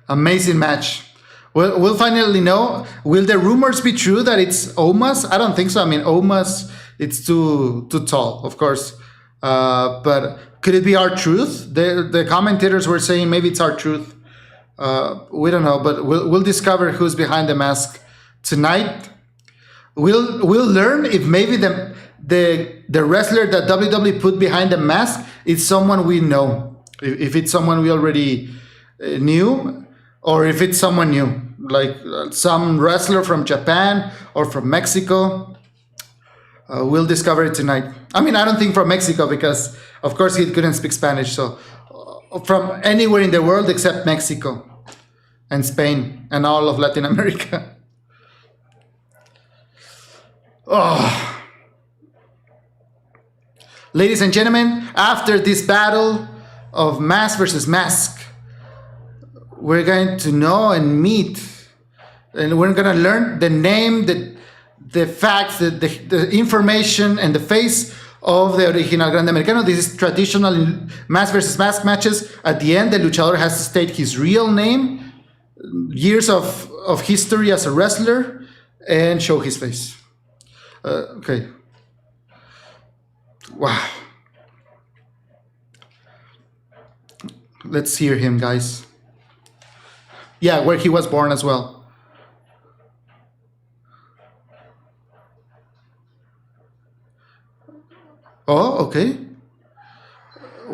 Amazing match. We'll finally know. Will the rumors be true that it's Omas? I don't think so. I mean, Omas, it's too tall, of course. But could it be R-Truth? The commentators were saying maybe it's R-Truth. We don't know, but we'll discover who's behind the mask tonight. We'll learn if maybe the wrestler that WWE put behind the mask is someone we know. If it's someone we already knew, or if it's someone new, like some wrestler from Japan or from Mexico. We'll discover it tonight. I mean, I don't think from Mexico because, of course, he couldn't speak Spanish. So from anywhere in the world except Mexico and Spain and all of Latin America. Oh. Ladies and gentlemen, after this battle of mask versus mask, we're going to know and meet, and we're going to learn the name, the facts, the information, and the face of the original Grande Americano. This is traditional mask versus mask matches. At the end, the luchador has to state his real name, years of history as a wrestler, and show his face. Okay. Wow. Let's hear him, guys. Yeah, where he was born as well. Oh, okay.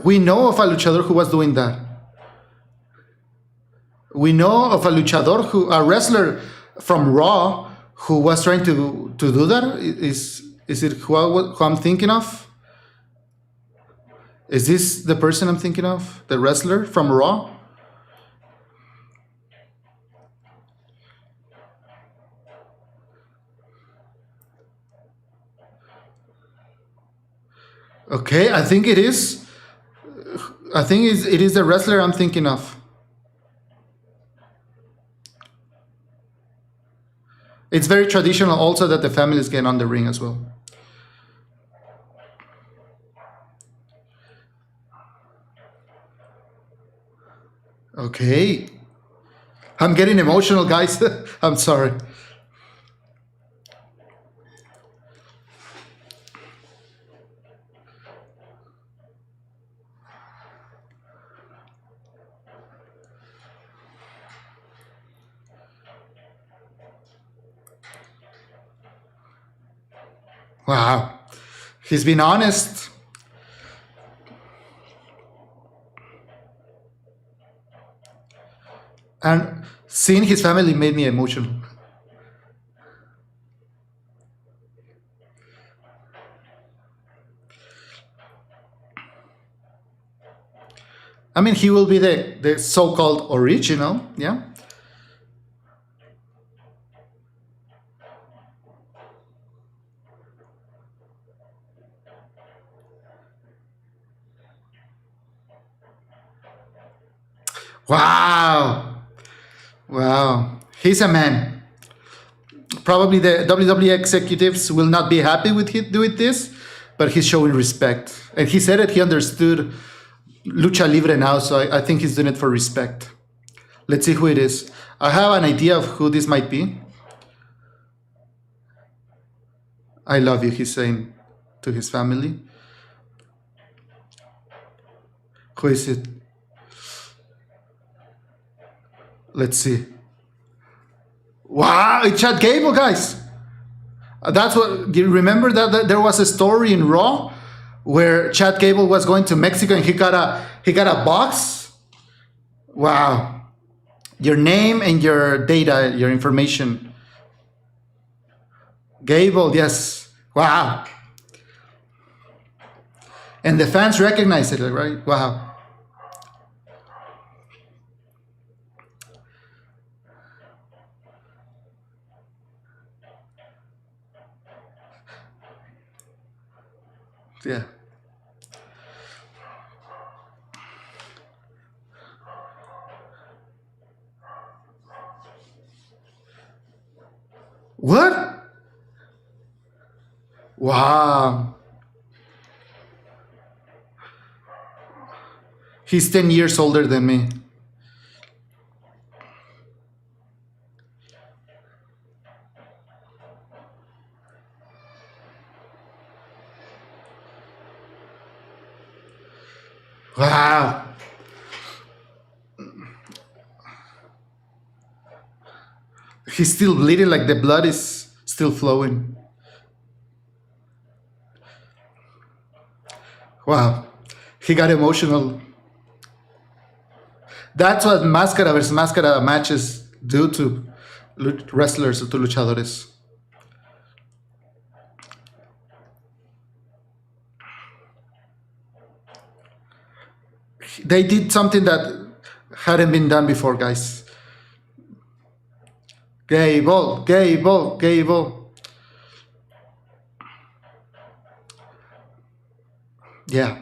We know of a luchador who was doing that. We know of a wrestler from Raw who was trying to do that. Is it who I'm thinking of? Is this the person I'm thinking of? The wrestler from Raw? Okay, I think it is. I think it is the wrestler I'm thinking of. It's very traditional also that the families get on the ring as well. Okay. I'm getting emotional, guys. I'm sorry. Wow. He's been honest. And seeing his family made me emotional. I mean, he will be the so-called original, yeah? Wow. Wow. He's a man. Probably the WWE executives will not be happy with this, but he's showing respect. And he said that he understood Lucha Libre now, so I think he's doing it for respect. Let's see who it is. I have an idea of who this might be. I love you, he's saying. to his family. Who is it? Let's see. Wow, it's Chad Gable, guys. That's what you remember that there was a story in Raw where Chad Gable was going to Mexico and he got a box. Wow. Your name and your data, your information. Gable, yes. Wow. And the fans recognize it, right? Wow. Yeah. What? Wow. He's 10 years older than me. Wow. He's still bleeding, like the blood is still flowing. Wow. He got emotional. That's what Máscara versus Máscara matches do to wrestlers, to luchadores. They did something that hadn't been done before, guys. Gable, Gable, Gable. Yeah.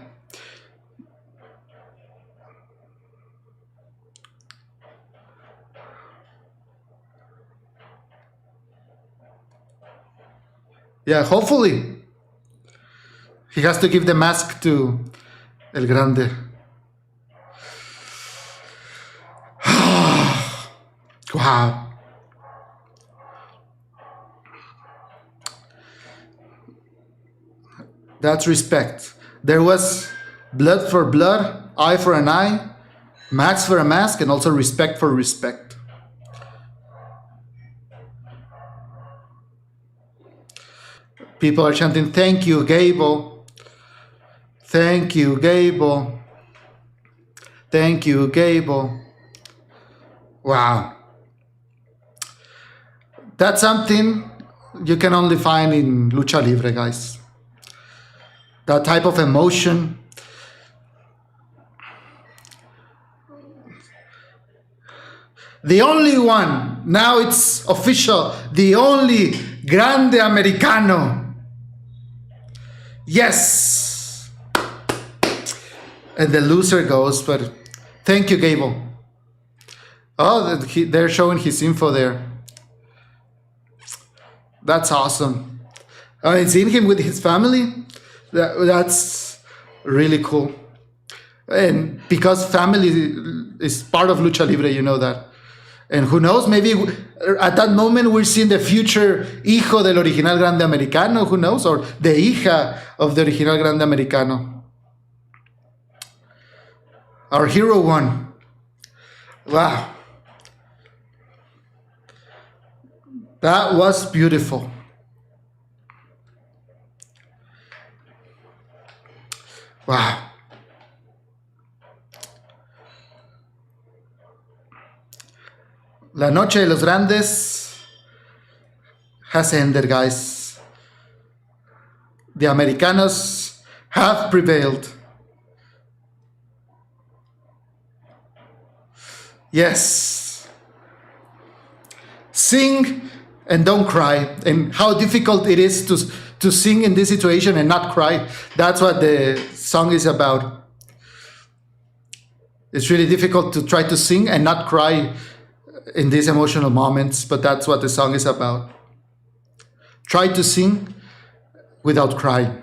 Yeah, hopefully. He has to give the mask to El Grande. Wow. That's respect. There was blood for blood, eye for an eye, mask for a mask, and also respect for respect. People are chanting, "Thank you, Gable. Thank you, Gable. Thank you, Gable." Wow. That's something you can only find in Lucha Libre, guys. That type of emotion. The only one, now it's official, the only Grande Americano. Yes. And the loser goes, but thank you, Gable. Oh, they're showing his info there. That's awesome. I mean, seeing him with his family, that's really cool. And because family is part of Lucha Libre, you know that. And who knows, maybe at that moment we're seeing the future Hijo del Original Grande Americano, who knows? Or the hija of the Original Grande Americano. Our hero won. Wow. That was beautiful. Wow. La Noche de los Grandes has ended, guys. The Americanos have prevailed. Yes. Sing and don't cry. And how difficult it is to sing in this situation and not cry. That's what the song is about. It's really difficult to try to sing and not cry in these emotional moments, but that's what the song is about. Try to sing without crying.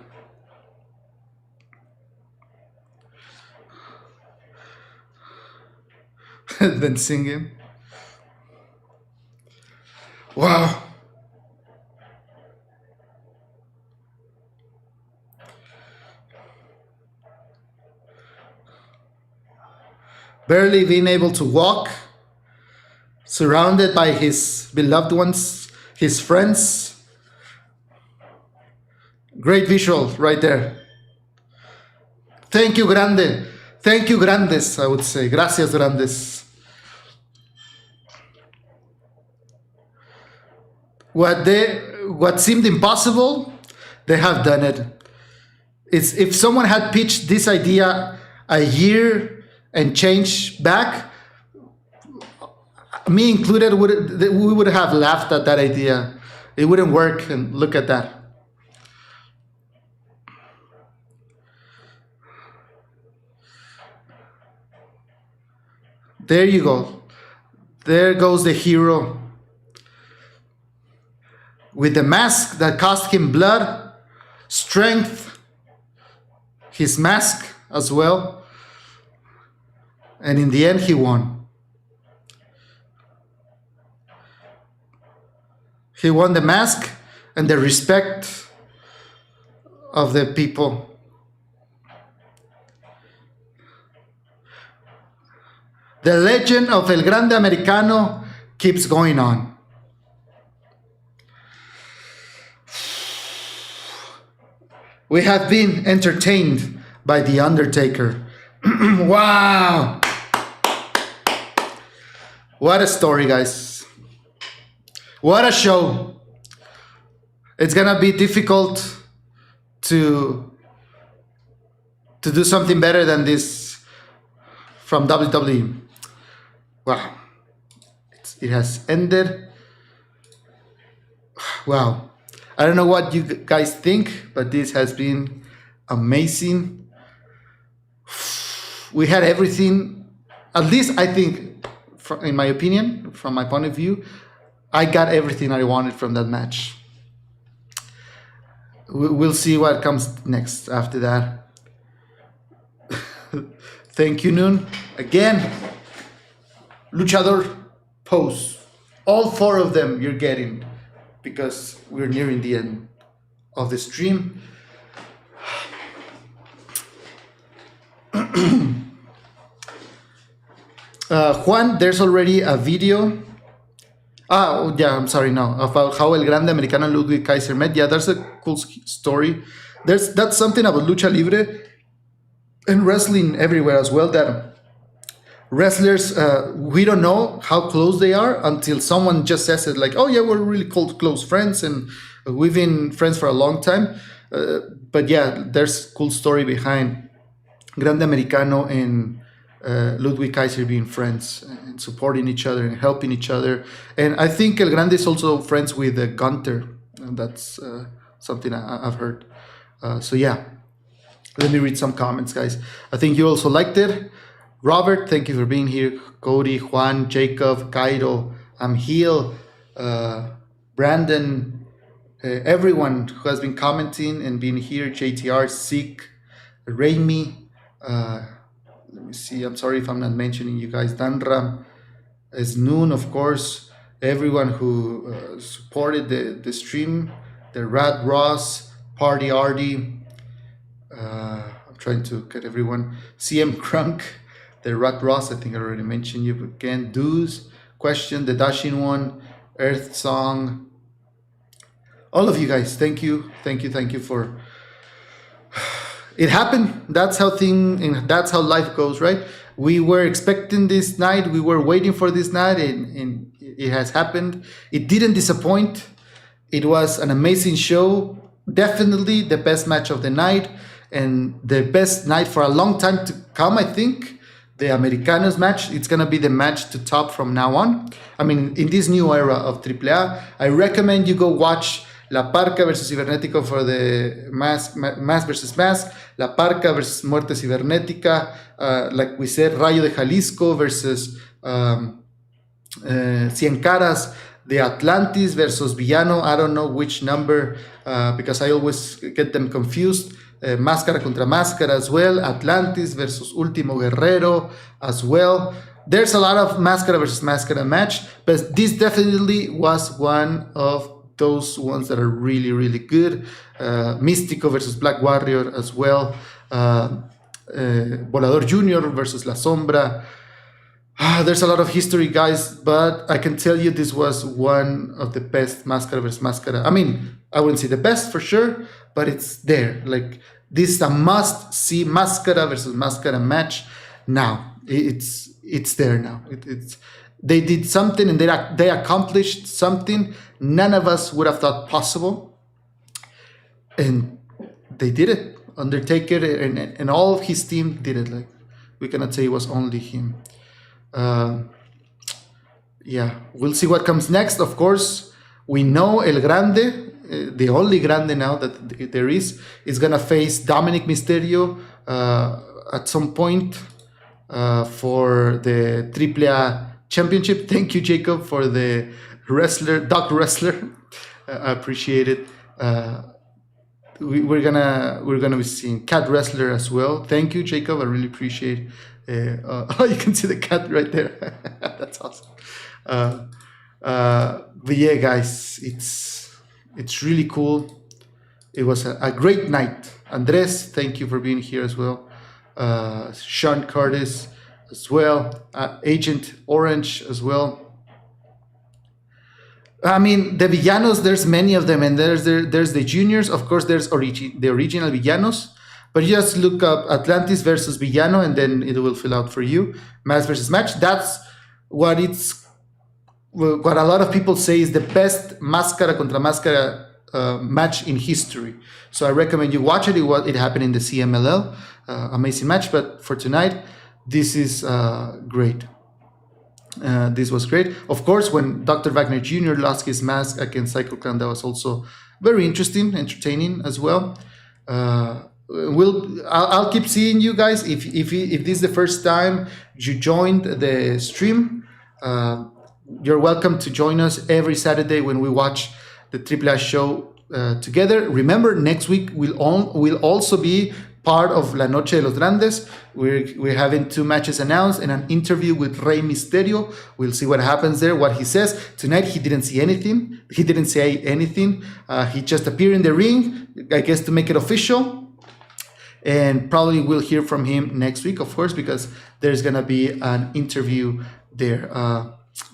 Then singing. Wow. barely being able to walk, surrounded by his beloved ones, his friends. Great visual right there. Thank you, Grande. Thank you, Grandes, I would say. Gracias, Grandes. What seemed impossible, they have done it. It's, if someone had pitched this idea a year and changed back, me included, we would have laughed at that idea. It wouldn't work, and look at that. There you go. There goes the hero. With the mask that cost him blood, strength, his mask as well. And in the end, he won. He won the mask and the respect of the people. The legend of El Grande Americano keeps going on. We have been entertained by The Undertaker. Wow! What a story, guys. What a show. It's gonna be difficult to do something better than this from WWE. Wow. It has ended. Wow. I don't know what you guys think, but this has been amazing. We had everything, at least I think, in my opinion, from my point of view, I got everything I wanted from that match. We'll see what comes next after that. Thank you, Noon. Again, Luchador pose. All 4 of them you're getting, because we're nearing the end of the stream. Juan, there's already a video. I'm sorry, no, about how El Grande Americano and Ludwig Kaiser met. Yeah, there's a cool story. That's something about Lucha Libre and wrestling everywhere as well, that wrestlers, we don't know how close they are until someone just says it, like, oh yeah, we're really close friends and we've been friends for a long time. But yeah, there's a cool story behind Grande Americano and Ludwig Kaiser being friends and supporting each other and helping each other. And I think El Grande is also friends with Gunter. And that's something I've heard. So yeah, let me read some comments, guys. I think you also liked it. Robert, thank you for being here. Cody, Juan, Jacob, Cairo, Amhil, Brandon, everyone who has been commenting and being here. JTR, Seek, Raimi, let me see, I'm sorry if I'm not mentioning you guys. Danram, Noon, of course, everyone who supported the stream, the Rad Ross, Party Arty, I'm trying to get everyone. CM Crunk, the Rat Ross, I think I already mentioned you again. Doos, Question, the Dashing One, Earth Song, all of you guys, thank you for it happened. That's how life goes, right? We were expecting this night, we were waiting for this night, and it has happened. It didn't disappoint. It was an amazing show, definitely the best match of the night, and the best night for a long time to come, I think. The Americanos match, it's gonna be the match to top from now on. I mean, in this new era of AAA, I recommend you go watch La Parca versus Cibernético for the Mask versus Mask, La Parca versus Muerte Cibernética, like we said, Rayo de Jalisco versus Cien Caras, the Atlantis versus Villano, I don't know which number, because I always get them confused. Máscara contra Máscara as well, Atlantis versus Último Guerrero as well. There's a lot of Máscara versus Máscara match, but this definitely was one of those ones that are really, really good. Místico versus Black Warrior as well. Volador Jr. versus La Sombra. There's a lot of history, guys, but I can tell you this was one of the best Máscara versus Máscara. I mean, I wouldn't say the best for sure, but it's there. Like, this is a must-see Máscara versus Máscara match now. It's there now. They did something, and they accomplished something none of us would have thought possible, and they did it. Undertaker and all of his team did it. Like, we cannot say it was only him. Yeah, we'll see what comes next. Of course, we know El Grande, the only Grande now that there is gonna face Dominic Mysterio at some point for the AAA Championship. Thank you, Jacob, for the dog wrestler. I appreciate it. We're gonna be seeing cat wrestler as well. Thank you, Jacob. I really appreciate. Oh, you can see the cat right there. That's awesome. But yeah, guys, it's really cool. It was a great night. Andres, thank you for being here as well. Sean Curtis as well. Agent Orange as well. I mean, the villanos, there's many of them, and there's the juniors. Of course, there's the original villanos. But you just look up Atlantis versus Villano, and then it will fill out for you. Mask versus match. That's what a lot of people say is the best Máscara contra Máscara match in history. So I recommend you watch it. It happened in the CMLL. Amazing match. But for tonight, this is great. This was great. Of course, when Dr. Wagner Jr. lost his mask against Psycho Clown, that was also very interesting, entertaining as well. I'll keep seeing you guys. If this is the first time you joined the stream, you're welcome to join us every Saturday when we watch the AAA show together. Remember, next week will also be part of La Noche de los Grandes. We're having 2 matches announced and an interview with Rey Mysterio. We'll see what happens there, what he says. Tonight, he didn't say anything. He just appeared in the ring, I guess, to make it official. And probably we'll hear from him next week, of course, because there's going to be an interview there.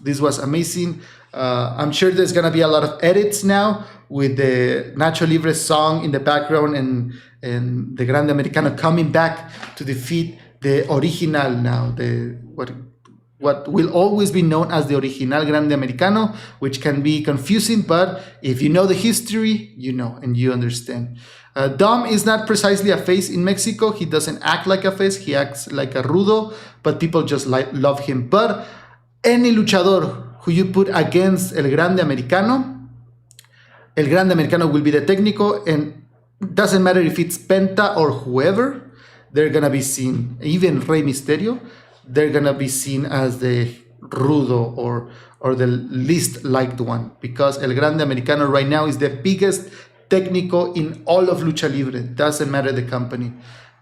This was amazing. I'm sure there's going to be a lot of edits now with the Nacho Libre song in the background and the Grande Americano coming back to defeat the original now, what will always be known as the original Grande Americano, which can be confusing, but if you know the history, you know and you understand. Dom is not precisely a face in Mexico. He doesn't act like a face. He acts like a rudo, but people just love him. But any luchador who you put against El Grande Americano will be the técnico, and doesn't matter if it's Penta or whoever, they're gonna be seen, even Rey Mysterio, they're gonna be seen as the rudo or the least liked one, because El Grande Americano right now is the biggest técnico in all of Lucha Libre. Doesn't matter the company.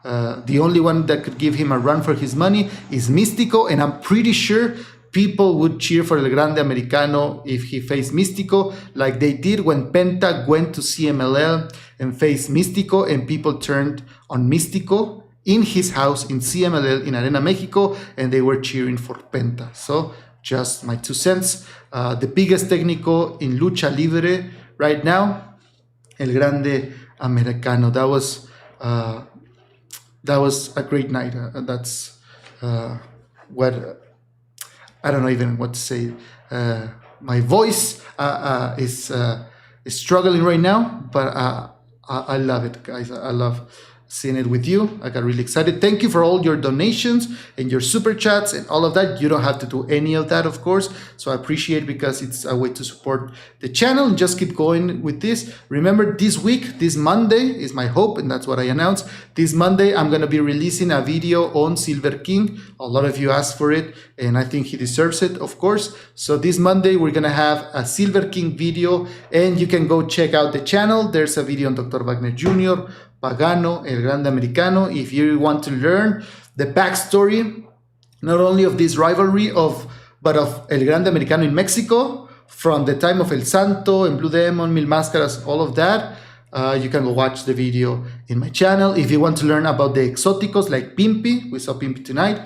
The only one that could give him a run for his money is Místico, and I'm pretty sure people would cheer for El Grande Americano if he faced Místico, like they did when Penta went to CMLL and faced Místico, and people turned on Místico in his house in CMLL in Arena Mexico, and they were cheering for Penta. So just my 2 cents. The biggest técnico in Lucha Libre right now, El Grande Americano. That was a great night. That's what. I don't know even what to say. My voice is struggling right now, but I love it, guys. I love seeing it with you. I got really excited. Thank you for all your donations and your super chats and all of that. You don't have to do any of that, of course. So I appreciate it, because it's a way to support the channel and just keep going with this. Remember, this week, this Monday is my hope, and that's what I announced. This Monday, I'm going to be releasing a video on Silver King. A lot of you asked for it, and I think he deserves it, of course. So this Monday, we're going to have a Silver King video, and you can go check out the channel. There's a video on Dr. Wagner Jr., Pagano, El Grande Americano. If you want to learn the backstory, not only of this rivalry, but of El Grande Americano in Mexico, from the time of El Santo and Blue Demon, Mil Máscaras, all of that, you can go watch the video in my channel. If you want to learn about the exóticos like Pimpi, we saw Pimpi tonight,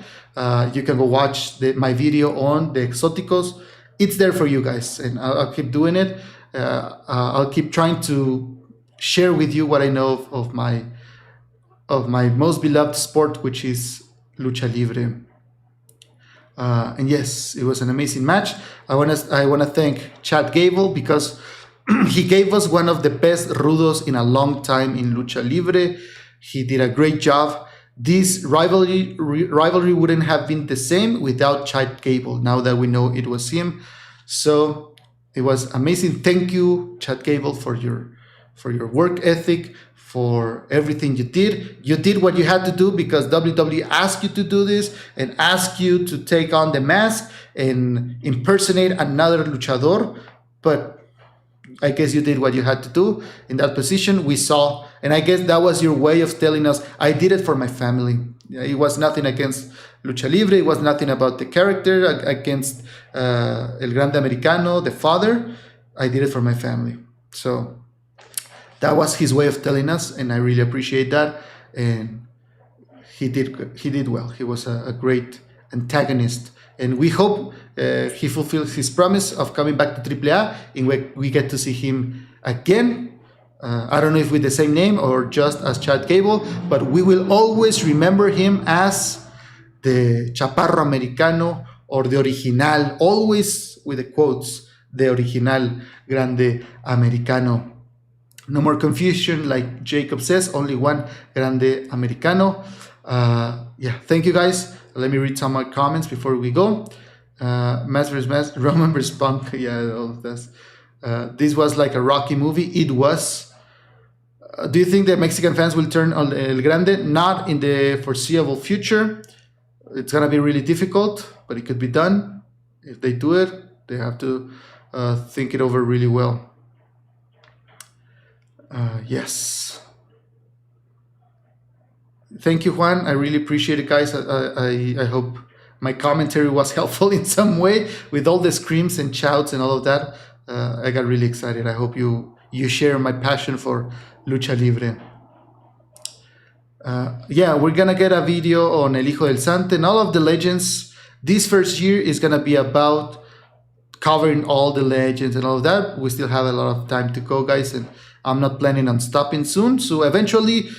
you can go watch my video on the exóticos. It's there for you guys, and I'll keep doing it. I'll keep trying to share with you what I know of my most beloved sport, which is Lucha Libre. And yes, it was an amazing match. I wanna thank Chad Gable because he gave us one of the best rudos in a long time in Lucha Libre. He did a great job. This rivalry wouldn't have been the same without Chad Gable, now that we know it was him. So it was amazing. Thank you, Chad Gable, for your work ethic, for everything you did. You did what you had to do because WWE asked you to do this and asked you to take on the mask and impersonate another luchador. But I guess you did what you had to do in that position. We saw, and I guess that was your way of telling us, I did it for my family. It was nothing against Lucha Libre. It was nothing about the character against El Grande Americano, the father. I did it for my family. So that was his way of telling us, and I really appreciate that. And he did well. He was a great antagonist, and we hope he fulfills his promise of coming back to AAA, and we get to see him again. I don't know if with the same name or just as Chad Gable, but we will always remember him as the Chaparro Americano or the Original, always with the quotes, the Original Grande Americano. No more confusion, like Jacob says, only one Grande Americano. Yeah, thank you guys. Let me read some of my comments before we go. Mass vs. Mass, Roman vs. Punk. Yeah, all of this. This was like a Rocky movie. It was. Do you think that Mexican fans will turn on El Grande? Not in the foreseeable future. It's going to be really difficult, but it could be done. If they do it, they have to think it over really well. Yes. Thank you, Juan. I really appreciate it, guys. I hope my commentary was helpful in some way with all the screams and shouts and all of that. I got really excited. I hope you share my passion for Lucha Libre. Yeah, we're gonna get a video on El Hijo del Sante and all of the legends. This first year is gonna be about covering all the legends and all of that. We still have a lot of time to go, guys, and I'm not planning on stopping soon. So eventually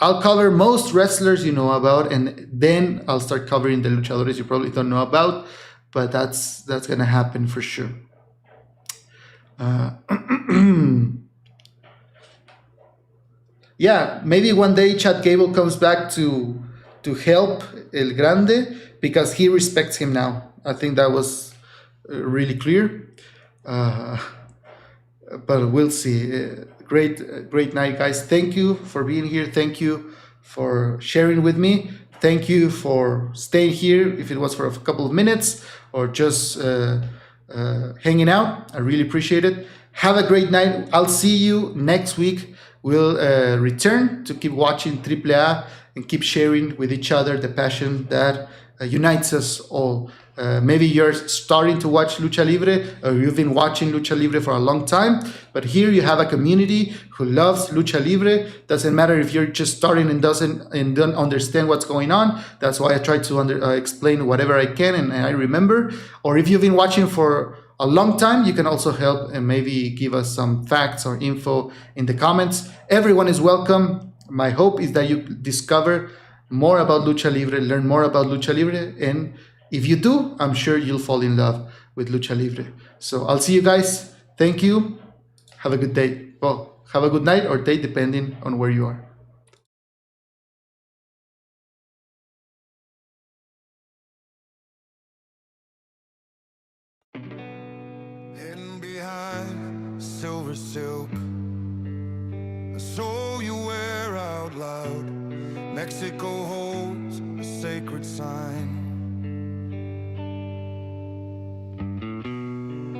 I'll cover most wrestlers you know about, and then I'll start covering the luchadores you probably don't know about, but that's gonna happen for sure. Yeah, maybe one day Chad Gable comes back to help El Grande because he respects him now. I think that was really clear. But we'll see. Great night, guys. Thank you for being here. Thank you for sharing with me. Thank you for staying here, if it was for a couple of minutes or just hanging out. I really appreciate it. Have a great night. I'll see you next week. We'll return to keep watching AAA and keep sharing with each other the passion that unites us all. Maybe you're starting to watch Lucha Libre, or you've been watching Lucha Libre for a long time, but here you have a community who loves Lucha Libre. Doesn't matter if you're just starting and don't understand what's going on. That's why I try to explain whatever I can and I remember. Or if you've been watching for a long time, you can also help and maybe give us some facts or info in the comments. Everyone is welcome. My hope is that you discover more about Lucha Libre, learn more about Lucha Libre, and if you do, I'm sure you'll fall in love with Lucha Libre. So I'll see you guys. Thank you. Have a good day. Well, have a good night or day, depending on where you are. Hidden behind silver silk, a soul you wear out loud. Mexico holds a sacred sign.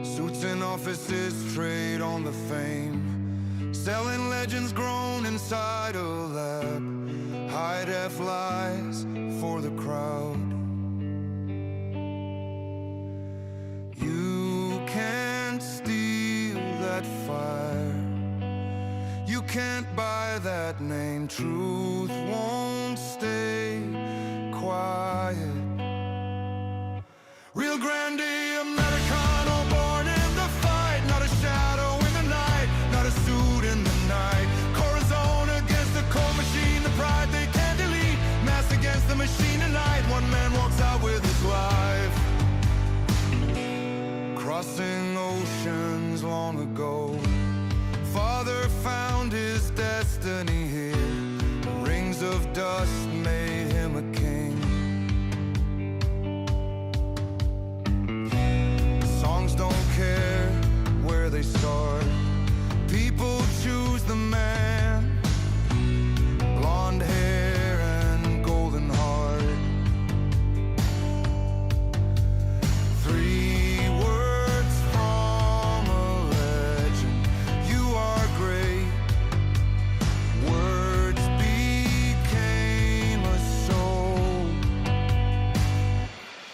Suits and offices trade on the fame, selling legends grown inside a lab. High-def lies for the crowd. You can't steal that fire. You can't buy that name. Truth won't stay quiet. Real Grande, Americano, born in the fight. Not a shadow in the night, not a suit in the night. Corazon against the cold machine, the pride they can't delete. Mass against the machine tonight. One man walks out with his life. Crossing oceans long ago, Father found his destiny here. Rings of dust made him a king. Songs don't care where they start. People choose the man. Blonde hair and golden heart. 3 words from a legend. You are great. Words became a soul.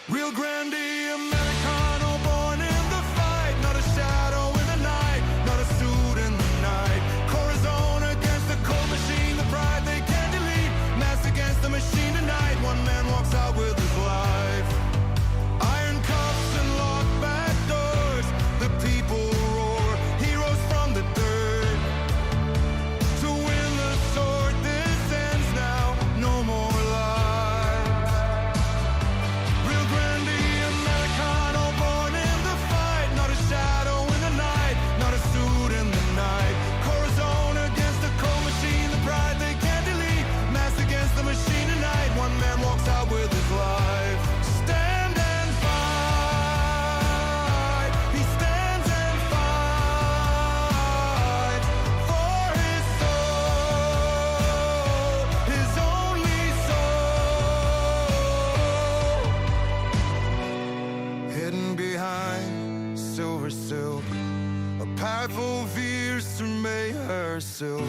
Real Grande, Americano, born in the fight. Not a shadow in the night, not a suit in the night. Corazon against the cold machine, the pride they can't delete. Mass against the machine tonight. One man walks out with his life. Iron cuffs and locked back doors. The people roar, heroes from the dirt. To win the sword, this ends now. No more lies. Real Grande, Americano, born in the fight. Not a shadow in the night, not a suit in the night. Corazon against the cold machine, the pride they can't delete. Mass against the machine tonight. One man walks out with his life. Stand and fight. He stands and fight for his soul, his only soul. Hidden behind silver silk, a path veers to make her silk.